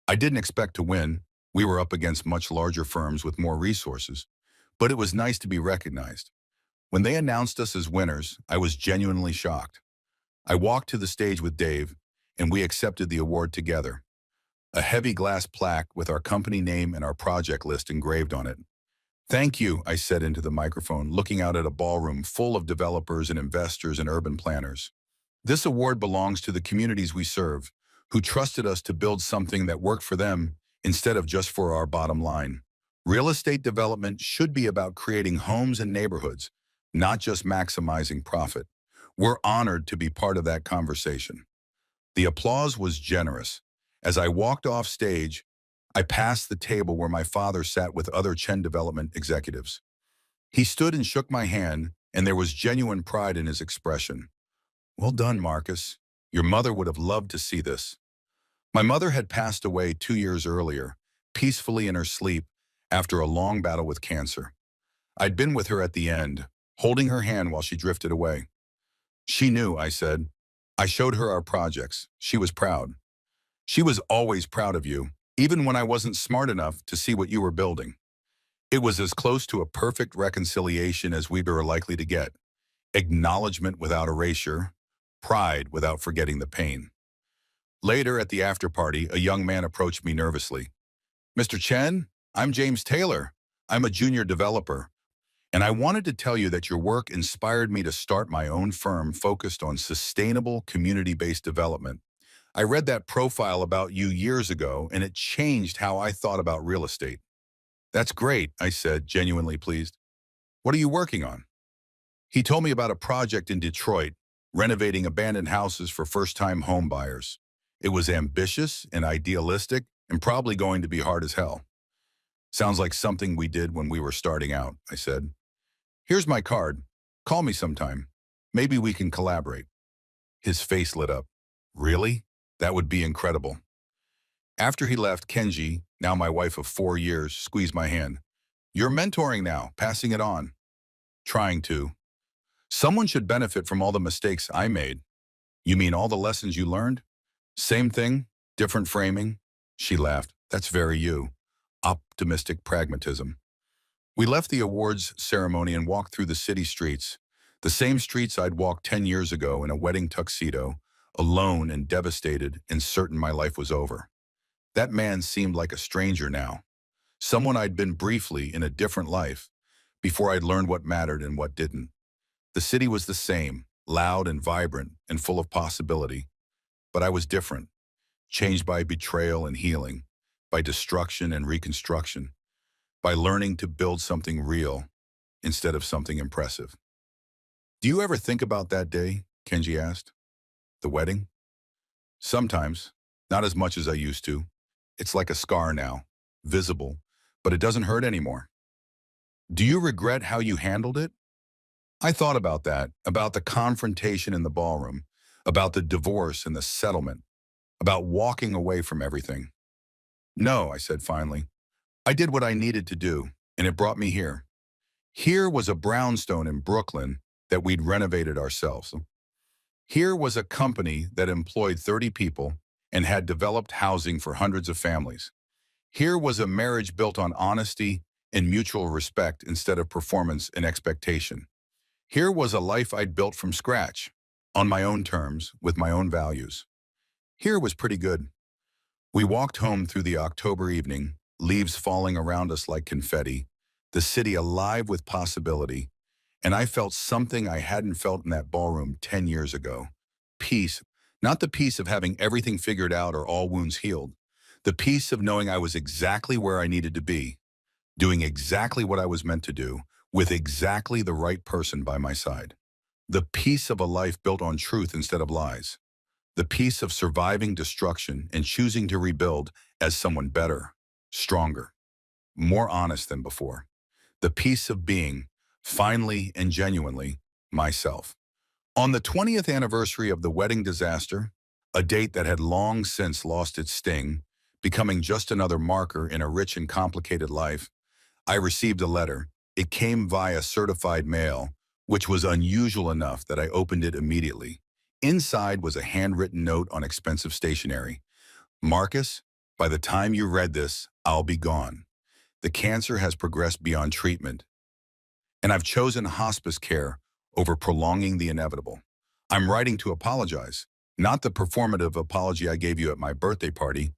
Speaker 1: I didn't expect to win. We were up against much larger firms with more resources, but it was nice to be recognized. When they announced us as winners, I was genuinely shocked. I walked to the stage with Dave, and we accepted the award together. a heavy glass plaque with our company name and our project list engraved on it. Thank you, I said into the microphone, looking out at a ballroom full of developers and investors and urban planners. This award belongs to the communities we serve, who trusted us to build something that worked for them instead of just for our bottom line. Real estate development should be about creating homes and neighborhoods, not just maximizing profit. We're honored to be part of that conversation. The applause was generous. As I walked off stage, I passed the table where my father sat with other Chen development executives. He stood and shook my hand, and there was genuine pride in his expression. Well done, Marcus. Your mother would have loved to see this. My mother had passed away 2 years earlier, peacefully in her sleep, after a long battle with cancer. I'd been with her at the end, holding her hand while she drifted away. She knew, I said. I showed her our projects. She was proud. She was always proud of you, even when I wasn't smart enough to see what you were building. It was as close to a perfect reconciliation as we were likely to get. Acknowledgement without erasure, pride without forgetting the pain. Later at the after party, a young man approached me nervously. Mr. Chen, I'm James Taylor. I'm a junior developer, and I wanted to tell you that your work inspired me to start my own firm focused on sustainable community-based development. I read that profile about you years ago, and it changed how I thought about real estate. That's great, I said, genuinely pleased. What are you working on? He told me about a project in Detroit, renovating abandoned houses for first-time home buyers. It was ambitious and idealistic and probably going to be hard as hell. Sounds like something we did when we were starting out, I said. Here's my card. Call me sometime. Maybe we can collaborate. His face lit up. Really? That would be incredible. After he left, Kenji, now my wife of 4 years, squeezed my hand. You're mentoring now, passing it on. Trying to. Someone should benefit from all the mistakes I made. You mean all the lessons you learned? Same thing, different framing? She laughed. That's very you. Optimistic pragmatism. We left the awards ceremony and walked through the city streets, the same streets I'd walked 10 years ago in a wedding tuxedo, alone and devastated and certain my life was over. That man seemed like a stranger now, someone I'd been briefly in a different life, before I'd learned what mattered and what didn't. The city was the same, loud and vibrant and full of possibility, but I was different, changed by betrayal and healing, by destruction and reconstruction, by learning to build something real instead of something impressive. Do you ever think about that day? Kenji asked. The wedding? Sometimes, not as much as I used to. It's like a scar now, visible, but it doesn't hurt anymore. Do you regret how you handled it? I thought about that, about the confrontation in the ballroom, about the divorce and the settlement, about walking away from everything. No, I said finally. I did what I needed to do, and it brought me here. Here was a brownstone in Brooklyn that we'd renovated ourselves. Here was a company that employed 30 people and had developed housing for hundreds of families. Here was a marriage built on honesty and mutual respect instead of performance and expectation. Here was a life I'd built from scratch, on my own terms, with my own values. Here was pretty good. We walked home through the October evening, leaves falling around us like confetti, the city alive with possibility, and I felt something I hadn't felt in that ballroom 10 years ago. Peace, not the peace of having everything figured out or all wounds healed, the peace of knowing I was exactly where I needed to be, doing exactly what I was meant to do, with exactly the right person by my side. The peace of a life built on truth instead of lies. The peace of surviving destruction and choosing to rebuild as someone better, stronger, more honest than before. The peace of being, finally and genuinely, myself. On the 20th anniversary of the wedding disaster, a date that had long since lost its sting, becoming just another marker in a rich and complicated life, I received a letter. It came via certified mail, which was unusual enough that I opened it immediately. Inside was a handwritten note on expensive stationery. Marcus, by the time you read this, I'll be gone. The cancer has progressed beyond treatment, and I've chosen hospice care over prolonging the inevitable. I'm writing to apologize, not the performative apology I gave you at my birthday party,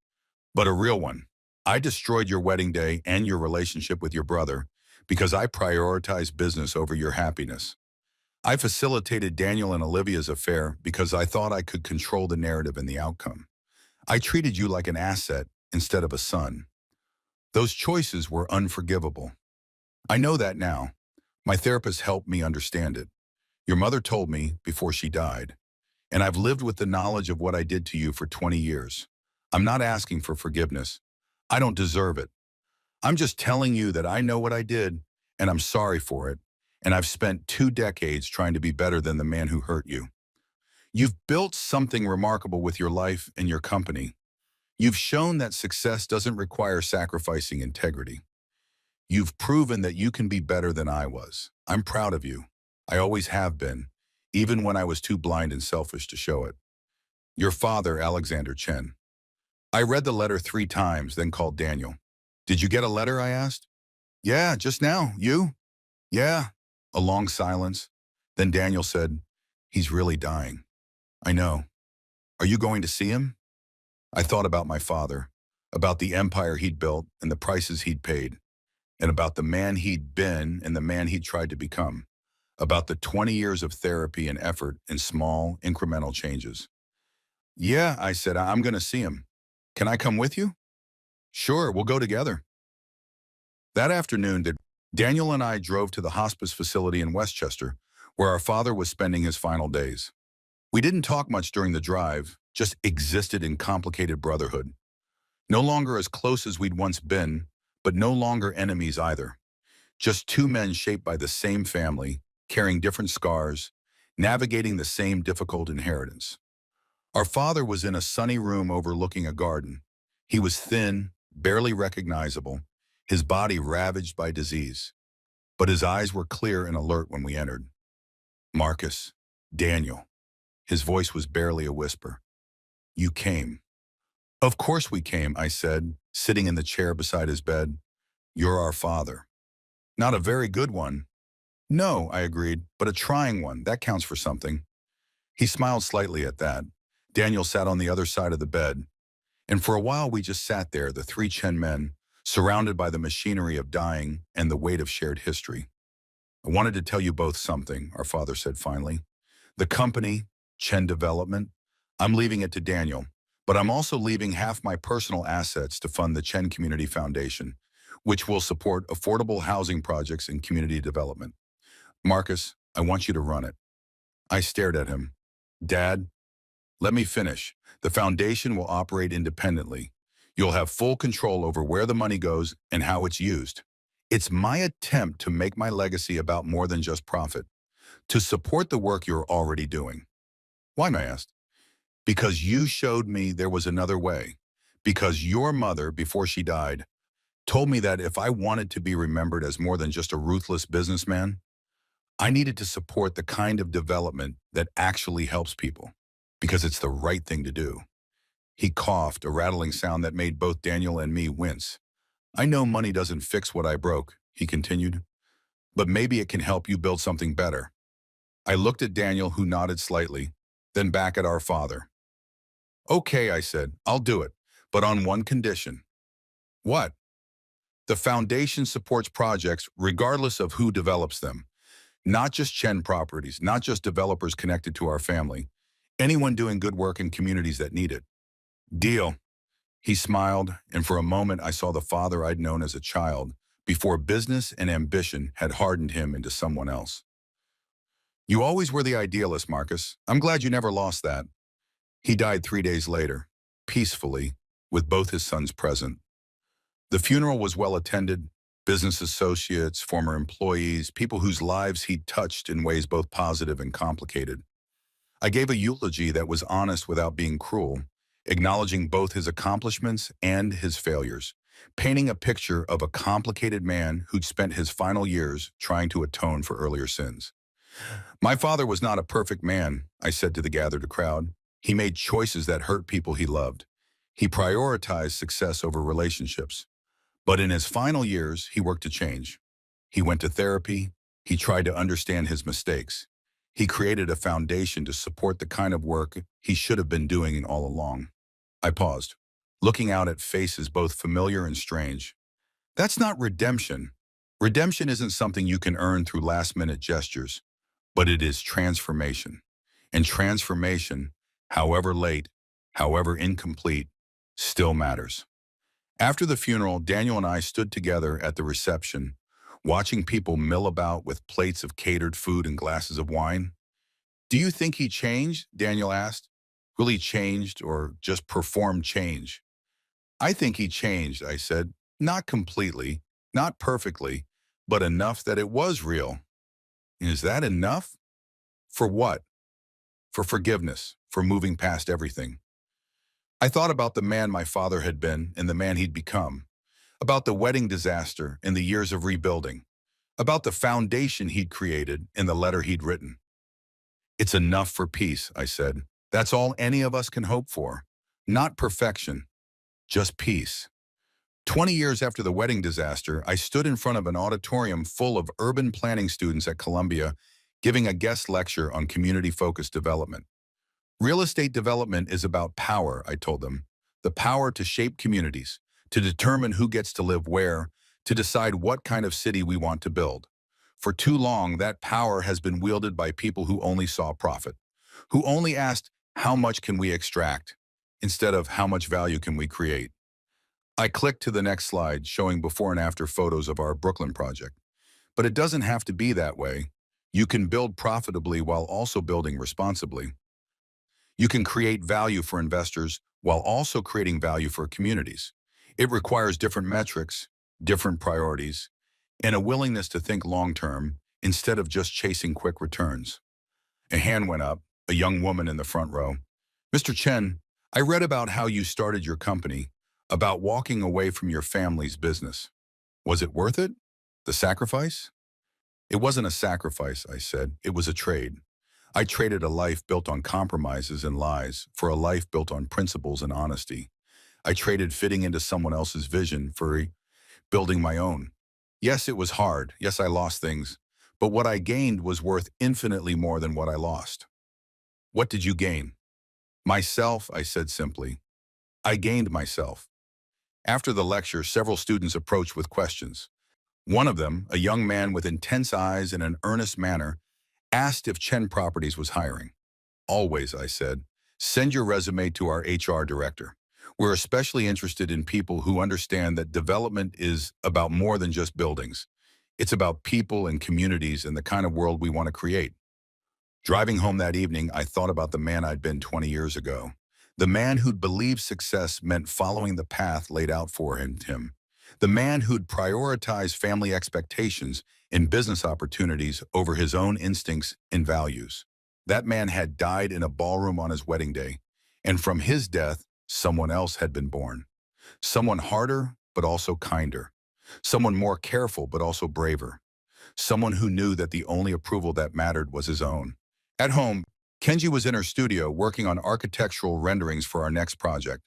Speaker 1: but a real one. I destroyed your wedding day and your relationship with your brother because I prioritized business over your happiness. I facilitated Daniel and Olivia's affair because I thought I could control the narrative and the outcome. I treated you like an asset instead of a son. Those choices were unforgivable. I know that now. My therapist helped me understand it. Your mother told me before she died, and I've lived with the knowledge of what I did to you for 20 years. I'm not asking for forgiveness. I don't deserve it. I'm just telling you that I know what I did, and I'm sorry for it, and I've spent 2 decades trying to be better than the man who hurt you. You've built something remarkable with your life and your company. You've shown that success doesn't require sacrificing integrity. You've proven that you can be better than I was. I'm proud of you. I always have been, even when I was too blind and selfish to show it. Your father, Alexander Chen. I read the letter 3 times, then called Daniel. Did you get a letter? I asked. Yeah, just now. You? Yeah. A long silence. Then Daniel said, he's really dying. I know. Are you going to see him? I thought about my father, about the empire he'd built and the prices he'd paid, and about the man he'd been and the man he'd tried to become, about the 20 years of therapy and effort in small, incremental changes. Yeah, I said, I'm going to see him. Can I come with you? Sure, we'll go together. That afternoon, Daniel and I drove to the hospice facility in Westchester, where our father was spending his final days. We didn't talk much during the drive, just existed in complicated brotherhood. No longer as close as we'd once been, but no longer enemies either. Just 2 men shaped by the same family, carrying different scars, navigating the same difficult inheritance. Our father was in a sunny room overlooking a garden. He was thin, barely recognizable, his body ravaged by disease. But his eyes were clear and alert when we entered. Marcus, Daniel. His voice was barely a whisper. You came. Of course we came, I said, sitting in the chair beside his bed. You're our father. Not a very good one. No, I agreed, but a trying one. That counts for something. He smiled slightly at that. Daniel sat on the other side of the bed, and for a while we just sat there, the 3 Chen men, surrounded by the machinery of dying and the weight of shared history. I wanted to tell you both something, our father said finally. The company, Chen Development, I'm leaving it to Daniel, but I'm also leaving half my personal assets to fund the Chen Community Foundation, which will support affordable housing projects and community development. Marcus, I want you to run it. I stared at him. Dad, let me finish. The foundation will operate independently. You'll have full control over where the money goes and how it's used. It's my attempt to make my legacy about more than just profit, to support the work you're already doing. Why, I asked? Because you showed me there was another way. Because your mother, before she died, told me that if I wanted to be remembered as more than just a ruthless businessman, I needed to support the kind of development that actually helps people, because it's the right thing to do. He coughed, a rattling sound that made both Daniel and me wince. I know money doesn't fix what I broke, he continued, but maybe it can help you build something better. I looked at Daniel, who nodded slightly, then back at our father. Okay, I said, I'll do it, but on one condition. What? The foundation supports projects regardless of who develops them. Not just Chen properties, not just developers connected to our family. Anyone doing good work in communities that need it. Deal. He smiled, and for a moment I saw the father I'd known as a child, before business and ambition had hardened him into someone else. You always were the idealist, Marcus. I'm glad you never lost that. He died 3 days later, peacefully, with both his sons present. The funeral was well attended. Business associates, former employees, people whose lives he'd touched in ways both positive and complicated. I gave a eulogy that was honest without being cruel, acknowledging both his accomplishments and his failures, painting a picture of a complicated man who'd spent his final years trying to atone for earlier sins. My father was not a perfect man, I said to the gathered crowd. He made choices that hurt people he loved. He prioritized success over relationships. But in his final years, he worked to change. He went to therapy. He tried to understand his mistakes. He created a foundation to support the kind of work he should have been doing all along. I paused. looking out at faces both familiar and strange. That's not redemption. Redemption isn't something you can earn through last-minute gestures, but it is transformation. And transformation, however late, however incomplete, still matters. After the funeral, Daniel and I stood together at the reception, watching people mill about with plates of catered food and glasses of wine. "Do you think he changed?" Daniel asked. "Really changed or just performed change?" "I think he changed," I said. "Not completely, not perfectly, but enough that it was real." "Is that enough?" "For what?" "For forgiveness, for moving past everything." I thought about the man my father had been and the man he'd become, about the wedding disaster and the years of rebuilding, about the foundation he'd created and the letter he'd written. "It's enough for peace," I said. "That's all any of us can hope for. Not perfection, just peace." 20 years after the wedding disaster, I stood in front of an auditorium full of urban planning students at Columbia, giving a guest lecture on community-focused development. "Real estate development is about power," I told them. "The power to shape communities, to determine who gets to live where, to decide what kind of city we want to build. For too long, that power has been wielded by people who only saw profit, who only asked, how much can we extract, instead of how much value can we create?" I clicked to the next slide, showing before and after photos of our Brooklyn project. But it doesn't have to be that way. You can build profitably while also building responsibly. You can create value for investors while also creating value for communities. It requires different metrics, different priorities, and a willingness to think long-term instead of just chasing quick returns. A hand went up, a young woman in the front row. "Mr. Chen, I read about how you started your company, about walking away from your family's business. Was it worth it? The sacrifice?" "It wasn't a sacrifice," I said. "It was a trade. I traded a life built on compromises and lies for a life built on principles and honesty. I traded fitting into someone else's vision for building my own. Yes, it was hard. Yes, I lost things. But what I gained was worth infinitely more than what I lost." "What did you gain?" "Myself," I said simply. "I gained myself." After the lecture, several students approached with questions. One of them, a young man with intense eyes and an earnest manner, asked if Chen Properties was hiring. "Always," I said. "Send your resume to our HR director. We're especially interested in people who understand that development is about more than just buildings. It's about people and communities and the kind of world we want to create." Driving home that evening, I thought about the man I'd been 20 years ago. The man who'd believed success meant following the path laid out for him. The man who'd prioritized family expectations and business opportunities over his own instincts and values. That man had died in a ballroom on his wedding day, and from his death, someone else had been born. Someone harder, but also kinder. Someone more careful, but also braver. Someone who knew that the only approval that mattered was his own. At home, Kenji was in her studio working on architectural renderings for our next project.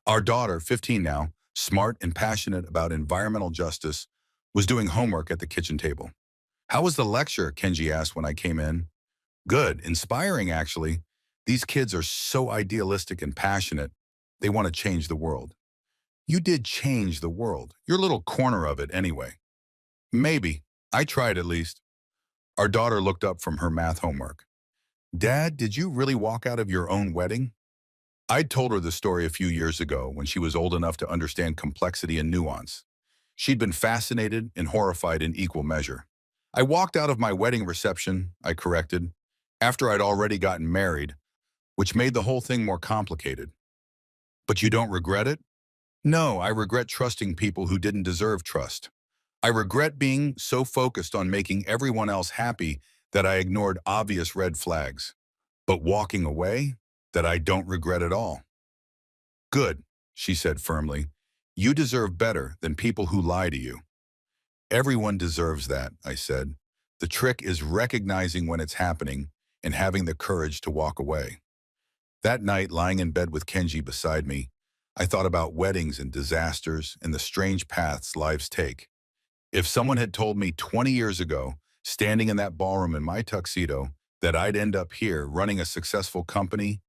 Speaker 1: Our daughter, 15 now, smart and passionate about environmental justice, was doing homework at the kitchen table. "How was the lecture?" Kenji asked when I came in. "Good, inspiring actually. These kids are so idealistic and passionate. They want to change the world." "You did change the world. Your little corner of it anyway." "Maybe. I tried at least." Our daughter looked up from her math homework. "Dad, did you really walk out of your own wedding?" I'd told her the story a few years ago when she was old enough to understand complexity and nuance. She'd been fascinated and horrified in equal measure. "I walked out of my wedding reception," I corrected, "after I'd already gotten married, which made the whole thing more complicated." "But you don't regret it?" "No, I regret trusting people who didn't deserve trust. I regret being so focused on making everyone else happy that I ignored obvious red flags. But walking away, that I don't regret at all." "Good," she said firmly. "You deserve better than people who lie to you." "Everyone deserves that," I said. "The trick is recognizing when it's happening and having the courage to walk away." That night, lying in bed with Kenji beside me, I thought about weddings and disasters and the strange paths lives take. If someone had told me 20 years ago, standing in that ballroom in my tuxedo, that I'd end up here running a successful company,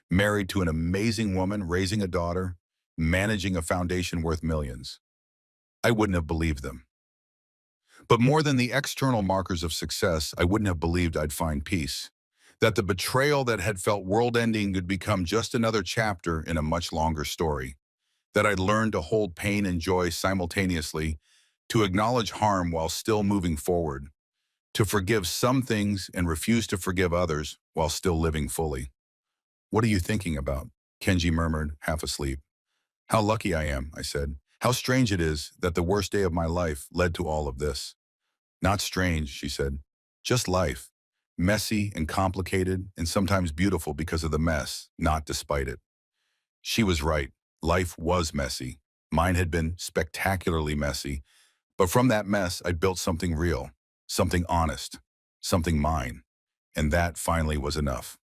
Speaker 1: married to an amazing woman, raising a daughter, managing a foundation worth millions. I wouldn't have believed them. But more than the external markers of success, I wouldn't have believed I'd find peace. That the betrayal that had felt world-ending could become just another chapter in a much longer story. That I'd learned to hold pain and joy simultaneously, to acknowledge harm while still moving forward, to forgive some things and refuse to forgive others while still living fully. What are you thinking about? Kenji murmured, half asleep. How lucky I am, I said. How strange it is that the worst day of my life led to all of this. Not strange, she said. Just life. Messy and complicated and sometimes beautiful because of the mess, not despite it. She was right. Life was messy. Mine had been spectacularly messy. But from that mess, I built something real, something honest, something mine. And that finally was enough.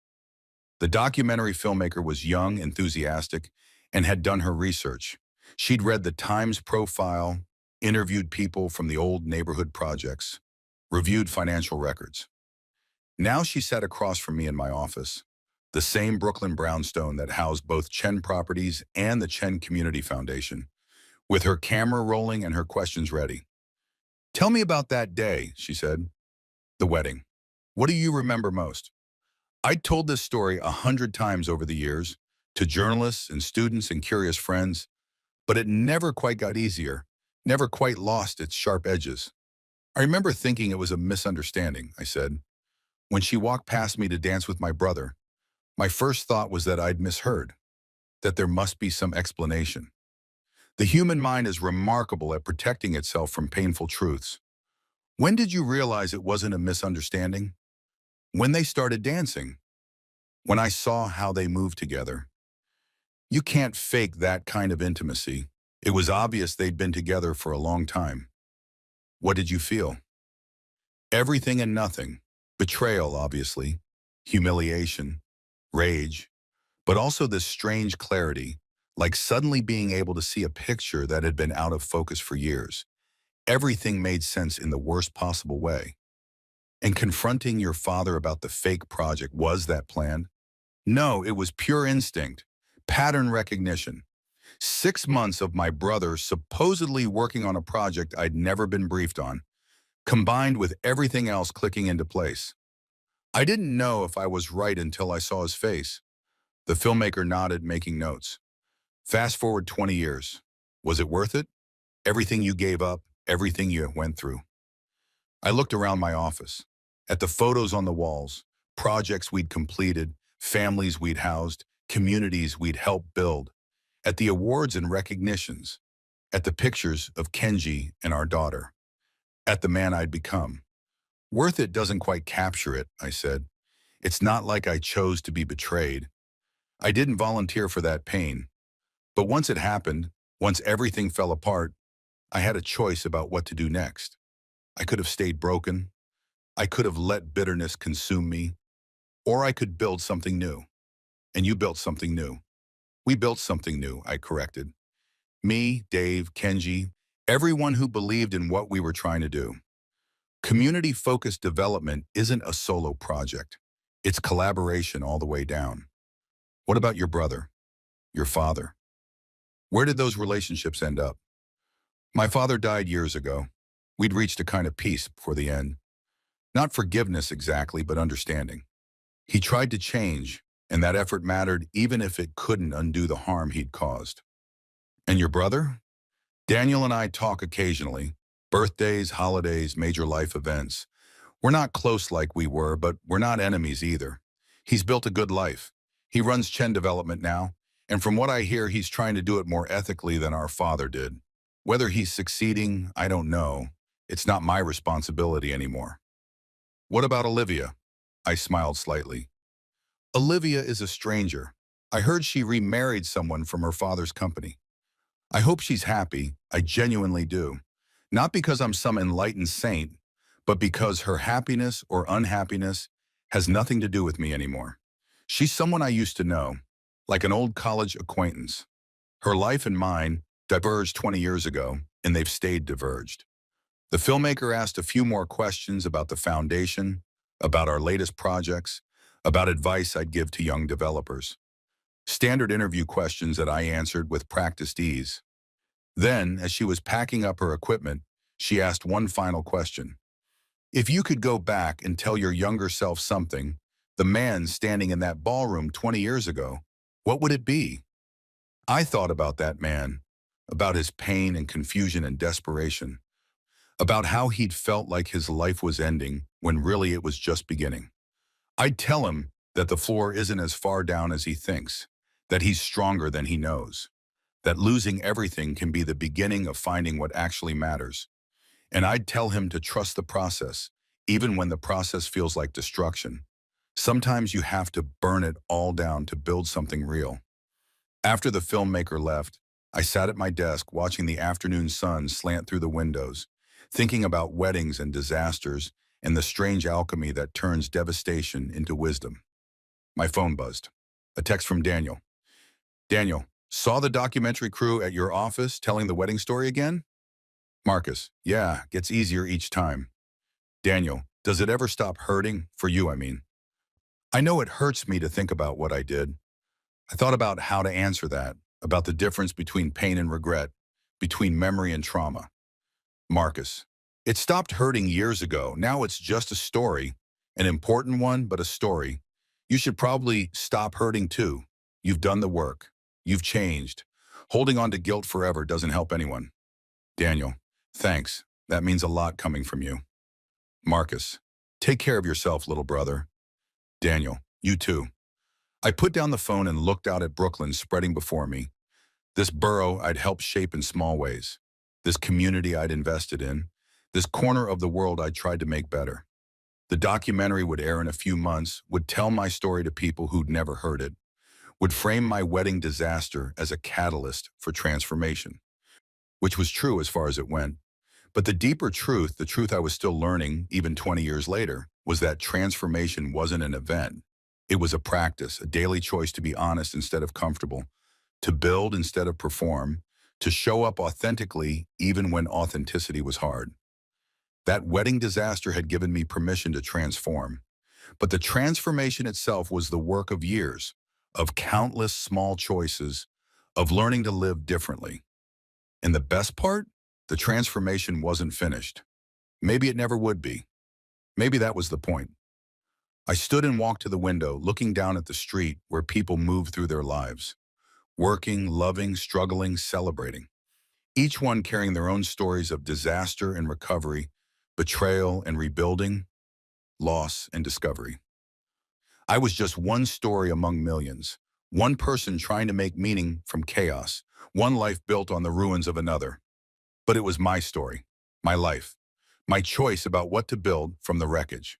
Speaker 1: The documentary filmmaker was young, enthusiastic, and had done her research. She'd read the Times profile, interviewed people from the old neighborhood projects, reviewed financial records. Now she sat across from me in my office, the same Brooklyn brownstone that housed both Chen Properties and the Chen Community Foundation, with her camera rolling and her questions ready. Tell me about that day, she said. The wedding. What do you remember most? I'd told this story 100 times over the years, to journalists and students and curious friends, but it never quite got easier, never quite lost its sharp edges. I remember thinking it was a misunderstanding, I said. When she walked past me to dance with my brother, my first thought was that I'd misheard, that there must be some explanation. The human mind is remarkable at protecting itself from painful truths. When did you realize it wasn't a misunderstanding? When they started dancing. When I saw how they moved together. You can't fake that kind of intimacy. It was obvious they'd been together for a long time. What did you feel? Everything and nothing. Betrayal, obviously. Humiliation. Rage. But also this strange clarity, like suddenly being able to see a picture that had been out of focus for years. Everything made sense in the worst possible way. And confronting your father about the fake project, was that planned? No, it was pure instinct, pattern recognition. 6 months of my brother supposedly working on a project I'd never been briefed on, combined with everything else clicking into place. I didn't know if I was right until I saw his face. The filmmaker nodded, making notes. Fast forward 20 years. Was it worth it? Everything you gave up, everything you went through. I looked around my office, at the photos on the walls, projects we'd completed, families we'd housed, communities we'd helped build, at the awards and recognitions, at the pictures of Kenji and our daughter, at the man I'd become. Worth it doesn't quite capture it, I said. It's not like I chose to be betrayed. I didn't volunteer for that pain. But once it happened, once everything fell apart, I had a choice about what to do next. I could have stayed broken. I could have let bitterness consume me. Or I could build something new. And you built something new. We built something new, I corrected. Me, Dave, Kenji, everyone who believed in what we were trying to do. Community-focused development isn't a solo project. It's collaboration all the way down. What about your brother? Your father? Where did those relationships end up? My father died years ago. We'd reached a kind of peace before the end. Not forgiveness exactly, but understanding. He tried to change, and that effort mattered even if it couldn't undo the harm he'd caused. And your brother? Daniel and I talk occasionally. Birthdays, holidays, major life events. We're not close like we were, but we're not enemies either. He's built a good life. He runs Chen Development now, and from what I hear, he's trying to do it more ethically than our father did. Whether he's succeeding, I don't know. It's not my responsibility anymore. What about Olivia? I smiled slightly. Olivia is a stranger. I heard she remarried someone from her father's company. I hope she's happy, I genuinely do. Not because I'm some enlightened saint, but because her happiness or unhappiness has nothing to do with me anymore. She's someone I used to know, like an old college acquaintance. Her life and mine diverged 20 years ago, and they've stayed diverged. The filmmaker asked a few more questions about the foundation, about our latest projects, about advice I'd give to young developers. Standard interview questions that I answered with practiced ease. Then, as she was packing up her equipment, she asked one final question. If you could go back and tell your younger self something, the man standing in that ballroom 20 years ago, what would it be? I thought about that man, about his pain and confusion and desperation, about how he'd felt like his life was ending when really it was just beginning. I'd tell him that the floor isn't as far down as he thinks, that he's stronger than he knows, that losing everything can be the beginning of finding what actually matters. And I'd tell him to trust the process, even when the process feels like destruction. Sometimes you have to burn it all down to build something real. After the filmmaker left, I sat at my desk watching the afternoon sun slant through the windows, thinking about weddings and disasters and the strange alchemy that turns devastation into wisdom. My phone buzzed. A text from Daniel. Daniel, saw the documentary crew at your office telling the wedding story again? Marcus, yeah, gets easier each time. Daniel, does it ever stop hurting? For you, I mean. I know it hurts me to think about what I did. I thought about how to answer that, about the difference between pain and regret, between memory and trauma. Marcus, it stopped hurting years ago. Now it's just a story, an important one, but a story. You should probably stop hurting too. You've done the work. You've changed. Holding on to guilt forever doesn't help anyone. Daniel, thanks. That means a lot coming from you. Marcus, take care of yourself, little brother. Daniel, you too. I put down the phone and looked out at Brooklyn spreading before me. This borough I'd helped shape in small ways. This community I'd invested in. This corner of the world I'd tried to make better. The documentary would air in a few months, would tell my story to people who'd never heard it, would frame my wedding disaster as a catalyst for transformation, which was true as far as it went. But the deeper truth, the truth I was still learning even 20 years later, was that transformation wasn't an event. It was a practice, a daily choice to be honest instead of comfortable, to build instead of perform, to show up authentically even when authenticity was hard. That wedding disaster had given me permission to transform. But the transformation itself was the work of years, of countless small choices, of learning to live differently. And the best part? The transformation wasn't finished. Maybe it never would be. Maybe that was the point. I stood and walked to the window, looking down at the street where people moved through their lives, working, loving, struggling, celebrating. Each one carrying their own stories of disaster and recovery, betrayal and rebuilding, loss and discovery. I was just one story among millions, one person trying to make meaning from chaos, one life built on the ruins of another. But it was my story, my life, my choice about what to build from the wreckage.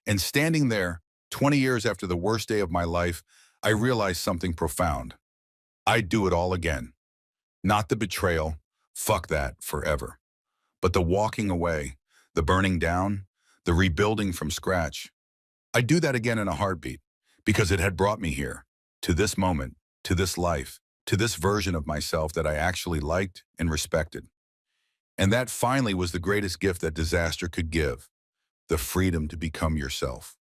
Speaker 1: And standing there, 20 years after the worst day of my life, I realized something profound. I'd do it all again. Not the betrayal, fuck that, forever. But the walking away, the burning down, the rebuilding from scratch. I'd do that again in a heartbeat, because it had brought me here, to this moment, to this life, to this version of myself that I actually liked and respected. And that finally was the greatest gift that disaster could give, the freedom to become yourself.